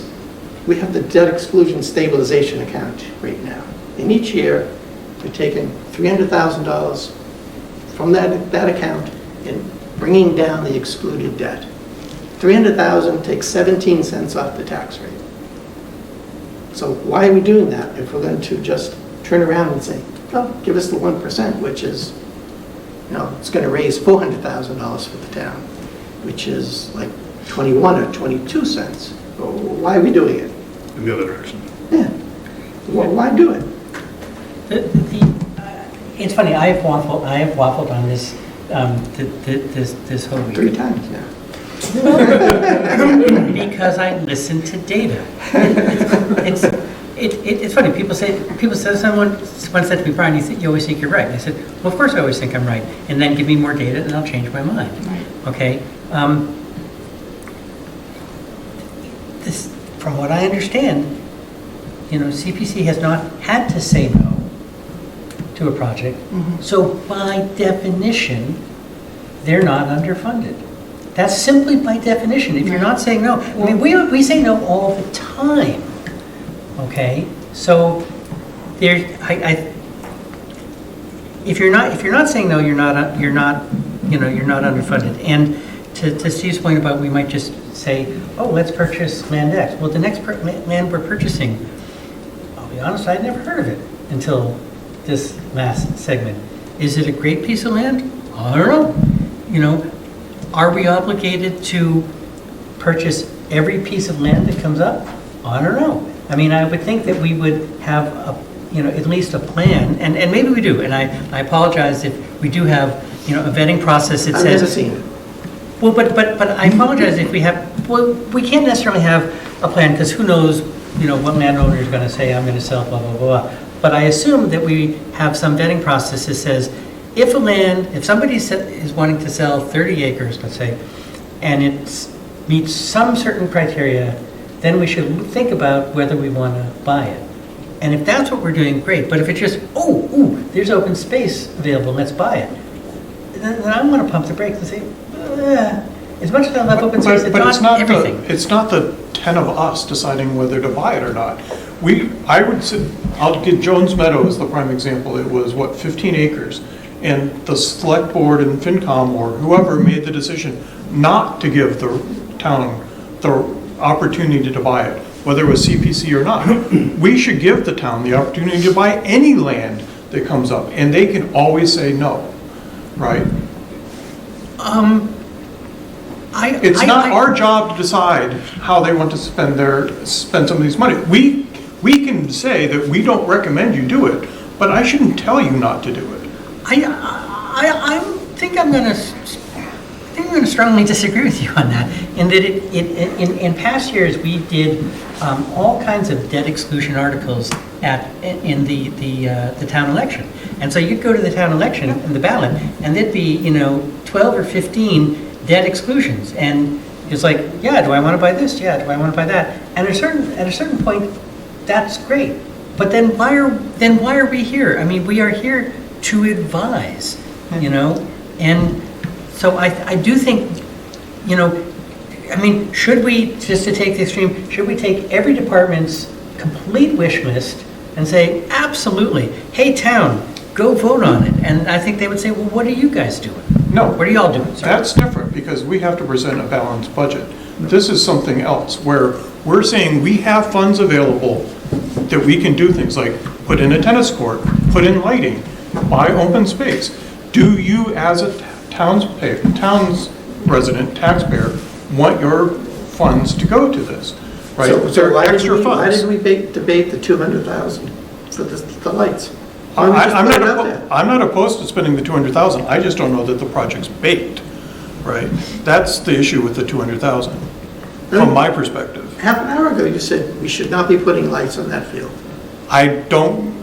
we have the debt exclusion stabilization account right now. And each year, we're taking $300,000 from that account and bringing down the excluded debt. $300,000 takes 17 cents off the tax rate. So why are we doing that if we're going to just turn around and say, well, give us the 1%, which is, it's going to raise $400,000 for the town, which is like 21 or 22 cents. Well, why are we doing it? In the other direction. Yeah. Well, why do it? It's funny, I have waffled on this this whole week? 3 times, yeah. Because I listen to data. It's funny, people say, someone once said to me, Brian, you always think you're right. And I said, well, of course I always think I'm right. And then give me more data and I'll change my mind. Okay? This, from what I understand, CPC has not had to say no to a project. So by definition, they're not underfunded. That's simply by definition. If you're not saying no, I mean, we say no all the time. Okay, so there, if you're not saying no, you're not underfunded. And to Steve's point about we might just say, oh, let's purchase land X. Well, the next land we're purchasing, I'll be honest, I'd never heard of it until this last segment. Is it a great piece of land? I don't know. Are we obligated to purchase every piece of land that comes up? I don't know. I mean, I would think that we would have at least a plan, and maybe we do. And I apologize if we do have, a vetting process that says. I've never seen it. Well, but I apologize if we have. Well, we can't necessarily have a plan because who knows, what landowner is going to say, I'm going to sell, blah blah blah. But I assume that we have some vetting process that says, if somebody is wanting to sell 30 acres, let's say, and it meets some certain criteria, then we should think about whether we want to buy it. And if that's what we're doing, great. But if it's just, there's open space available, let's buy it, then I want to pump the brakes and say, as much as I love open space, it's not everything. It's not the 10 of us deciding whether to buy it or not. I'll give Jones Meadow as the prime example. It was, 15 acres? And the select board and FinCom or whoever made the decision not to give the town the opportunity to buy it, whether it was CPC or not. We should give the town the opportunity to buy any land that comes up, and they can always say no, right? It's not our job to decide how they want to spend some of these money. We can say that we don't recommend you do it, but I shouldn't tell you not to do it. I think I'm going to strongly disagree with you on that. In that, in past years we did all kinds of debt exclusion articles in the town election, and so you'd go to the town election in the ballot, and there'd be 12 or 15 debt exclusions, and it's like, yeah, do I want to buy this? Yeah, do I want to buy that? And at a certain point, that's great. But then why are we here? I mean, we are here to advise, and so I do think, should we, just to take the extreme, should we take every department's complete wish list and say, absolutely, hey town, go vote on it? And I think they would say, well, what are you guys doing? No. What are y'all doing? Sorry. That's different because we have to present a balanced budget. This is something else where we're saying we have funds available that we can do things like put in a tennis court, put in lighting, buy open space. Do you, as a town's resident, taxpayer, want your funds to go to this? Right? So why did we debate the 200,000 for the lights? I'm not opposed to spending the 200,000. I just don't know that the project's baked, right? That's the issue with the 200,000, from my perspective. Half an hour ago, you said we should not be putting lights on that field. I don't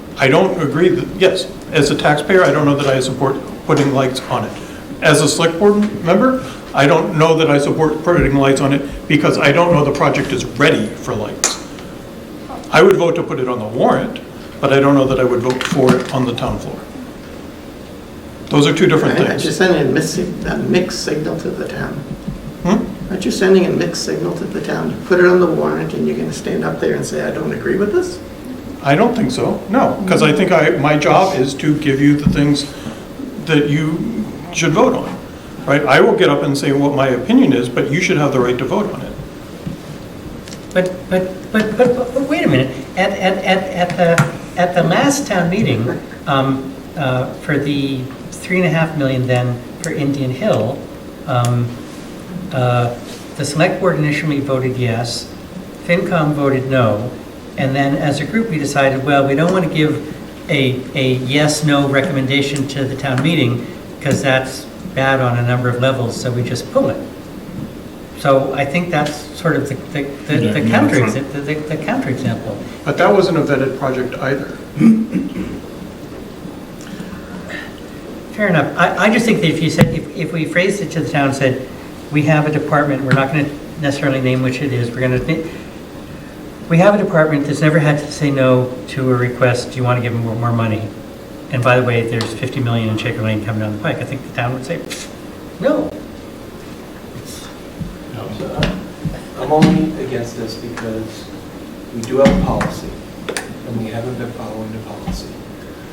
agree that, yes, as a taxpayer, I don't know that I support putting lights on it. As a select board member, I don't know that I support putting lights on it because I don't know the project is ready for lights. I would vote to put it on the warrant, but I don't know that I would vote for it on the town floor. Those are two different things. Aren't you sending a mixed signal to the town? Aren't you sending a mixed signal to the town? You put it on the warrant and you're going to stand up there and say, I don't agree with this? I don't think so, no, because I think my job is to give you the things that you should vote on, right? I will get up and say what my opinion is, but you should have the right to vote on it. But wait a minute. At the last town meeting, for the $3.5 million then for Indian Hill, the select board initially voted yes, FinCom voted no, and then as a group we decided, well, we don't want to give a yes/no recommendation to the town meeting because that's bad on a number of levels, so we just pull it. So I think that's sort of the counterexample. But that wasn't a vetted project either. Fair enough. I just think that if you said, if we phrased it to the town and said, we have a department, we're not going to necessarily name which it is, we have a department that's never had to say no to a request, do you want to give them more money? And by the way, there's 50 million in Shaker Lane coming down the pike. I think the town would say, no. I'm only against this because we do have a policy, and we haven't been following the policy.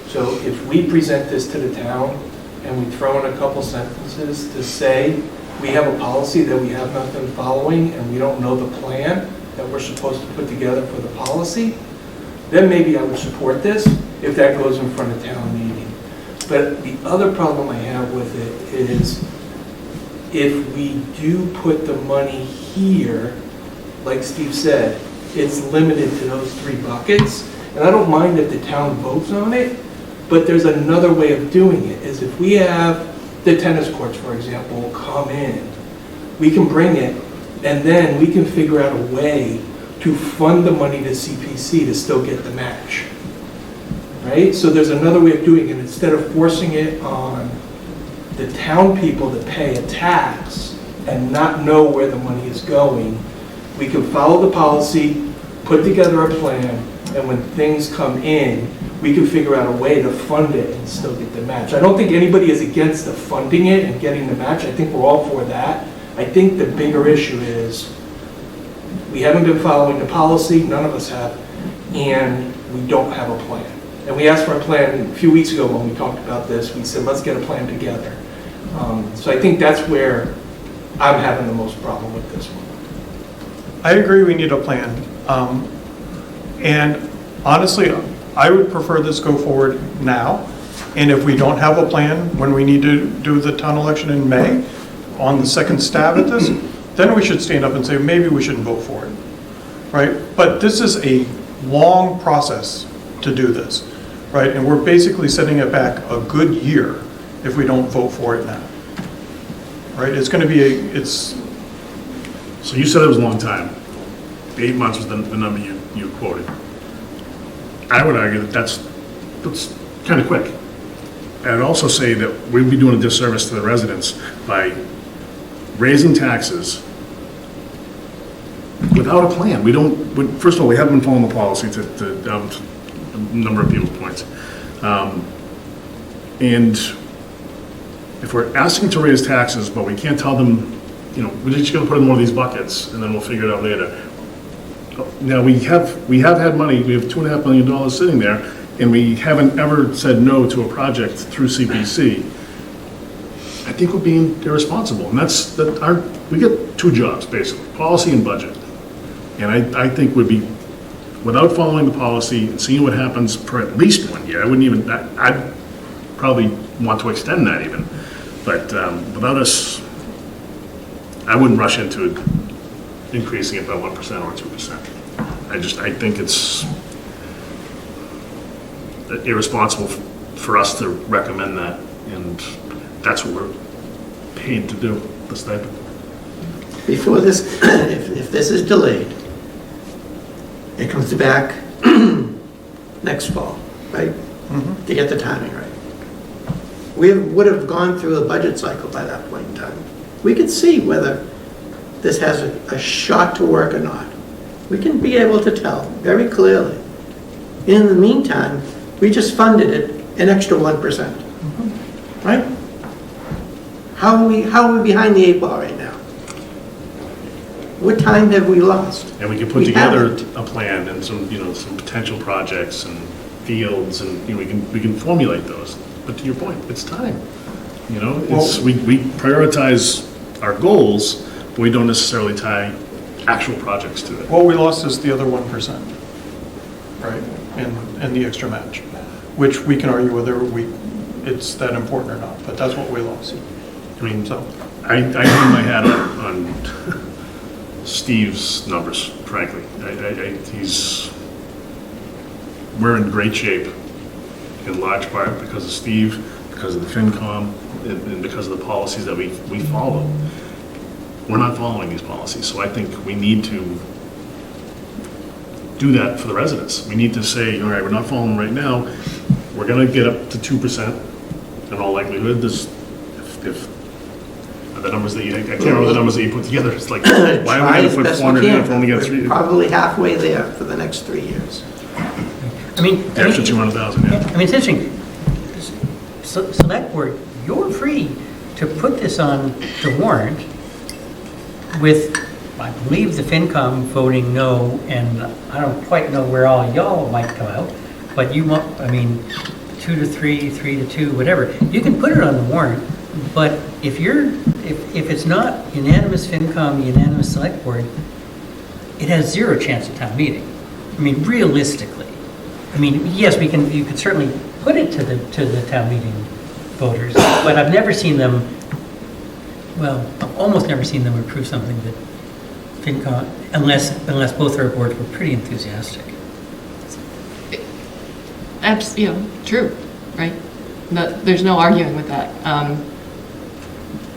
So if we present this to the town, and we throw in a couple sentences to say, we have a policy that we have not been following, and we don't know the plan that we're supposed to put together for the policy, then maybe I would support this if that goes in front of town meeting. But the other problem I have with it is if we do put the money here, like Steve said, it's limited to those 3 buckets. And I don't mind if the town votes on it, but there's another way of doing it, is if we have the tennis courts, for example, come in, we can bring it, and then we can figure out a way to fund the money to CPC to still get the match. Right? So there's another way of doing it. Instead of forcing it on the town people to pay a tax and not know where the money is going, we can follow the policy, put together a plan, and when things come in, we can figure out a way to fund it and still get the match. I don't think anybody is against the funding it and getting the match. I think we're all for that. I think the bigger issue is we haven't been following the policy, none of us have, and we don't have a plan. And we asked for a plan a few weeks ago when we talked about this. We said, let's get a plan together. So I think that's where I'm having the most problem with this one. I agree we need a plan. And honestly, I would prefer this go forward now. And if we don't have a plan when we need to do the town election in May, on the second stab at this, then we should stand up and say, maybe we shouldn't vote for it, right? But this is a long process to do this, right? And we're basically setting it back a good year if we don't vote for it now, right? It's going to be So you said it was a long time. 8 months was the number you quoted. I would argue that that's kind of quick. And I'd also say that we'd be doing a disservice to the residents by raising taxes without a plan. First of all, we haven't been following the policy to a number of people's points. And if we're asking to raise taxes, but we can't tell them, we're just going to put in one of these buckets and then we'll figure it out later. Now, we have had money, we have $2.5 million sitting there, and we haven't ever said no to a project through CPC. I think we're being irresponsible, and we get 2 jobs, basically, policy and budget. And I think would be, without following the policy and seeing what happens for at least 1 year, I'd probably want to extend that even. But without us, I wouldn't rush into increasing it by 1% or 2%. I think it's irresponsible for us to recommend that, and that's what we're paid to do, the stipend. Before this, if this is delayed, it comes back next fall, right? To get the timing right. We would have gone through a budget cycle by that point in time. We could see whether this has a shot to work or not. We can be able to tell very clearly. In the meantime, we just funded it an extra 1%, right? How are we behind the 8 ball right now? What time have we lost? And we can put together a plan and some potential projects and fields, and we can formulate those. But to your point, it's time. We prioritize our goals, but we don't necessarily tie actual projects to it. What we lost is the other 1%, right? And the extra match, which we can argue whether it's that important or not, but that's what we lost. I hang my hat on Steve's numbers, frankly. We're in great shape in large part because of Steve, because of the FinCom, and because of the policies that we follow, we're not following these policies. So I think we need to do that for the residents. We need to say, all right, we're not following them right now. We're going to get up to 2% in all likelihood. This, if the numbers that I can't remember the numbers that you put together. It's like, why are we going to put 400 in if we're only got 3? Probably halfway there for the next 3 years. I mean, Extra 200,000, yeah. I mean, it's interesting. Select Board, you're free to put this on the warrant with, I believe, the FinCom voting no, and I don't quite know where all y'all might come out, but you want, I mean, 2 to 3, 3 to 2, whatever. You can put it on the warrant, but if it's not unanimous FinCom, unanimous Select Board, it has zero chance at town meeting. I mean, realistically. I mean, yes, you could certainly put it to the town meeting voters, but I've never seen them, well, I've almost never seen them approve something that FinCom, unless both our boards were pretty enthusiastic. True, right? There's no arguing with that.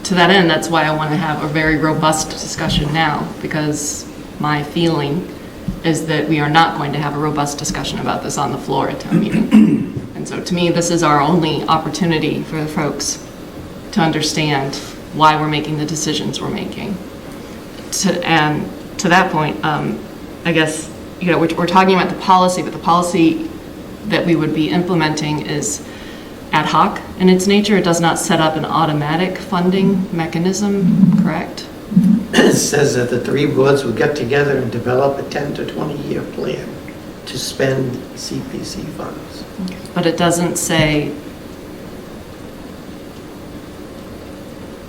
To that end, that's why I want to have a very robust discussion now, because my feeling is that we are not going to have a robust discussion about this on the floor at town meeting. And so to me, this is our only opportunity for the folks to understand why we're making the decisions we're making. And to that point, I guess, we're talking about the policy, but the policy that we would be implementing is ad hoc in its nature. It does not set up an automatic funding mechanism, correct? It says that the 3 boards will get together and develop a 10 to 20-year plan to spend CPC funds. But it doesn't say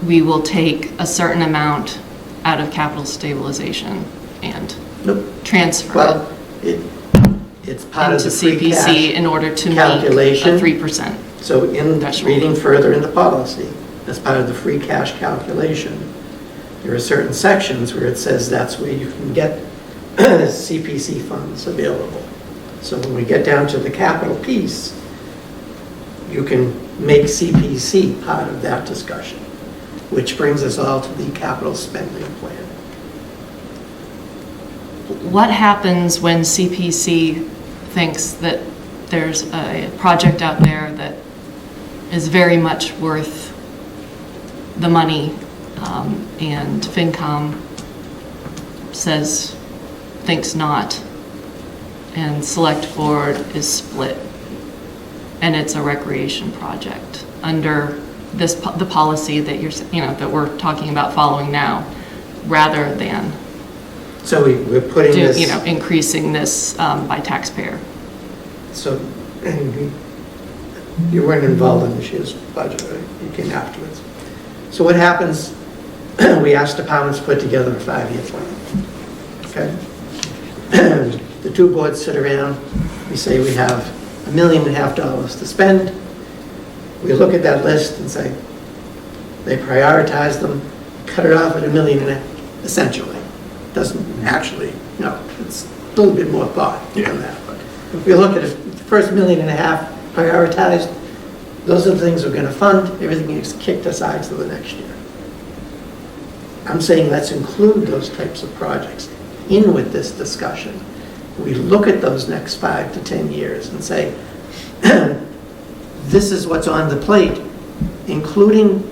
we will take a certain amount out of capital stabilization and transfer well, it's part of the free CPC cash in order to calculation. meet a 3%. So in reading further in the policy, as part of the free cash calculation, there are certain sections where it says that's where you can get CPC funds available. So when we get down to the capital piece, you can make CPC part of that discussion, which brings us all to the capital spending plan. What happens when CPC thinks that there's a project out there that is very much worth the money, and FinCom thinks not, and Select Board is split, and it's a recreation project under the policy that that we're talking about following now, rather than so we're putting this, increasing this by taxpayer. So, and you weren't involved in this year's budget, right? You came afterwards. So what happens? We ask departments to put together a 5-year plan. Okay. The 2 boards sit around. We say we have $1.5 million to spend. We look at that list and say they prioritize them, cut it off at $1.5 million, essentially. Doesn't actually, it's a little bit more thought than that. But if we look at it, the first $1.5 million prioritized, those are the things we're going to fund. Everything is kicked aside to the next year. I'm saying let's include those types of projects in with this discussion. We look at those next 5 to 10 years and say, this is what's on the plate, including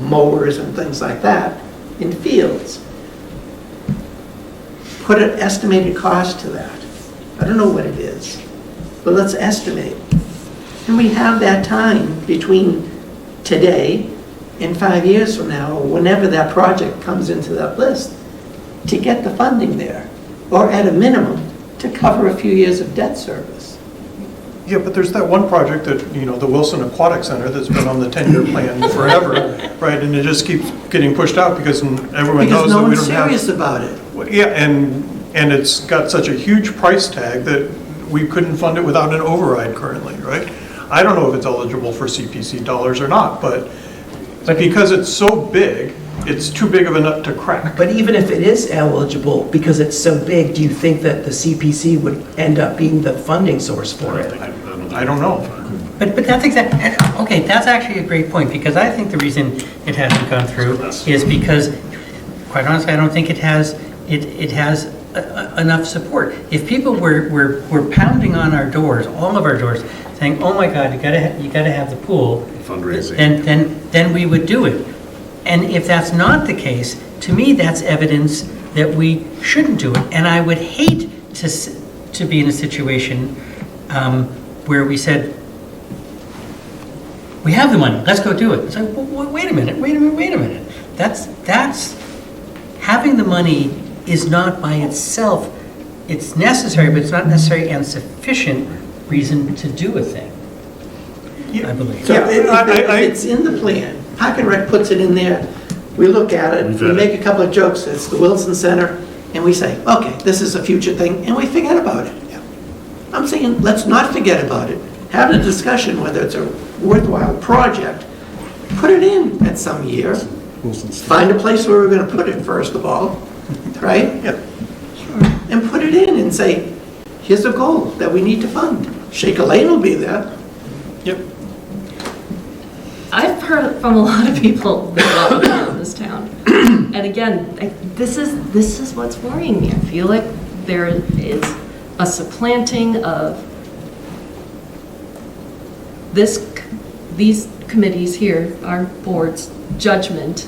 mowers and things like that in fields. Put an estimated cost to that. I don't know what it is, but let's estimate. And we have that time between today and 5 years from now, or whenever that project comes into that list, to get the funding there, or at a minimum, to cover a few years of debt service. Yeah, but there's that one project that, the Wilson Aquatic Center that's been on the 10-year plan forever, right? And it just keeps getting pushed out because everyone knows that we don't have... Because no one's serious about it. Yeah, and it's got such a huge price tag that we couldn't fund it without an override currently, right? I don't know if it's eligible for CPC dollars or not, but because it's so big, it's too big of a nut to crack. But even if it is eligible, because it's so big, do you think that the CPC would end up being the funding source for it? I don't know. But that's okay, that's actually a great point, because I think the reason it hasn't gone through is because, quite honestly, I don't think it has enough support. If people were pounding on our doors, all of our doors, saying, oh my God, you gotta have the pool. Fundraising. Then we would do it. And if that's not the case, to me, that's evidence that we shouldn't do it. And I would hate to be in a situation where we said, we have the money, let's go do it. It's like, well, wait a minute. That's having the money is not by itself, it's necessary, but it's not necessary and sufficient reason to do a thing, I believe. Yeah, it's in the plan. Park and Rec puts it in there. We look at it, we make a couple of jokes. It's the Wilson Center, and we say, okay, this is a future thing, and we forget about it. I'm saying, let's not forget about it. Have a discussion whether it's a worthwhile project. Put it in at some year. Find a place where we're going to put it, first of all, right? Yep. And put it in and say, here's a goal that we need to fund. Shaker Lane will be there. Yep. I've heard from a lot of people that love in this town. And again, this is what's worrying me. I feel like there is a supplanting of these committees here, our board's judgment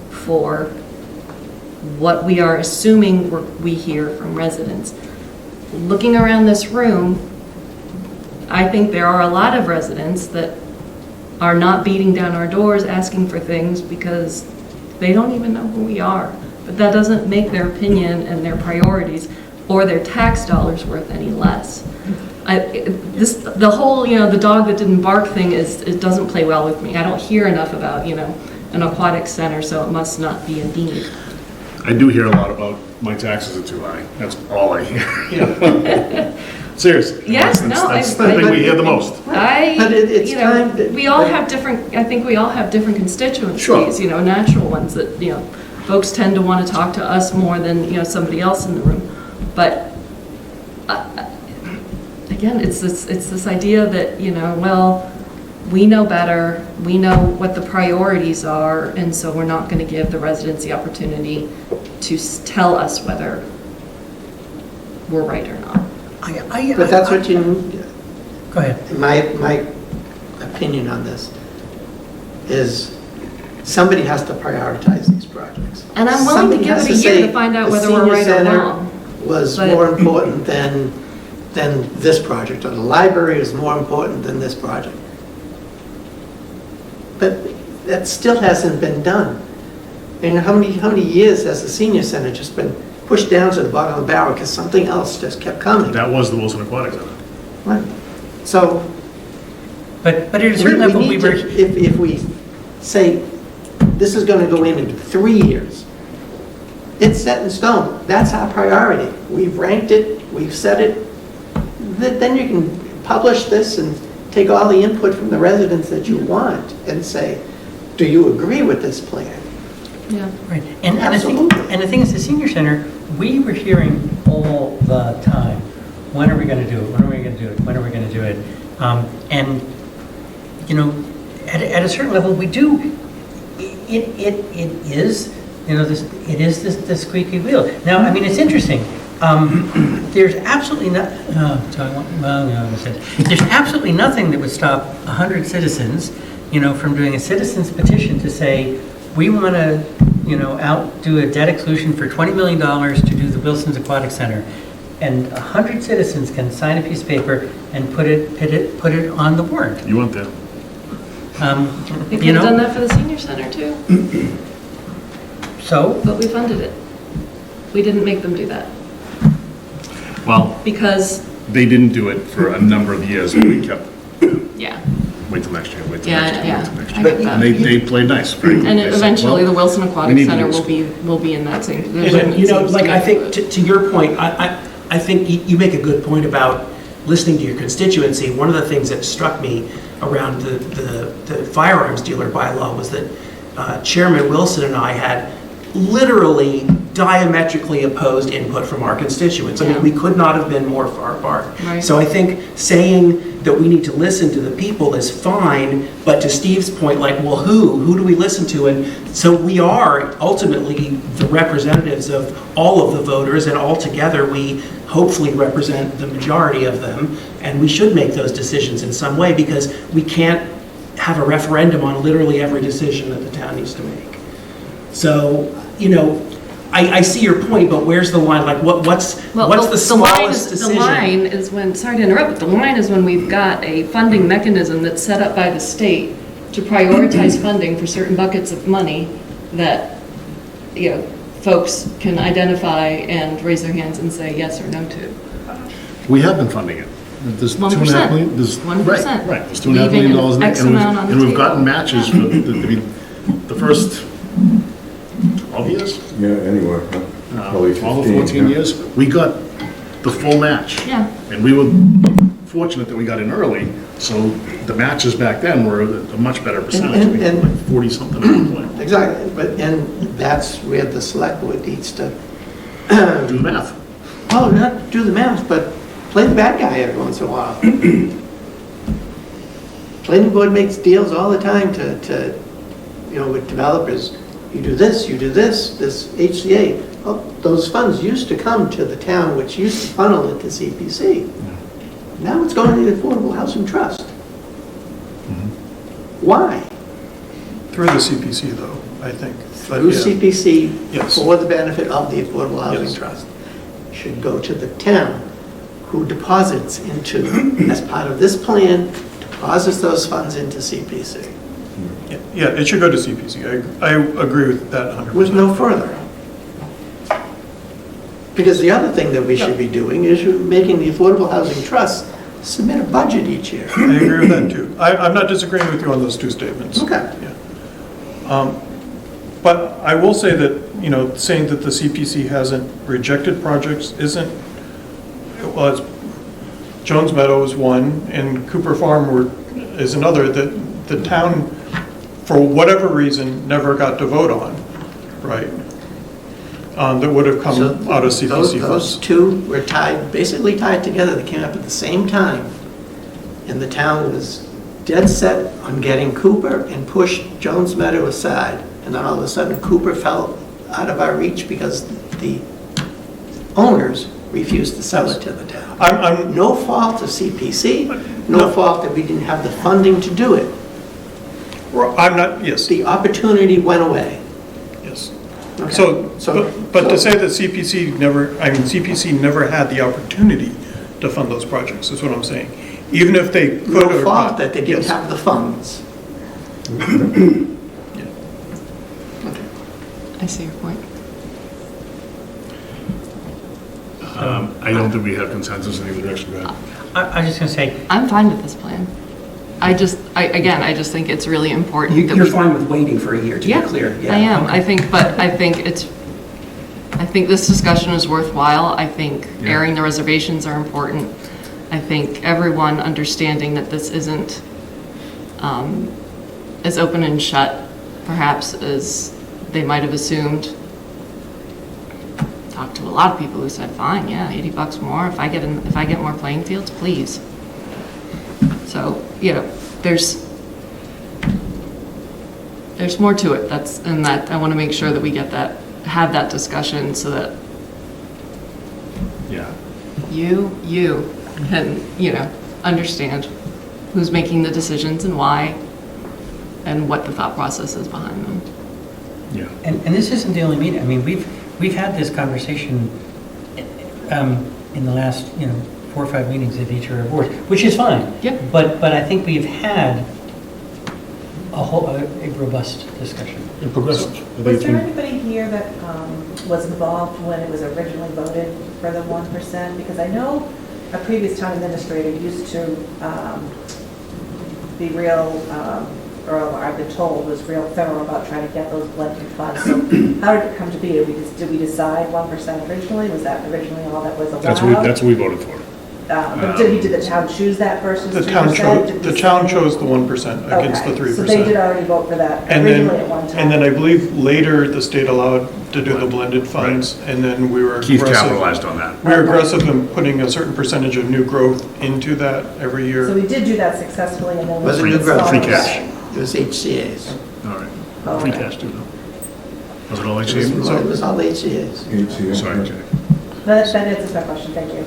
for what we are assuming we hear from residents. Looking around this room, I think there are a lot of residents that are not beating down our doors asking for things because they don't even know who we are. But that doesn't make their opinion and their priorities or their tax dollars worth any less. The whole, the dog that didn't bark thing it doesn't play well with me. I don't hear enough about, an aquatic center, so it must not be a need. I do hear a lot about my taxes are too high. That's all I hear. Seriously. Yes, that's the thing we hear the most. We all have different, I think we all have different constituencies, natural ones that, folks tend to want to talk to us more than, somebody else in the room. But again, it's this idea that, well, we know better, we know what the priorities are, and so we're not going to give the residents the opportunity to tell us whether we're right or not. But that's what you... Go ahead. My opinion on this is somebody has to prioritize these projects. And I'm willing to give it a year to find out whether we're right or wrong. Was more important than this project, or the library is more important than this project. But that still hasn't been done. And how many years has the senior center just been pushed down to the bottom of the barrel because something else just kept coming? That was the Wilson Aquatic Center. Right. So, but at a certain level, if we say this is going to go in 3 years, it's set in stone. That's our priority. We've ranked it. We've set it. Then you can publish this and take all the input from the residents that you want and say, do you agree with this plan? Yeah. Right. And the thing is, the senior center, we were hearing all the time, when are we going to do it? When are we going to do it? When are we going to do it? And at a certain level, we do. It is this squeaky wheel. Now, I mean, it's interesting. There's absolutely there's absolutely nothing that would stop 100 citizens, from doing a citizen's petition to say, we want to, do a debt exclusion for $20 million to do the Wilson's Aquatic Center. And 100 citizens can sign a piece of paper and put it on the warrant. You want that? We could have done that for the senior center too. So? But we funded it. We didn't make them do that. Well, because they didn't do it for a number of years, but we kept. Yeah. Wait till next year. Wait till Yeah, next year. yeah. Wait till next I year. get that. And they played nice. Frankly. And They said, eventually, well, the Wilson we Aquatic need to Center do this. will be in that same. I think I think you make a good point about listening to your constituency. One of the things that struck me around the firearms dealer bylaw was that Chairman Wilson and I had literally diametrically opposed input from our constituents. I mean, Yeah. we could not have been more far apart. Right. So I think saying that we need to listen to the people is fine, but to Steve's point, like, well, who do we listen to? And so we are ultimately the representatives of all of the voters, and all together we hopefully represent the majority of them, and we should make those decisions in some way, because we can't have a referendum on literally every decision that the town needs to make. So, you know, I see your point, but where's the line? Like, what's the smallest decision? The line is when, sorry to interrupt, but the line is when we've got a funding mechanism that's set up by the state to prioritize funding for certain buckets of money that, you know, folks can identify and raise their hands and say yes or no to. We have been funding it. There's 1%. $2.5 million. There's 1%. Right. There's $2.5 million in there, X amount on the and we've table. gotten matches for the first 12 years. Yeah, anywhere, probably 12 or 15. 14 yeah. years. We got the full match. Yeah. And we were fortunate that we got in early, so the matches back then were a much better percentage. We had like 40-something at one point. Exactly, and that's where the select board needs to Do the math. well, not do the math, but play the bad guy every once in a while. Planning board makes deals all the time to, you know, with developers. You do this, this HCA. Well, those funds used to come to the town, which used to funnel into CPC. Now it's going to the Affordable Housing Trust. Why? Through the CPC, though, I think. But Through yeah. CPC, Yes. for the benefit of the Affordable Housing Yes. Trust. Should go to the town, who deposits into, as part of this plan, deposits those funds into CPC. Yeah, it should go to CPC. I agree with that 100%. With no further. Because the other thing that we should be doing is you're making the Affordable Housing Trust submit a budget each year. I agree with that, too. I'm not disagreeing with you on those two statements. Okay. Yeah. But I will say that, you know, saying that the CPC hasn't rejected projects isn't, well, it's, Jones Meadow is one, and Cooper Farm is another that the town, for whatever reason, never got to vote on, right? That would have come out of CPC funds. Those two were basically tied together. They came up at the same time. And the town was dead set on getting Cooper and pushed Jones Meadow aside. And then all of a sudden, Cooper fell out of our reach because the owners refused to sell it to the town. No fault of CPC, no fault that we didn't have the funding to do it. I'm not, yes. The opportunity went away. Yes. Okay. But to say that CPC never had the opportunity to fund those projects, is what I'm saying. Even if they could No or fault not. that they didn't have the funds. I see your point. I don't think we have consensus in either direction. Go ahead. I was just going to say, I'm fine with this plan. I just think it's really important. You're fine with waiting for a year, to be clear? I am. I think this discussion is worthwhile. I think airing the reservations are important. I think everyone understanding that this isn't as open and shut, perhaps, as they might have assumed. Talked to a lot of people who said, "Fine, yeah, $80 more if I get more playing fields, please." So, you know, there's more to it. That I want to make sure that we have that discussion so that you can, you know, understand who's making the decisions and why, and what the thought process is behind them. Yeah. and this isn't the only meeting. I mean, we've had this conversation in the last, 4 or 5 meetings at each of our boards, which is fine. Yep. But I think we've had a robust discussion. Progressive. Was there anybody here that was involved when it was originally voted for the 1%? Because I know a previous town administrator used to be real, or I've been told was real thorough about trying to get those blended funds. So how did it come to be? Did we decide 1% originally? Was that originally all that was allowed? That's what we voted for. But did the town choose that versus 3%? The town chose the 1% against the 3%. So they did already vote for that And originally then, at one time. and then I believe later the state allowed to do the blended funds, and then we were Keith aggressive. capitalized on that. We were aggressive in putting a certain percentage of new growth into that every year. So we did do that successfully and then. Was it Free- new growth? free cash. It was HCA's. All right. Oh, Free okay. cash too, though. Was it all It HCA? was all HCA's. Sorry, Jack. That answers my question, thank you.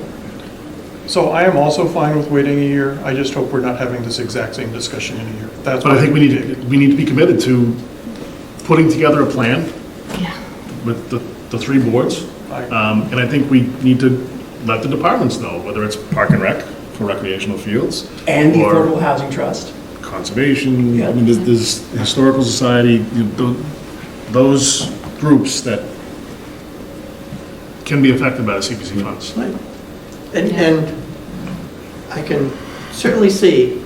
So I am also fine with waiting a year. I just hope we're not having this exact same discussion in a year. That's But I why think we need to be committed to putting together a plan with the three boards. And I think we need to let the departments know, whether it's Park and Rec for recreational fields. And the or Affordable Housing Trust. Conservation, I mean, there's Historical Society, those groups that can be affected by the CPC funds. And I can certainly see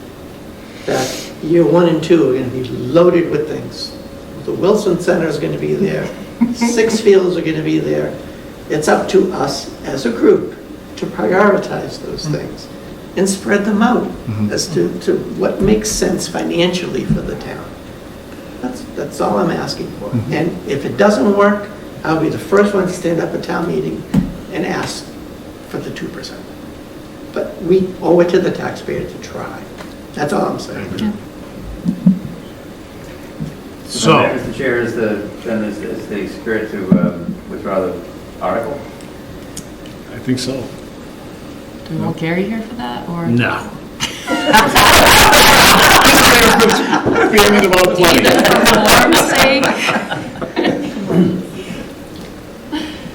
that year 1 and 2 are going to be loaded with things. The Wilson Center is going to be there. 6 fields are going to be there. It's up to us as a group to prioritize those things and spread them out as to what makes sense financially for the town. That's all I'm asking for. And if it doesn't work, I'll be the first one to stand up at town meeting and ask for the 2%. But we owe it to the taxpayer to try. That's all I'm saying. So, Mr. Chair, is the spirit to withdraw the article? I think so. Do we want Gary here for that, or? No. Feeling about plenty.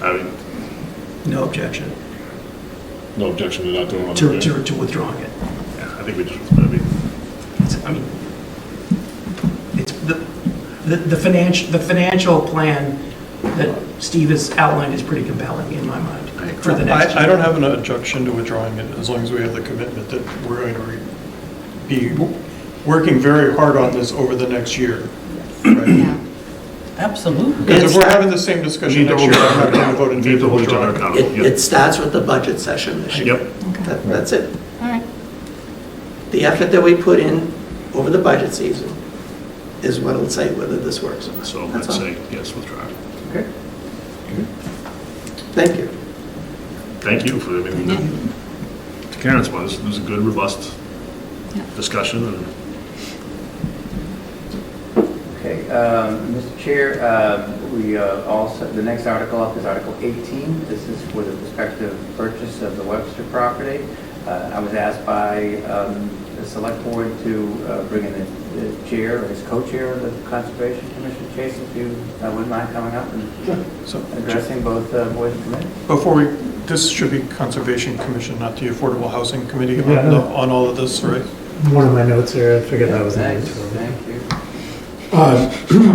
I mean, No objection no objection to not doing one. to withdrawing it. Yeah, I think we just, I mean, It's the financial plan that Steve has outlined is pretty compelling in my mind for the next year. I don't have an objection to withdrawing it, as long as we have the commitment that we're going to be working very hard on this over the next year. Right? Absolutely. Because if we're having the same discussion next year, I'm not going to vote in favor of withdrawing it. It starts with the budget session this year. Yep. That's it. All right. The effort that we put in over the budget season is what will say whether this works or not. So That's let's all. say yes, withdraw. Okay. Thank you. Thank you for, I mean, to Karen's point, this was a good, robust discussion. And Okay, Mr. Chair, we also, the next article up is Article 18. This is for the prospective purchase of the Webster property. I was asked by the Select Board to bring in the chair, or his co-chair of the Conservation Commission, Chase, if you wouldn't mind coming up and addressing both boards and committees. Before we, this should be Conservation Commission, not the Affordable Housing Committee on all of this, right? One of my notes here, I figured that was in there. Thank you.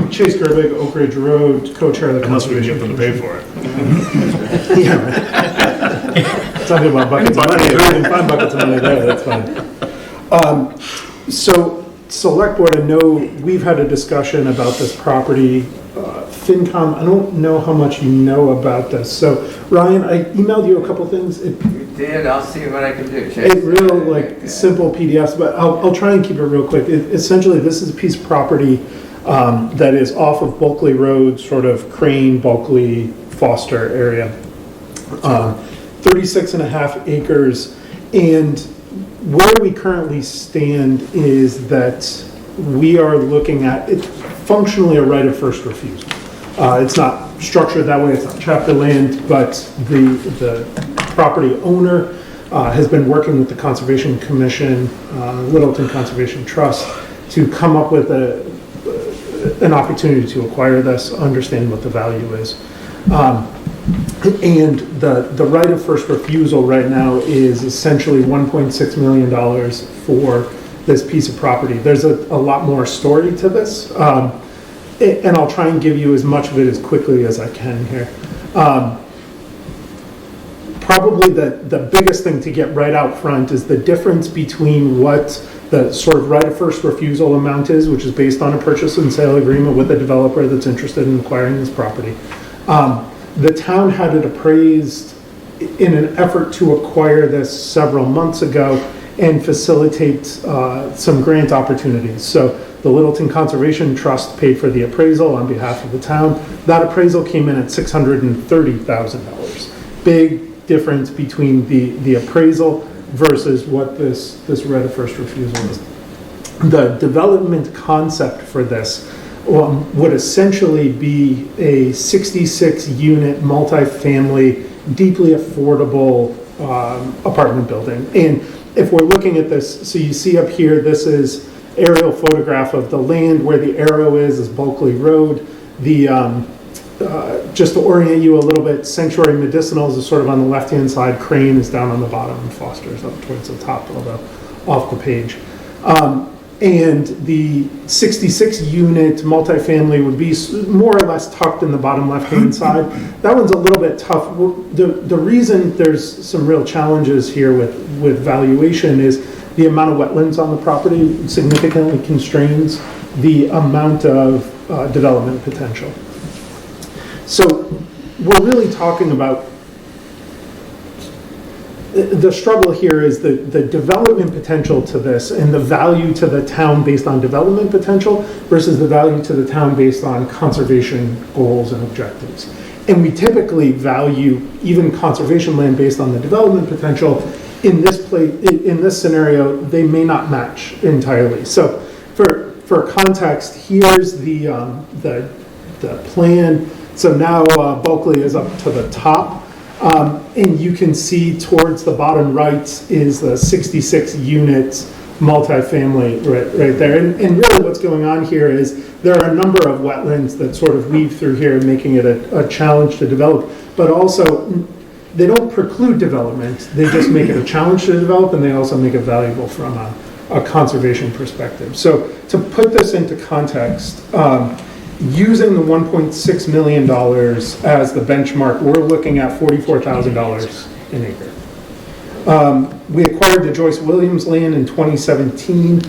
Chase Gerbig, Oak Ridge Road, co-chair of the unless we can Conservation get them to pay for it. Yeah, right. Talking about buckets of money, if we can find buckets of money there, that's fine. So, Select Board, I know we've had a discussion about this property. FinCom, I don't know how much you know about this. So, Ryan, I emailed you a couple things. You did, I'll see what I can do, Chase. It's real, simple PDFs, but I'll try and keep it real quick. Essentially, this is a piece of property that is off of Bulkley Road, sort of Crane, Bulkley, Foster area. 36 and a half acres. And where we currently stand is that we are looking at, it's functionally a right of first refusal. It's not structured that way, it's not chapter land, but the property owner has been working with the Conservation Commission, Littleton Conservation Trust, to come up with an opportunity to acquire this, understand what the value is. And the right of first refusal right now is essentially $1.6 million for this piece of property. There's a lot more story to this, and I'll try and give you as much of it as quickly as I can here. Probably the biggest thing to get right out front is the difference between what the sort of right of first refusal amount is, which is based on a purchase and sale agreement with a developer that's interested in acquiring this property. The town had it appraised in an effort to acquire this several months ago and facilitate some grant opportunities. So The Littleton Conservation Trust paid for the appraisal on behalf of the town. That appraisal came in at $630,000. Big difference between the appraisal versus what this right of first refusal is. The development concept for this would essentially be a 66-unit multifamily, deeply affordable apartment building. And if we're looking at this, so you see up here, this is aerial photograph of the land. Where the arrow is Bulkley Road. The just to orient you a little bit, Sanctuary Medicinals is sort of on the left-hand side, Crane is down on the bottom, and Foster's up towards the top off the page. And the 66-unit multifamily would be more or less tucked in the bottom left-hand side. That one's a little bit tough. The reason there's some real challenges here with valuation is the amount of wetlands on the property significantly constrains the amount of development potential. So we're really talking about the struggle here is the development potential to this and the value to the town based on development potential versus the value to the town based on conservation goals and objectives. And we typically value even conservation land based on the development potential. In this scenario, they may not match entirely. So for context, here's the plan. So now Bulkley is up to the top. And you can see towards the bottom right is the 66 units multifamily right there. And really what's going on here is there are a number of wetlands that sort of weave through here, making it a challenge to develop. But also, they don't preclude development. They just make it a challenge to develop, and they also make it valuable from a conservation perspective. So to put this into context, using the $1.6 million as the benchmark, we're looking at $44,000 an acre. We acquired the Joyce Williams land in 2017.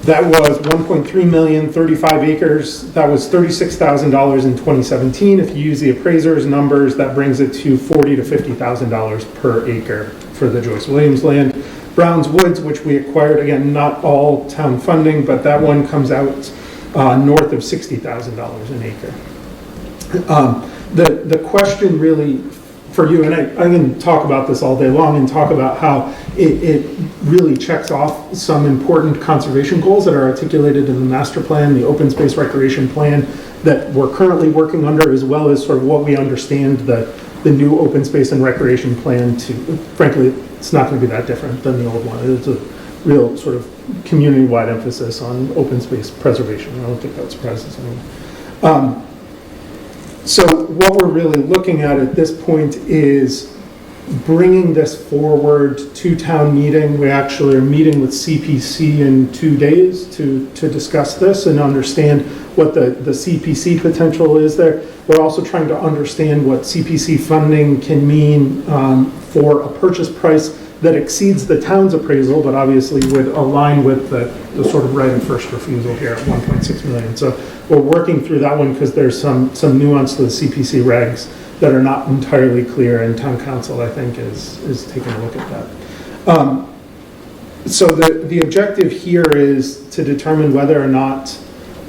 That was 1.3 million, 35 acres. That was $36,000 in 2017. If you use the appraiser's numbers, that brings it to $40,000 to $50,000 per acre for the Joyce Williams land. Browns Woods, which we acquired, again, not all town funding, but that one comes out north of $60,000 an acre. The question really for you, and I can talk about this all day long and talk about how it really checks off some important conservation goals that are articulated in the master plan, the open space recreation plan that we're currently working under, as well as sort of what we understand the new open space and recreation plan to. Frankly, it's not going to be that different than the old one. It's a real sort of community-wide emphasis on open space preservation. I don't think that surprises anyone. So what we're really looking at this point is bringing this forward to town meeting. We actually are meeting with CPC in 2 days to discuss this and understand what the CPC potential is there. We're also trying to understand what CPC funding can mean for a purchase price that exceeds the town's appraisal, but obviously would align with the sort of right of first refusal here at 1.6 million. So we're working through that one because there's some nuance to the CPC regs that are not entirely clear, and town council, I think, is taking a look at that. So the objective here is to determine whether or not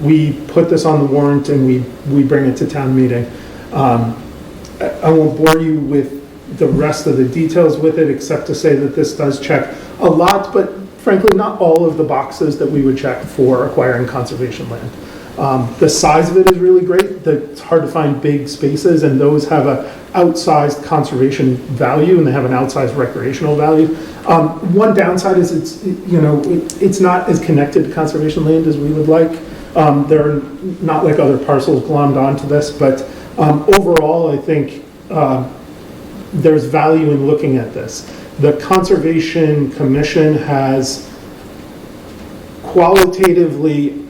we put this on the warrant and we bring it to town meeting. I won't bore you with the rest of the details with it, except to say that this does check a lot, but frankly not all of the boxes that we would check for acquiring conservation land. The size of it is really great. It's hard to find big spaces, and those have an outsized conservation value, and they have an outsized recreational value. One downside is it's not as connected to conservation land as we would like. They're not like other parcels glommed onto this, but overall, I think there's value in looking at this. The Conservation Commission has qualitatively,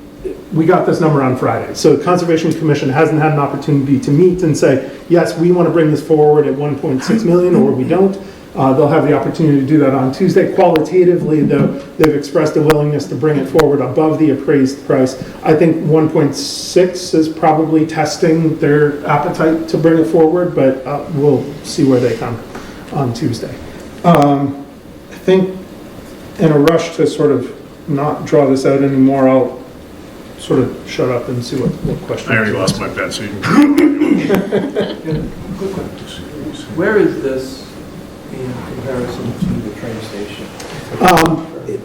we got this number on Friday, so the Conservation Commission hasn't had an opportunity to meet and say, yes, we want to bring this forward at 1.6 million, or we don't. They'll have the opportunity to do that on Tuesday. Qualitatively, though, they've expressed a willingness to bring it forward above the appraised price. I think 1.6 is probably testing their appetite to bring it forward, but we'll see where they come on Tuesday. I think in a rush to sort of not draw this out anymore, I'll sort of shut up and see what questions. I already lost my bet, so you can. Where is this in comparison to the train station?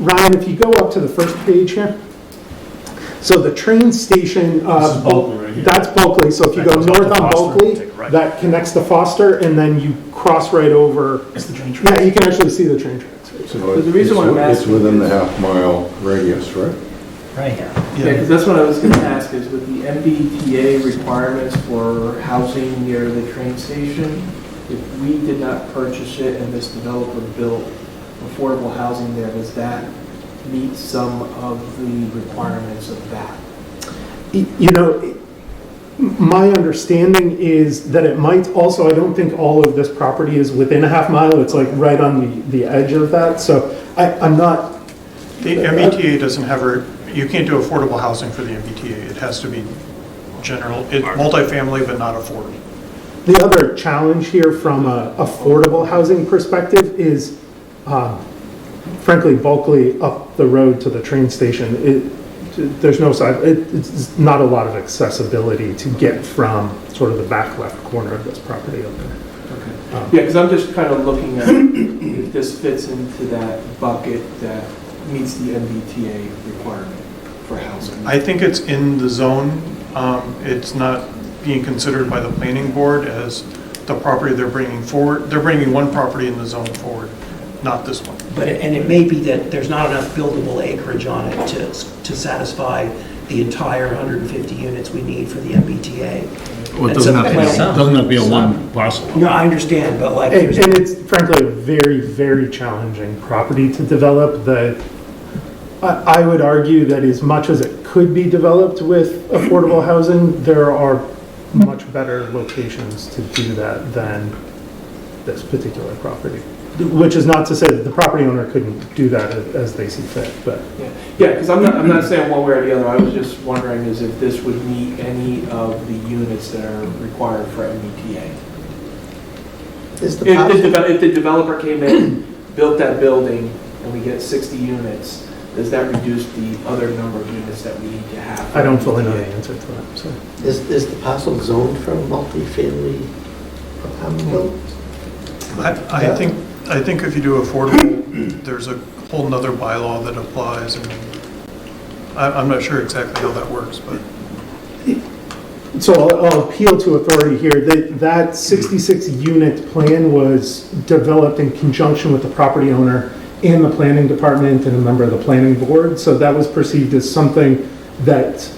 Ryan, if you go up to the first page here. So the train station, This is Bulkley right here. that's Bulkley. So if you That go goes up north to on Foster, Bulkley, take a right. that connects to Foster, and then you cross right over. It's the train Yeah, you can actually see the train tracks. So the reason why I'm it's asking within the is- half-mile radius, right? Right. Yeah, because that's what I was going to ask, is with the MBTA requirements for housing near the train station, if we did not purchase it and this developer built affordable housing there, does that meet some of the requirements of that? You know, my understanding is that it might also, I don't think all of this property is within a half mile. It's like right on the edge of that. So I'm not. The MBTA doesn't have you can't do affordable housing for the MBTA. It has to be general, multifamily, but not affordable. The other challenge here from a affordable housing perspective is, frankly, Bulkley up the road to the train station. There's no side, it's not a lot of accessibility to get from sort of the back left corner of this property up there. Okay. Yeah, because I'm just kind of looking at if this fits into that bucket that meets the MBTA requirement for housing. I think it's in the zone. It's not being considered by the planning board as the property they're bringing forward. They're bringing one property in the zone forward, not this one. But, and it may be that there's not enough buildable acreage on it to satisfy the entire 150 units we need for the MBTA. Well, it And so doesn't have to be a one parcel. No, I understand, but like. And it's frankly a very, very challenging property to develop. I would argue that as much as it could be developed with affordable housing, there are much better locations to do that than this particular property. Which is not to say that the property owner couldn't do that as they see fit, but. Yeah, because I'm not saying one way or the other. I was just wondering is if this would meet any of the units that are required for MBTA. If the developer came in, built that building, and we get 60 units, does that reduce the other number of units that we need to have? I don't fully know the answer to that, so. Is the parcel zoned for multifamily apartment buildings? I think if you do affordable, there's a whole nother bylaw that applies, and I'm not sure exactly how that works, but. So I'll appeal to authority here. That 66-unit plan was developed in conjunction with the property owner and the planning department and a member of the planning board. So that was perceived as something that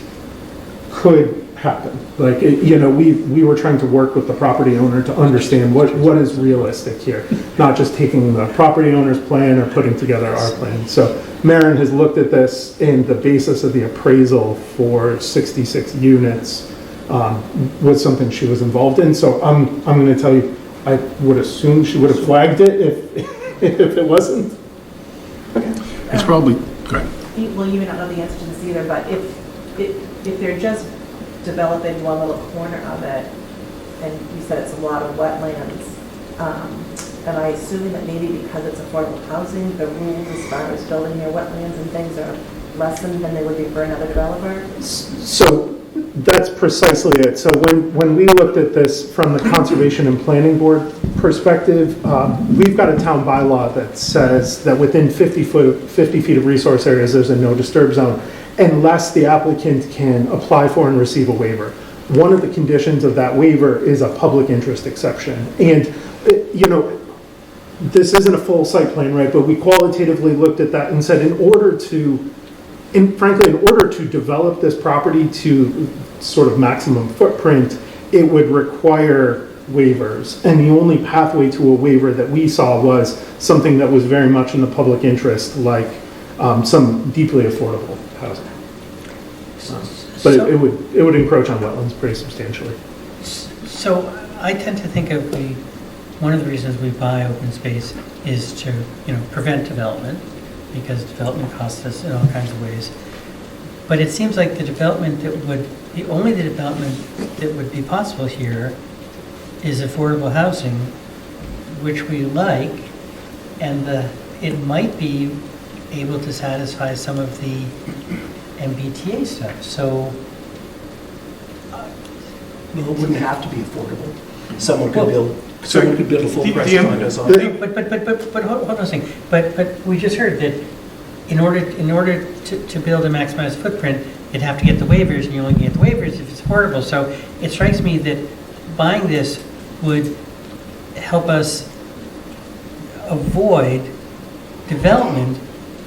could happen. Like, we were trying to work with the property owner to understand what is realistic here, not just taking the property owner's plan or putting together our plan. So Maren has looked at this, and the basis of the appraisal for 66 units was something she was involved in. So I'm going to tell you, I would assume she would have flagged it if it wasn't. It's probably, go ahead. Well, you may not know the answer to this either, but if they're just developing one little corner of it, and you said it's a lot of wetlands, am I assuming that maybe because it's affordable housing, the rules as far as building near wetlands and things are lessened than they would be for another developer? So that's precisely it. So when we looked at this from the Conservation and Planning Board perspective, we've got a town bylaw that says that within 50 feet of resource areas, there's a no disturb zone, unless the applicant can apply for and receive a waiver. One of the conditions of that waiver is a public interest exception. And, this isn't a full site plan, right? But we qualitatively looked at that and said in order to develop this property to sort of maximum footprint, it would require waivers. And the only pathway to a waiver that we saw was something that was very much in the public interest, like some deeply affordable housing. But it would encroach on wetlands pretty substantially. So I tend to think of one of the reasons we buy open space is to, prevent development, because development costs us in all kinds of ways. But it seems like the only development that would be possible here is affordable housing, which we like, and it might be able to satisfy some of the MBTA stuff, so. Well, it wouldn't have to be affordable. Someone could build a full The- rest the- condos on it. But hold on a second, but we just heard that in order to build a maximized footprint, you'd have to get the waivers, and you only get the waivers if it's affordable. So it strikes me that buying this would help us avoid development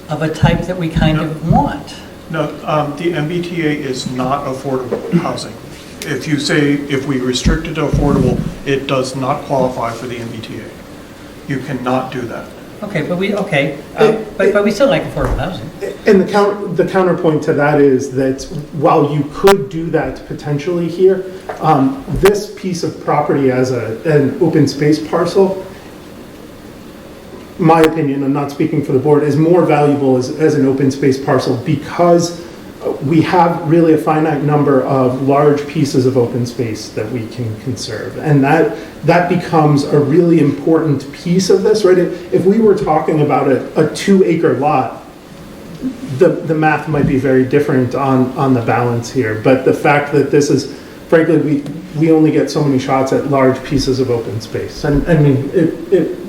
of a type that we kind of want. No, the MBTA is not affordable housing. If you say, if we restrict it to affordable, it does not qualify for the MBTA. You cannot do that. Okay, but we still like affordable housing. And the counterpoint to that is that while you could do that potentially here, this piece of property as an open space parcel, my opinion, I'm not speaking for the board, is more valuable as an open space parcel because we have really a finite number of large pieces of open space that we can conserve. And that becomes a really important piece of this, right? If we were talking about a 2-acre lot, the math might be very different on the balance here. But the fact that this is, frankly, we only get so many shots at large pieces of open space. And I mean, it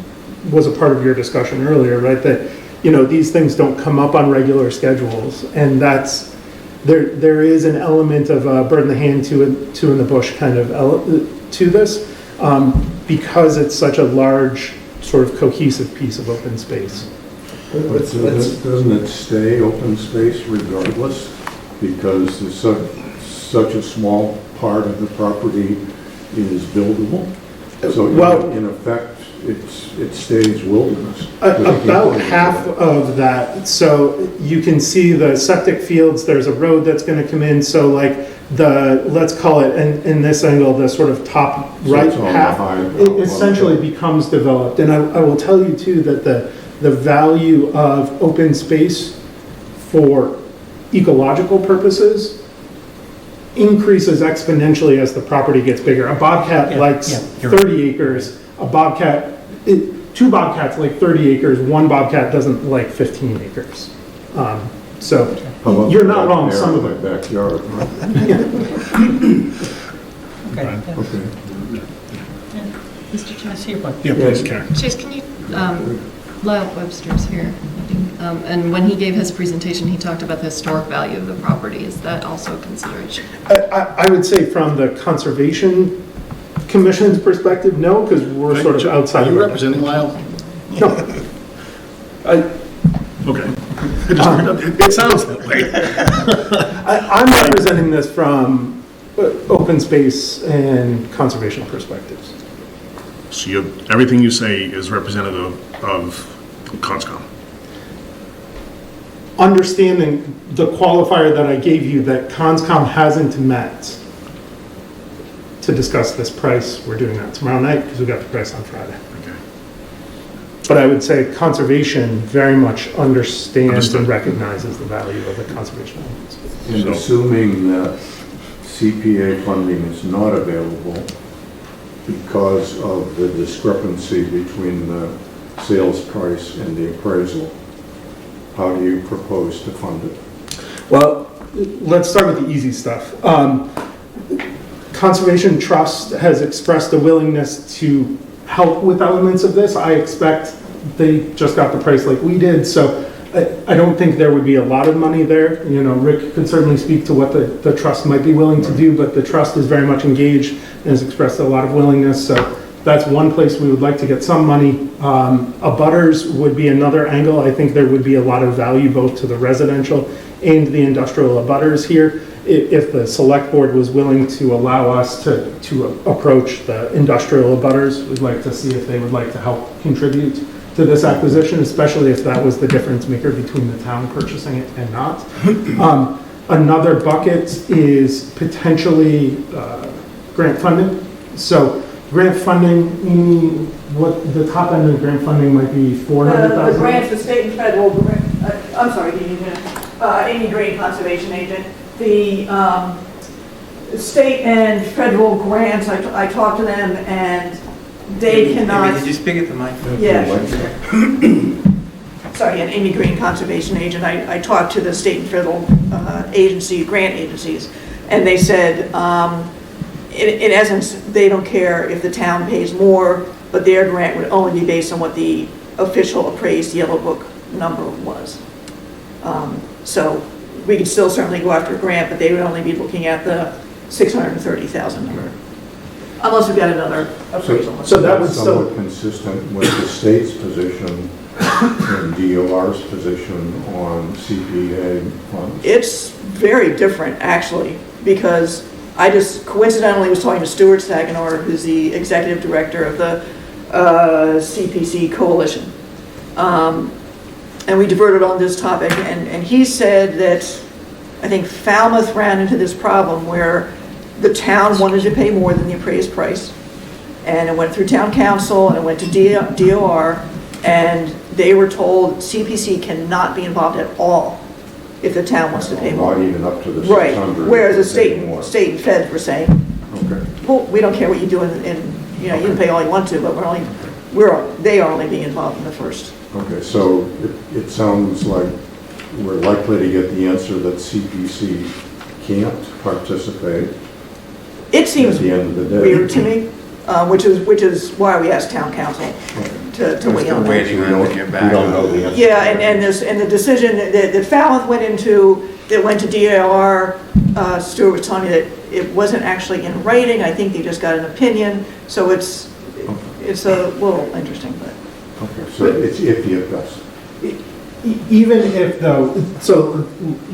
was a part of your discussion earlier, right? That, these things don't come up on regular schedules. And there is an element of bird in the hand, two in the bush kind of to this, because it's such a large, sort of cohesive piece of open space. But doesn't it stay open space regardless? Because such a small part of the property is buildable? So in effect, it stays wilderness. About half of that. So you can see the septic fields, there's a road that's going to come in. So like let's call it in this angle, the sort of top right half, it essentially becomes developed. And I will tell you too that the value of open space for ecological purposes increases exponentially as the property gets bigger. A bobcat likes 30 acres. Two bobcats like 30 acres. One bobcat doesn't like 15 acres. So you're not wrong. Some of it. Backyard. Okay. Mr. Chair. I see your point. Yeah, please, Karen. Chase, can you, Lyle Webster's here, and when he gave his presentation, he talked about the historic value of the property. Is that also a consideration? I would say from the Conservation Commission's perspective, no, because we're sort of outside. Are you representing Lyle? No. Okay. It sounds that way. I'm representing this from open space and conservation perspectives. So everything you say is representative of Conscom. Understanding the qualifier that I gave you that Conscom hasn't met to discuss this price, we're doing that tomorrow night because we got the price on Friday. Okay. But I would say conservation very much understands Understood. and recognizes the value of the conservation elements. And assuming that CPA funding is not available because of the discrepancy between the sales price and the appraisal, how do you propose to fund it? Well, let's start with the easy stuff. Conservation Trust has expressed a willingness to help with elements of this. I expect they just got the price like we did, so I don't think there would be a lot of money there. Rick could certainly speak to what the trust might be willing to do, but the trust is very much engaged and has expressed a lot of willingness. So that's one place we would like to get some money. Abutters would be another angle. I think there would be a lot of value both to the residential and the industrial abutters here. If the select board was willing to allow us to approach the industrial abutters, we'd like to see if they would like to help contribute to this acquisition, especially if that was the difference maker between the town purchasing it and not. Another bucket is potentially grant funding. So grant funding, what the top end of grant funding might be $400,000. The grants, the state and federal, I'm sorry, Amy Green, conservation agent. The state and federal grants, I talked to them and they cannot. Did you speak at the mic? Yeah. an Amy Green conservation agent. I talked to the state and federal grant agencies, and they said, in essence, they don't care if the town pays more, but their grant would only be based on what the official appraised Yellow Book number was. So we could still certainly go after a grant, but they would only be looking at the 630,000 number. Unless we've got another appraisal. So that would somewhat still, consistent with the state's position and DOR's position on CPA funds. It's very different, actually, because I just coincidentally was talking to Stuart Saganor, who's the executive director of the CPC Coalition. And we diverted on this topic, and he said that I think Falmouth ran into this problem where the town wanted to pay more than the appraised price. And it went through town council, and it went to DOR, and they were told CPC cannot be involved at all if the town wants to pay more. Not even up to the 600. Right, whereas the state and feds were saying, Okay. well, we don't care what you do you can pay all you want to, but they are only being involved in the first. Okay, so it sounds like we're likely to get the answer that CPC can't participate. It seems at the end of the day. weird to me, which is why we asked town council to weigh on that. Waiting on to hear back. We don't know the answer. Yeah, and the decision that Falmouth went to DOR, Stuart was telling me that it wasn't actually in writing. I think they just got an opinion, so it's a little interesting, but. Okay, so it's iffy at best. even if though, so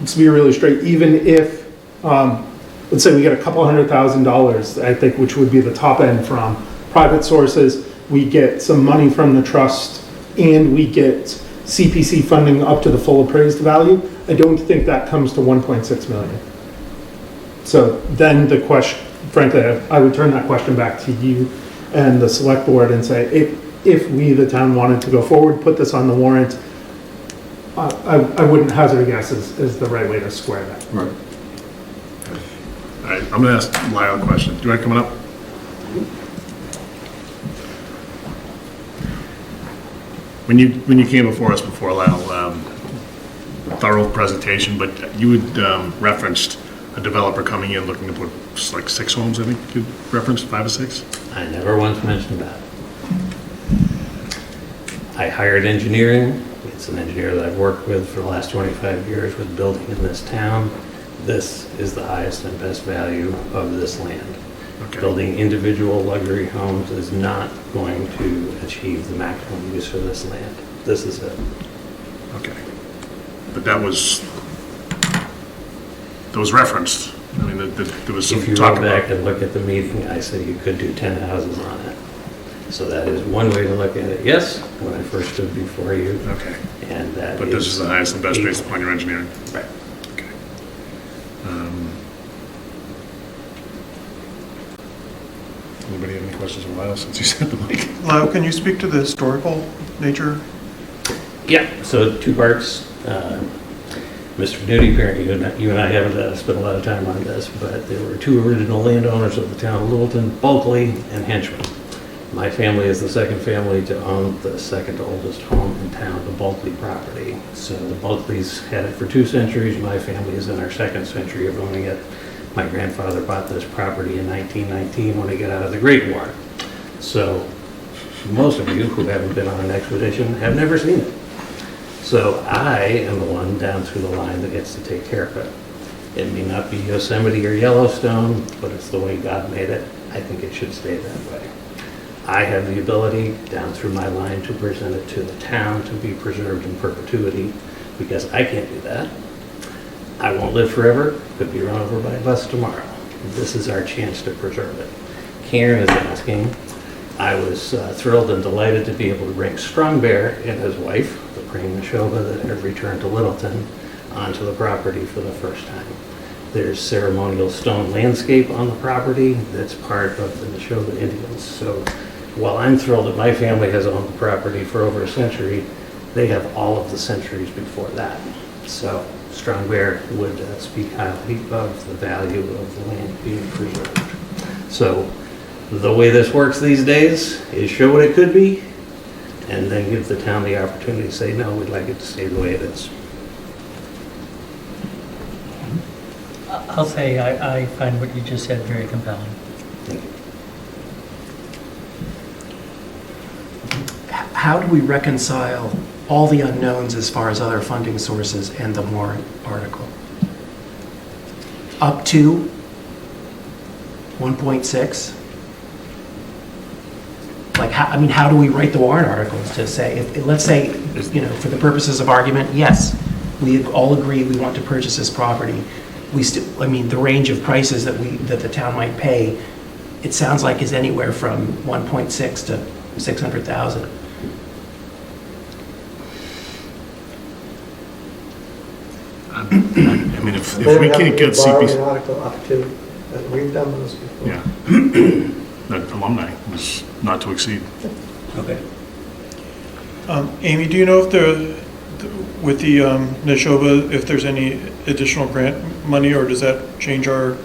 to be really straight, even if, let's say we get a couple $100,000, I think, which would be the top end from private sources, we get some money from the trust, and we get CPC funding up to the full appraised value, I don't think that comes to 1.6 million. So then the question, frankly, I would turn that question back to you and the select board and say, if we, the town, wanted to go forward, put this on the warrant, I wouldn't hazard a guess is the right way to square that. Right. All right, I'm gonna ask Lyle a question. Do you want coming up? When you came before us before, Lyle, thorough presentation, but you had referenced a developer coming in looking to put like 6 homes, I think you referenced 5 or 6? I never once mentioned that. I hired engineering. It's an engineer that I've worked with for the last 25 years with building in this town. This is the highest and best value of this land. Okay. Building individual luxury homes is not going to achieve the maximum use for this land. This is it. Okay. But that was referenced. I mean, there was some If you talk go about. back and look at the meeting, I said you could do 10 houses on it. So that is one way to look at it. Yes, when I first stood before you. Okay. And that But this is the highest and best based upon your engineering. Right. Okay. Anybody have any questions of Lyle since you said the mic? Lyle, can you speak to the historical nature? Yeah, so 2 parts. Mr. Nudie, apparently you and I haven't spent a lot of time on this, but there were 2 original landowners of the town of Littleton, Bulkley and Henchman. My family is the second family to own the second oldest home in town, the Bulkley property. So the Bulkleys had it for 2 centuries. My family is in our 2nd century of owning it. My grandfather bought this property in 1919 when he got out of the Great War. So most of you who haven't been on an expedition have never seen it. So I am the one down through the line that gets to take care of it. It may not be Yosemite or Yellowstone, but it's the way God made it. I think it should stay that way. I have the ability down through my line to present it to the town to be preserved in perpetuity because I can't do that. I won't live forever, could be run over by a bus tomorrow. This is our chance to preserve it. Karen is asking, I was thrilled and delighted to be able to bring Strong Bear and his wife, the Prima Shova that had returned to Littleton, onto the property for the first time. There's ceremonial stone landscape on the property that's part of the Neshoba Indians. So while I'm thrilled that my family has owned the property for over a century, they have all of the centuries before that. So Strong Bear would speak highly of the value of the land being preserved. So the way this works these days is show what it could be, and then give the town the opportunity to say, no, we'd like it to stay the way it is. I'll say I find what you just said very compelling. How do we reconcile all the unknowns as far as other funding sources and the warrant article? Up to 1.6? Like, how do we write the warrant articles to say, let's say, for the purposes of argument, yes, we all agree we want to purchase this property. The range of prices that the town might pay, it sounds like is anywhere from 1.6 to 600,000. If we can't get CPC... Article up to, we've done those before. Yeah. The alumni was not to exceed. Okay. Amy, do you know if with the Neshoba, if there's any additional grant money, or does that change our?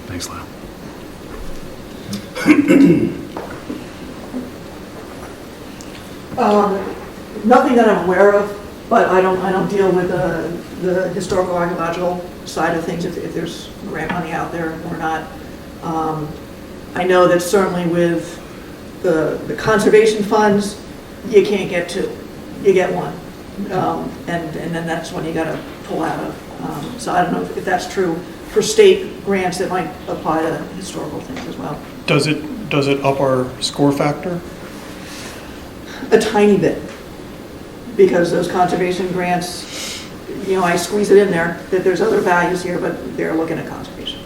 Thanks, Lyle. Nothing that I'm aware of, but I don't deal with the historical archaeological side of things, if there's grant money out there or not. I know that certainly with the conservation funds, you can't get two, you get one. And then that's when you gotta pull out of. So I don't know if that's true for state grants that might apply to historical things as well. Does it up our score factor? A tiny bit, because those conservation grants, I squeeze it in there, that there's other values here, but they're looking at conservation,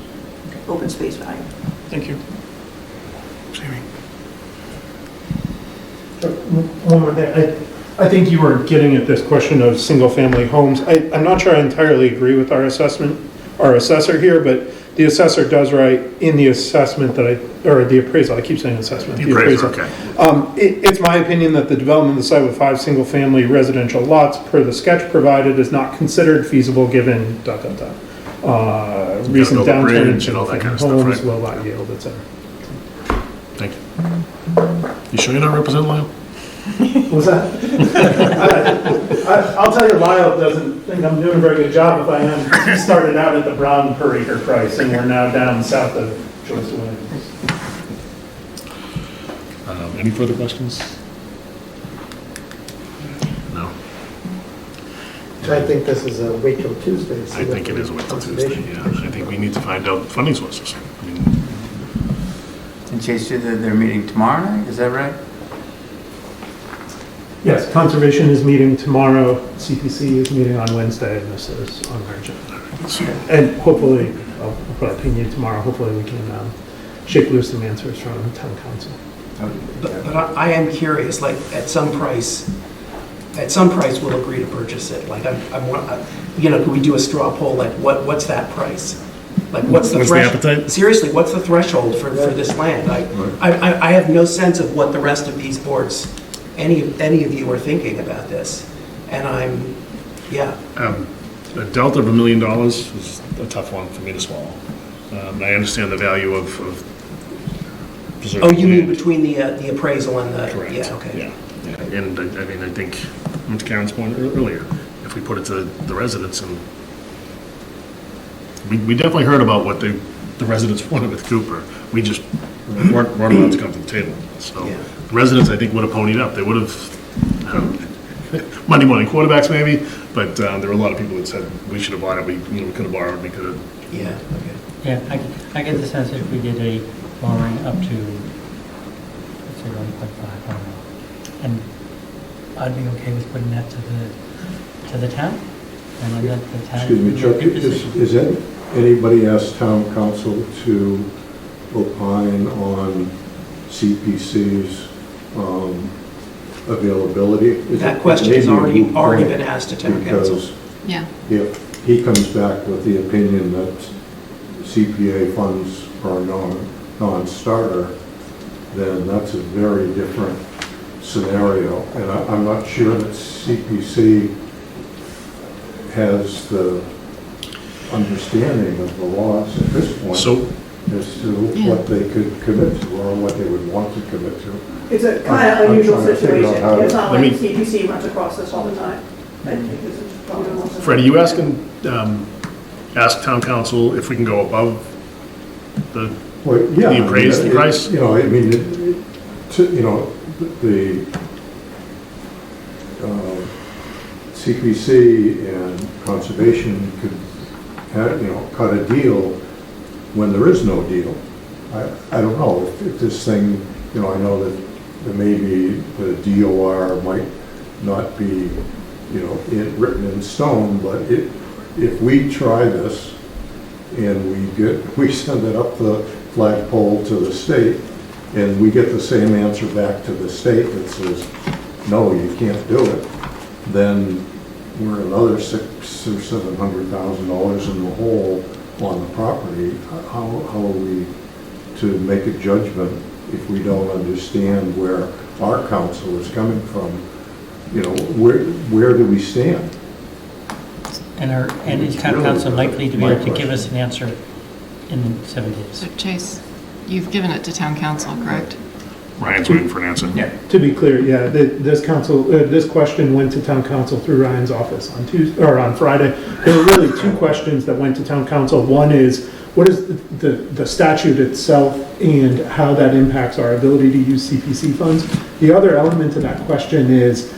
open space value. Thank you. Jamie. One more thing. I think you were getting at this question of single-family homes. I'm not sure I entirely agree with our assessor here, but the assessor does write in the assessment or the appraisal, I keep saying assessment. The appraisal, okay. It's my opinion that the development of the site with 5 single-family residential lots per the sketch provided is not considered feasible given recent downturn in single-family homes, low lot yield, etc. Thank you. You sure you're not representing Lyle? What's that? I'll tell you, Lyle doesn't think I'm doing a very good job if I am. He started out at the Brown per acre price, and we're now down south of Joyce Williams. Any further questions? No. I think this is a wait till Tuesday. I think it is a wait till Tuesday, yeah. I think we need to find out funding sources. And Chase, they're meeting tomorrow night, is that right? Yes, Conservation is meeting tomorrow, CPC is meeting on Wednesday, and this is on their agenda. And hopefully, I'll put a ping tomorrow, hopefully we can shake loose some answers from the town council. But I am curious, like, at some price we'll agree to purchase it. Like, can we do a straw poll, like, what's that price? Like, what's the appetite? Seriously, what's the threshold for this land? I have no sense of what the rest of these boards, any of you are thinking about this. And A delta of $1 million is a tough one for me to swallow. I understand the value of preserving oh, you mean land. between the appraisal and the... Correct. Yeah, okay. Yeah. And I think, to Karen's point earlier, if we put it to the residents, and we definitely heard about what the residents wanted with Cooper. We just weren't allowed to come to the table. So the residents, I think, would have ponied up. They would have, money quarterbacks maybe, but there were a lot of people that said we should have bought it. We could have borrowed. We could have. Yeah. Okay. Yeah, I get the sense that if we did a borrowing up to, let's say 1.5, I don't know, and I'd be okay with putting that to the town, and let the town. Excuse me, Chuck, is anybody asked town council to opine on CPC's availability? That question has already been asked to town council. Because Yeah. if he comes back with the opinion that CPA funds are non-starter, then that's a very different scenario. And I'm not sure that CPC has the understanding of the laws at this point. So as to what they could commit to or what they would want to commit to. It's a kind of unusual I'm trying to figure out situation. how to- It's not Let like me- CPC runs across this all the time. I think this is probably the most. Freddie, you asking, ask town council if we can go above the Well, yeah, the appraised price? You know, I mean, you know, the CPC and conservation could, you know, cut a deal when there is no deal. I don't know, if this thing, you know, I know that maybe the DOR might not be, you know, written in stone, but if we try this and we send it up the flagpole to the state, and we get the same answer back to the state that says, no, you can't do it, then we're another $600,000 or $700,000 in the hole on the property. How are we to make a judgment if we don't understand where our council is coming from? You know, where do we stand? And is town council likely to be able to give us an answer in 7 days? So Chase, you've given it to town council, correct? Ryan's waiting for an answer. Yeah. To be clear, yeah, this question went to town council through Ryan's office on Tuesday, or on Friday. There were really two questions that went to town council. One is, what is the statute itself and how that impacts our ability to use CPC funds? The other element to that question is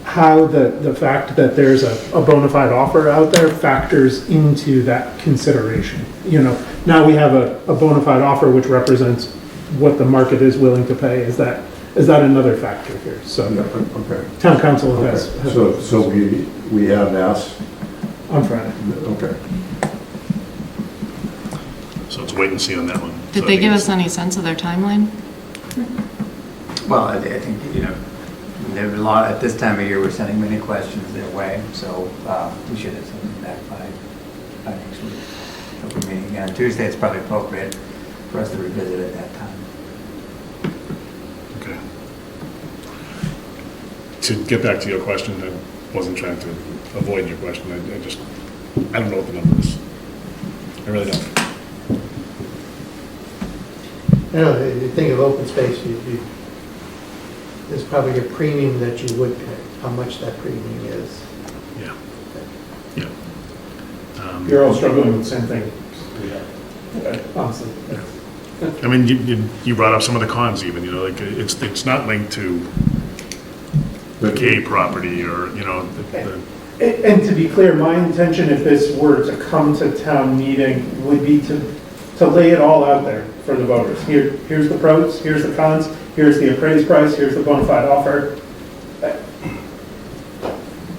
how the fact that there's a bona fide offer out there factors into that consideration. You know, now we have a bona fide offer which represents what the market is willing to pay. Is that another factor here? So Okay. Town council has. So we have asked. On Friday. Okay. So it's wait and see on that one. Did they give us any sense of their timeline? Well, I think, you know, there's a lot, at this time of year, we're sending many questions their way, so we should have something back by next week. Open meeting again. Tuesday, it's probably appropriate for us to revisit at that time. Okay. To get back to your question, I wasn't trying to avoid your question. I don't know what the number is. I really don't. You know, the thing of open space, there's probably a premium that you would pay, how much that premium is. Yeah. Yeah. You're all struggling with the same thing. Okay, honestly. I mean, you brought up some of the cons even, you know, like it's not linked to the K property or, you know, And to be clear, my intention, if this were to come to town meeting, would be to lay it all out there for the voters. Here's the pros, here's the cons, here's the appraised price, here's the bona fide offer.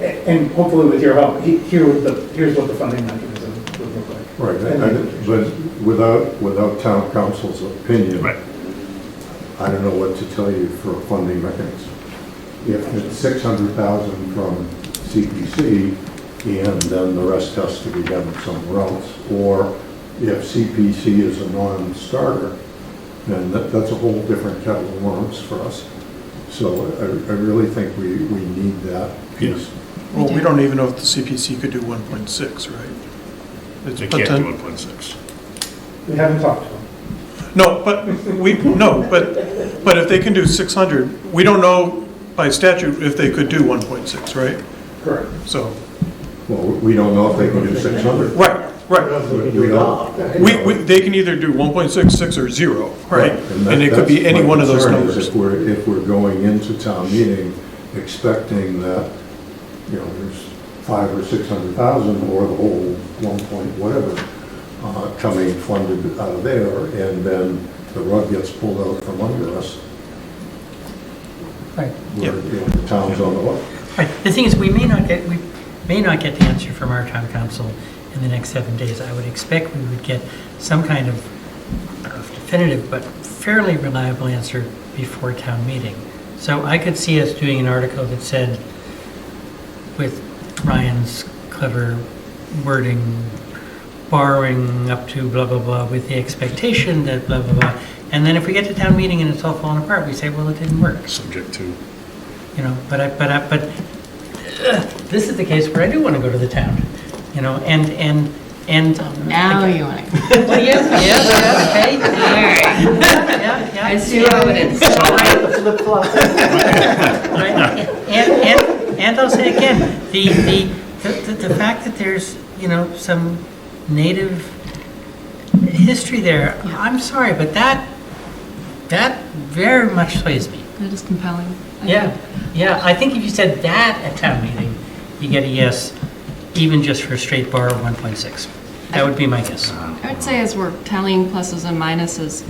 And hopefully with your help, here's what the funding mechanism would look like. Right, but without town council's opinion, right. I don't know what to tell you for a funding mechanism. If it's 600,000 from CPC and then the rest has to be done somewhere else, or if CPC is a non-starter, then that's a whole different kettle of worms for us. So I really think we need that piece. Well, we don't even know if the CPC could do 1.6, right? They can't do 1.6. We haven't talked to them. No, but if they can do 600, we don't know by statute if they could do 1.6, right? Correct. So. Well, we don't know if they can do 600. Right. We don't. They can either do 1.6, 6, or 0, right? And it could be any one of those numbers. If we're going into town meeting expecting that, you know, there's 500,000 or 600,000 or the whole 1 point whatever coming funded out of there, and then the rug gets pulled out from under us. Right. Where, you know, the town's on the hook. Right. The thing is, we may not get the answer from our town council in the next 7 days. I would expect we would get some kind of, I don't know if definitive, but fairly reliable answer before town meeting. So I could see us doing an article that said, with Ryan's clever wording, borrowing up to blah, blah, blah, with the expectation that blah, blah, blah. And then if we get to town meeting and it's all falling apart, we say, well, it didn't work. Subject to. You know, but this is the case where I do want to go to the town, you know, and And Now you want to. well, yes, okay. All right. Yeah, yeah. I see how it is. And I'll say again, the fact that there's, some native history there, I'm sorry, but that very much sways me. That is compelling. Yeah, I think if you said that at town meeting, you get a yes, even just for a straight bar of 1.6. That would be my guess. I would say as we're tallying pluses and minuses,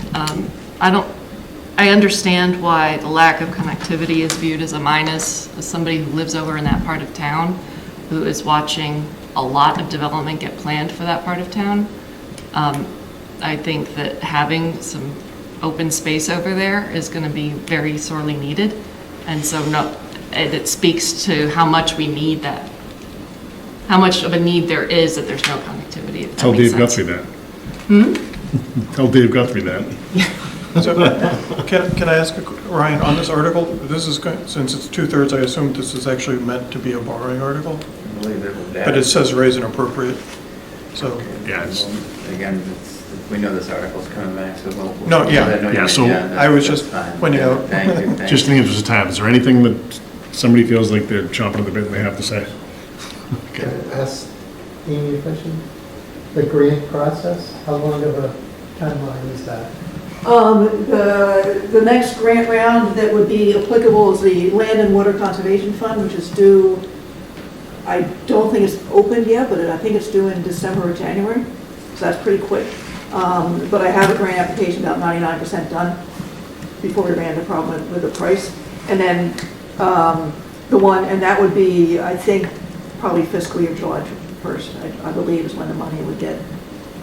I understand why the lack of connectivity is viewed as a minus. As somebody who lives over in that part of town, who is watching a lot of development get planned for that part of town, I think that having some open space over there is going to be very sorely needed. And so it speaks to how much we need that, how much of a need there is that there's no connectivity. if that Tell makes Dave sense. Guthrie that. Tell Dave Guthrie that. So, can I ask, Ryan, on this article, since it's 2/3, I assume this is actually meant to be a borrowing article? But it says raise and appropriate, so. Yeah, it's. Again, we know this article's coming back, so we'll. No, yeah. Yeah, so I was just pointing out. Thank you. Just in the interest of time, is there anything that somebody feels like they're chomping at the bit and they have to say? Can I ask Amy a question? The grant process, how long of a timeline is that? The next grant round that would be applicable is the Land and Water Conservation Fund, which is due, I don't think it's opened yet, but I think it's due in December or January, so that's pretty quick. But I have a grant application about 99% done before we ran the problem with the price. And then and that would be, I think, probably fiscal year July 1st, I believe is when the money would get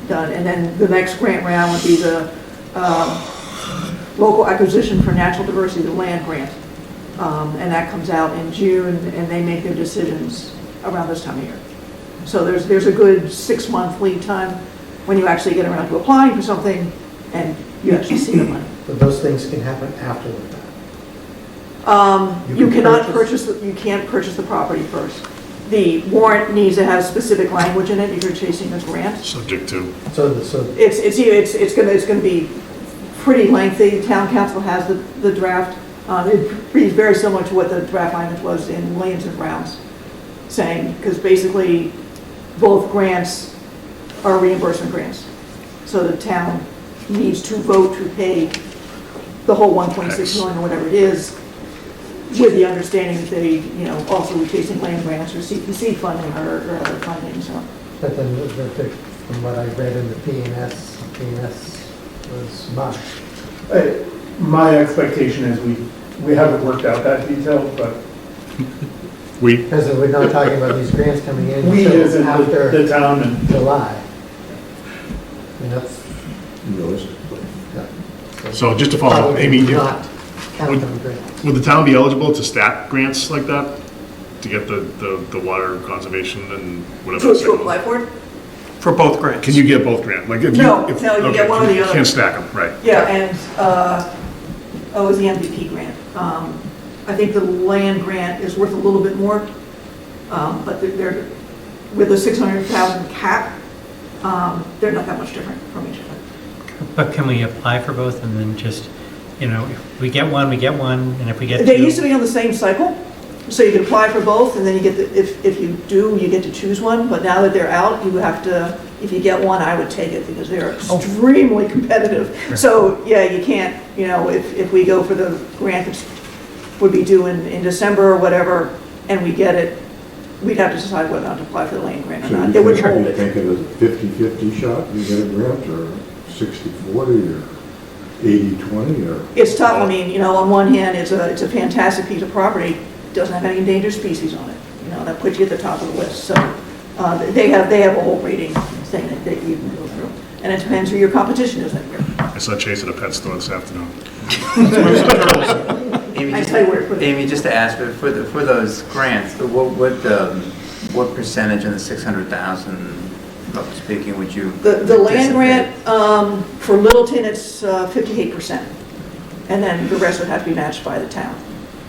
done. And then the next grant round would be the local acquisition for natural diversity, the land grant. And that comes out in June, and they make their decisions around this time of year. So there's a good 6-month lead time when you actually get around to applying for something and you actually see the money. But those things can happen after that. You can't purchase the property first. The warrant needs to have specific language in it if you're chasing a grant. Subject to. So It's going to be pretty lengthy. Town council has the draft. It reads very similar to what the draft language was in Williams and Brown's, saying, because basically both grants are reimbursement grants. So the town needs to vote to pay the whole 1.6 million or whatever it is, with the understanding that they, also be chasing land grants or CPC funding or other funding, so. But then from what I read in the PNS was much. My expectation is we haven't worked out that detail, but. Because we're not talking about these grants coming in until after the town and July. And that's. Realistically. Yeah. So just to follow up, Amy, Not count them grants. would the town be eligible to stack grants like that? To get the water conservation and whatever? To apply for it? For both grants. Can you get both grants? Like if No, you you get one or the other. You can't stack them, right? Yeah, and, it was the MVP grant. I think the land grant is worth a little bit more, but they're with the 600,000 cap, they're not that much different from each other. But can we apply for both and then just, if we get one, and if we get two? They used to be on the same cycle, so you could apply for both, and then you get if you do, you get to choose one, but now that they're out, you have to, if you get one, I would take it, because they're extremely competitive. So, yeah, you can't, if we go for the grant that would be due in December or whatever, and we get it, we'd have to decide whether or not to apply for the land grant or not. They wouldn't hold You it. think it is a 50-50 shot, you get a grant, or 60-40, or 80-20, or? It's tough. I mean, on one hand, it's a fantastic piece of property, doesn't have any endangered species on it. That puts you at the top of the list. So they have a whole rating thing that you can go through, and it depends who your competition is that year. I saw Chase at a pet store this afternoon. Amy, just to ask, for those grants, what percentage of the 600,000, roughly speaking, would you? The land grant for Littleton, it's 58%, and then the rest would have to be matched by the town.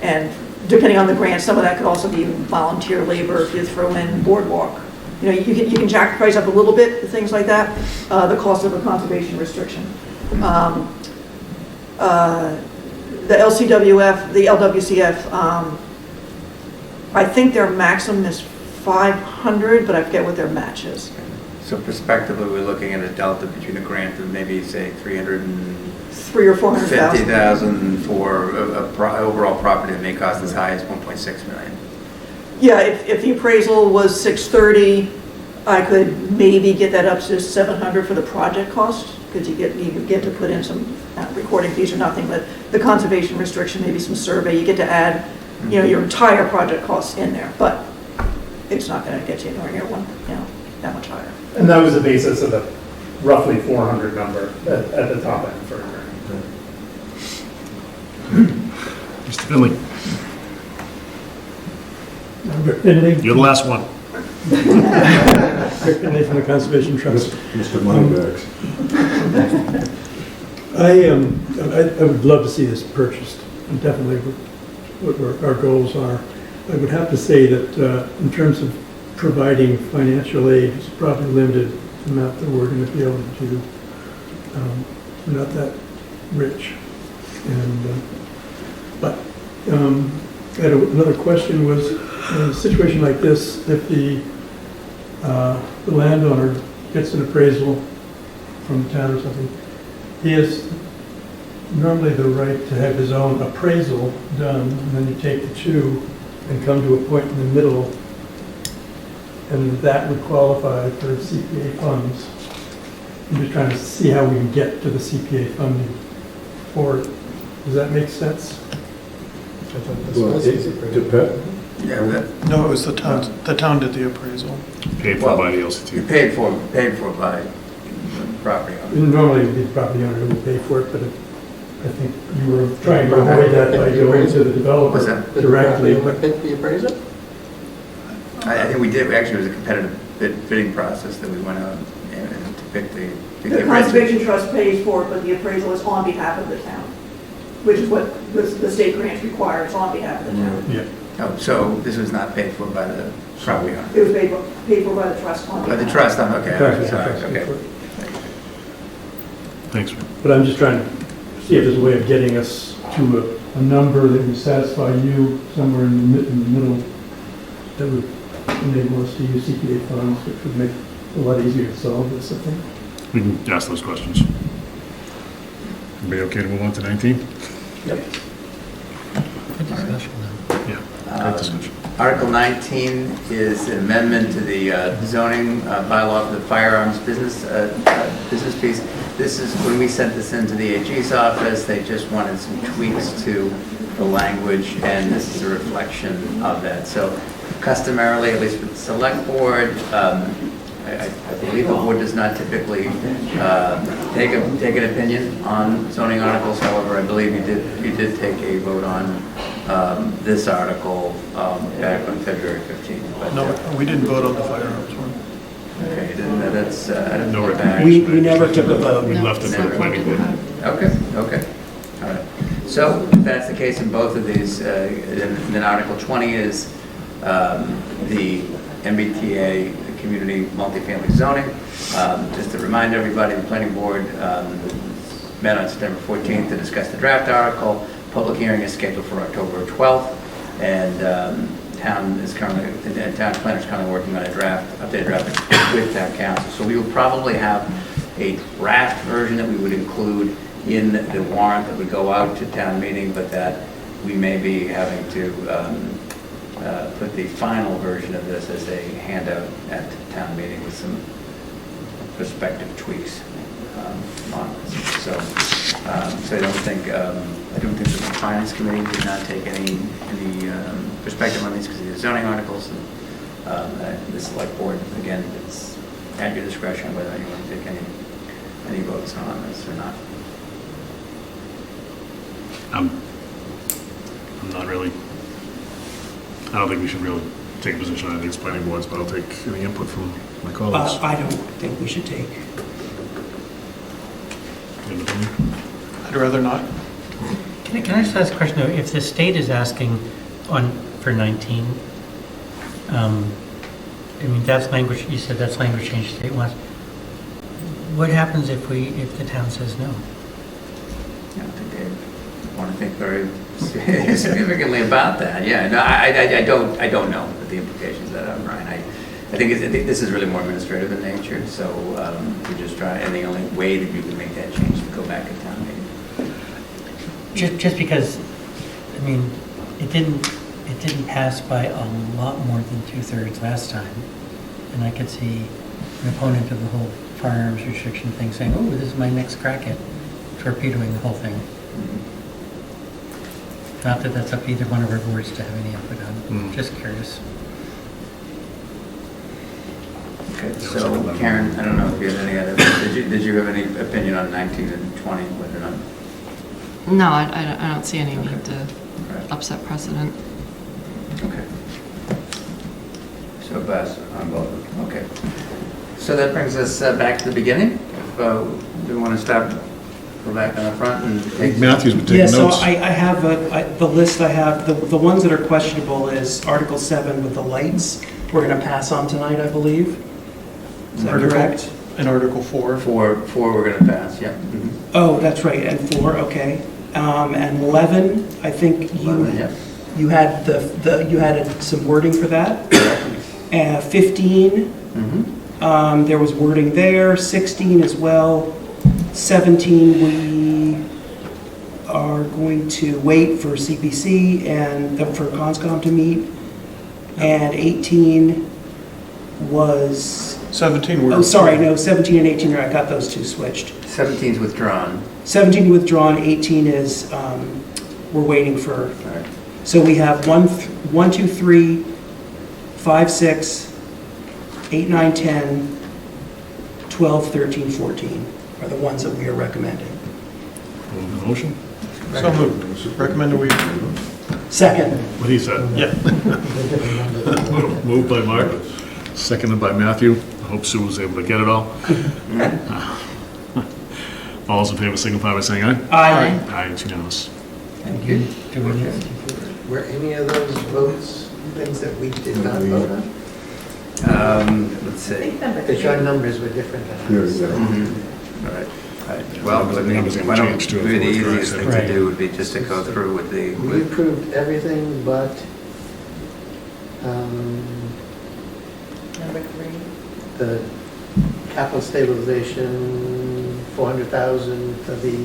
And depending on the grant, some of that could also be volunteer labor if you throw in boardwalk you can jack the price up a little bit, things like that, the cost of a conservation restriction. The LCWF, the LWCF, I think their maximum is 500, but I forget what their match is. So prospectively, we're looking at a delta between a grant of maybe, say, 300,000 or 400,000. 50,000 for overall property that may cost as high as 1.6 million. Yeah, if the appraisal was 630, I could maybe get that up to 700 for the project cost, because you get to put in some recording fees or nothing, but the conservation restriction, maybe some survey, you get to add, your entire project costs in there, but it's not going to get you anywhere near that much higher. And that was the basis of the roughly 400 number at the top end for a grant. Mr. Finley, Finley? you're the last one. Rick Finley from the Conservation Trust. Mr. Moneybags. I would love to see this purchased, and definitely what our goals are. I would have to say that in terms of providing financial aid, it's probably limited amount that we're going to be able to do. We're not that rich. And but I had another question was, in a situation like this, if the landowner gets an appraisal from the town or something, he has normally the right to have his own appraisal done, and then you take the two and come to a point in the middle, and that would qualify for CPA funds. I'm just trying to see how we can get to the CPA funding for it. Does that make sense? Well, it depends. Yeah, No, it was the town. The town did the appraisal. Paid for by the LCT. Paid for by the property owner. Normally, it would be the property owner who would pay for it, but I think you were trying to avoid that by going to the developer directly. What pick the appraiser? I think we did. Actually, it was a competitive bidding process that we went out and to pick the Conservation Trust pays for it, but the appraisal is on behalf of the town, which is what the state grants require, it's on behalf of the town. Yeah. Oh, so this was not paid for by the property owner? It was paid for by the trust on By behalf. the trust, okay. Correct, Sorry, yeah, okay. Thanks. But I'm just trying to see if there's a way of getting us to a number that would satisfy you somewhere in the middle that would enable us to use CPA funds, which would make it a lot easier to solve this, I think. We can ask those questions. Everybody okay to move on to 19? Yep. Good discussion, though. Yeah, great discussion. Article 19 is an amendment to the zoning bylaw for the firearms business piece. This is, when we sent this into the AG's office, they just wanted some tweaks to the language, and this is a reflection of that. So customarily, at least with the select board, I believe the board does not typically take an opinion on zoning articles. However, I believe you did take a vote on this article back on February 15th. But, No, we didn't vote on the firearms one. okay, then that's I don't know back. We never took a vote. We left it for the planning board. Okay, all right. So if that's the case in both of these, then Article 20 is the MBTA community multifamily zoning. Just to remind everybody, the planning board met on September 14th to discuss the draft article. Public hearing is scheduled for October 12th, and town planner is currently working on a updated draft with town council. So we will probably have a draft version that we would include in the warrant that would go out to town meeting, but that we may be having to put the final version of this as a handout at town meeting with some prospective tweaks on this. So I don't think the finance committee did not take any perspective on these because these are zoning articles. And the select board, again, it's at your discretion whether you want to take any votes on this or not. I'm not really. I don't think we should really take a position on these planning boards, but I'll take any input from my colleagues. I don't think we should take. I'd rather not. Can I just ask a question, though? If the state is asking for 19, I mean, that's language, you said that's language change state wants. What happens if the town says no? I don't think they want to think very significantly about that. Yeah, no, I don't know what the implications of that are, Brian. I think this is really more administrative in nature, so we just try, and the only way that you can make that change is to go back to town meeting. Just because, I mean, it didn't pass by a lot more than 2/3 last time, and I could see an opponent of the whole firearms restriction thing saying, "Oh, this is my next crack at torpedoing the whole thing." Not that that's up to either one of our boards to have any input on. Just curious. Okay, so Karen, I don't know if you had any other, did you have any opinion on 19 and 20, whether or not? No, I don't see any need to upset precedent. Okay. So pass on both. Okay. So that brings us back to the beginning. Do we want to start, go back on the front and take? Matthew's been taking Yeah, so notes. I have the list I have, the ones that are questionable is Article 7 with the lights. We're going to pass on tonight, I believe. Is that correct? And Article 4. 4 we're going to pass, yeah. Oh, that's right, and 4, okay. And 11, I think you had you had some wording for that. 15, there was wording there. 16 as well. 17, we are going to wait for CPC and for Conscom to meet. And 18 was... 17. Oh, sorry, no, 17 and 18, I got those two switched. 17 is withdrawn. 17 withdrawn, 18 is, we're waiting for. So we have 1, 2, 3, 5, 6, 8, 9, 10, 12, 13, 14 are the ones that we are recommending. Motion? So moved. Recommend we. Second. What he said? Yeah. Moved by Mark, seconded by Matthew. I hope Sue was able to get it all. All those in favor signify by saying aye. Aye. Aye, it's unanimous. Thank you. Were any of those votes things that we did not vote on? Let's see. Because your numbers were different than ours. so- All right. Well, The numbers are why don't changed, too, maybe the if we're easiest thing correct. to do would be just to go through with the, We approved everything but Number 3. the capital stabilization, 400,000 for the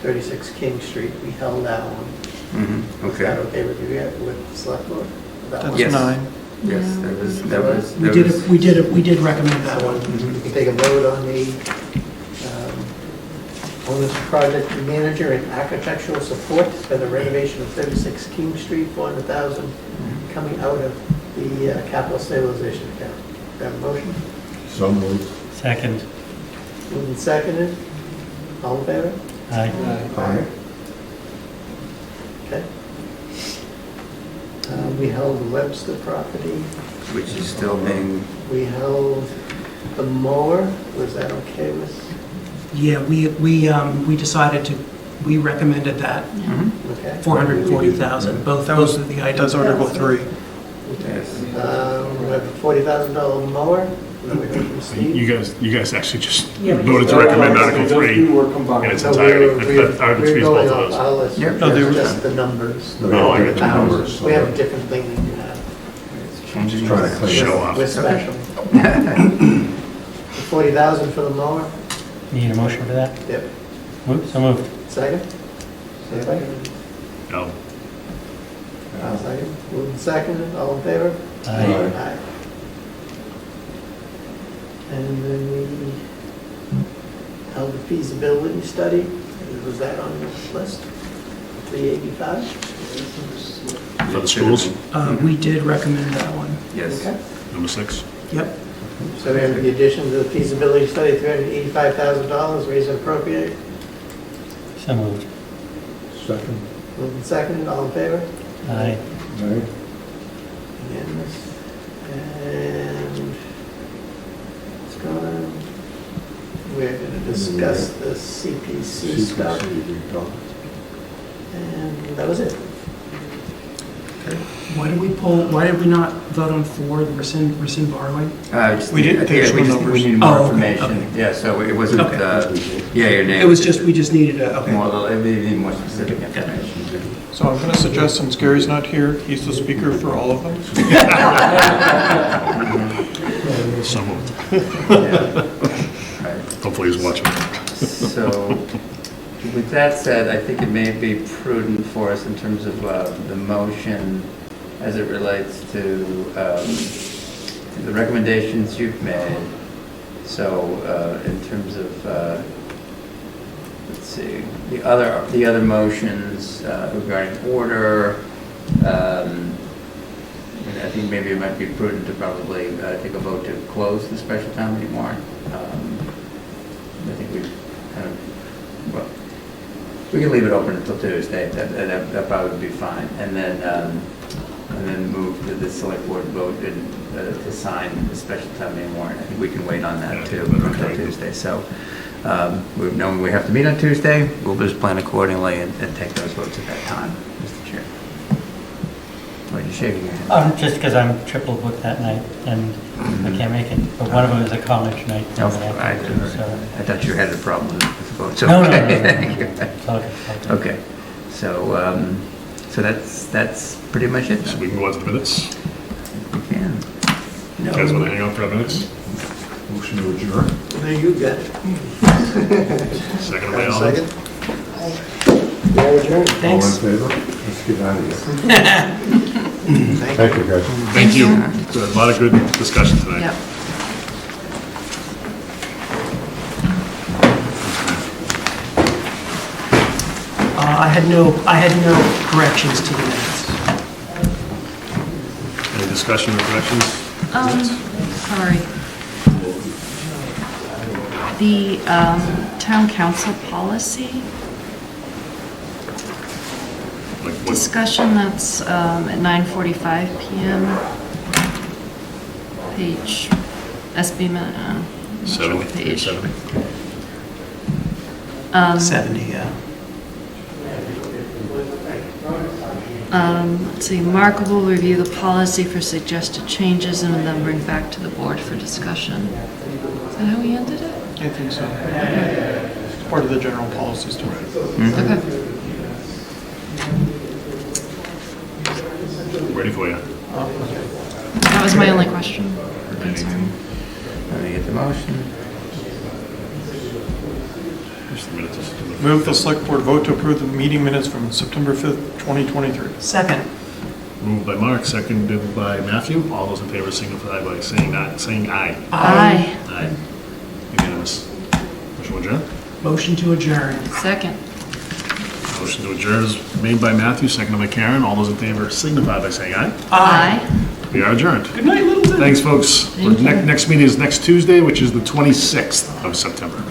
36 King Street. We held that one. Is that okay with you yet, with the select board? That one? That's 9. yes, We did recommend that one. We can take a vote on the owner's project manager and architectural support for the renovation of 36 King Street, 400,000 coming out of the capital stabilization account. Do you have a motion? So moved. Second. Moved and seconded. All in favor? Aye. Aye. Okay. We held the Webster property. which is still being, We held the mower. Was that okay with? Yeah, we decided to, we recommended that, Okay. 440,000, both of the items. That's Article 3. yes. We have a $40,000 mower. That we heard from Steve. You guys actually just Yeah, voted to recommend Article 3 in its No, entirety. we're Article 3 is going both off of those. our list. Yep. No, they were- Just the numbers. No, I get the numbers. We have a different thing than you have. Changing Trying to clean Show it up. off. We're special. 40,000 for the mower? Need a motion for that? Yep. So moved. Second? Second. No. I'll second. Moved and seconded. All in favor? Aye. Aye. And then we held the feasibility study. Was that on the list? 385? For the schools, We did recommend that one. Yes. Okay. number 6. Yep. So we have the addition to the feasibility study, $385,000, raise and appropriate. So moved. Second. Moved and seconded. All in favor? Aye. Aye. Unanimous. And it's gone. We're going to discuss the CPC stuff. CPC, we talked. And that was it. Why did we not vote on 4, the rescind borrowing? We didn't take we need more Oh, okay, information. okay. Yeah, so it wasn't, Okay. your name. It was just, we just needed a, okay. We need more specific information. So I'm going to suggest, since Gary's not here, he's the speaker for all of them. So moved. Right. Hopefully he's watching. So, with that said, I think it may be prudent for us in terms of the motion as it relates to the recommendations you've made. So, in terms of, let's see, the other motions regarding order, I think maybe it might be prudent to probably take a vote to close the special town meeting warrant. I think we kind of, well, we can leave it open until Tuesday. That probably would be fine. And then move to the select board vote and to sign the special town meeting warrant. I think we can wait on that too until Tuesday. So we've known we have to meet on Tuesday. We'll just plan accordingly and take those votes at that time, Mr. Chair. Why are you shaking your head? Just because I'm triple booked that night and I can't make it, but one of them is a college night. Oh, that I thought you had a problem with the votes. No, no, Okay, no. thank you. It's okay. Okay, so that's pretty much it. So we can go on to the minutes. We can. You guys want to hang out for a minute? Motion to adjourn. There you got it. Second by Alan. Second? You're adjourned. All in favor? Let's get out of here. Thank you, guys. Thank you. A lot of good discussion tonight. Yep. I had no corrections to the minutes. Any discussion or corrections? Sorry. The town council policy Like what? discussion that's at 9:45 PM. Page, SB, I'm not sure what page. 70. 70, yeah. Let's see, Mark will review the policy for suggested changes and then bring back to the board for discussion. Is that how we ended it? I think so. It's part of the general policies too. Okay. Ready for you. That was my only question. Let me get the motion. Just the minutes. Move the select board vote to approve the meeting minutes from September 5th, 2023. Second. Moved by Mark, seconded by Matthew. All those in favor signify by saying aye. Aye. Aye. Unanimous. Motion to adjourn? Motion to adjourn. Second. Motion to adjourn is made by Matthew, seconded by Karen. All those in favor signify by saying aye. Aye. We are adjourned. Good night, Littleton. Thanks, folks. Thank you. Next meeting is next Tuesday, which is the 26th of September.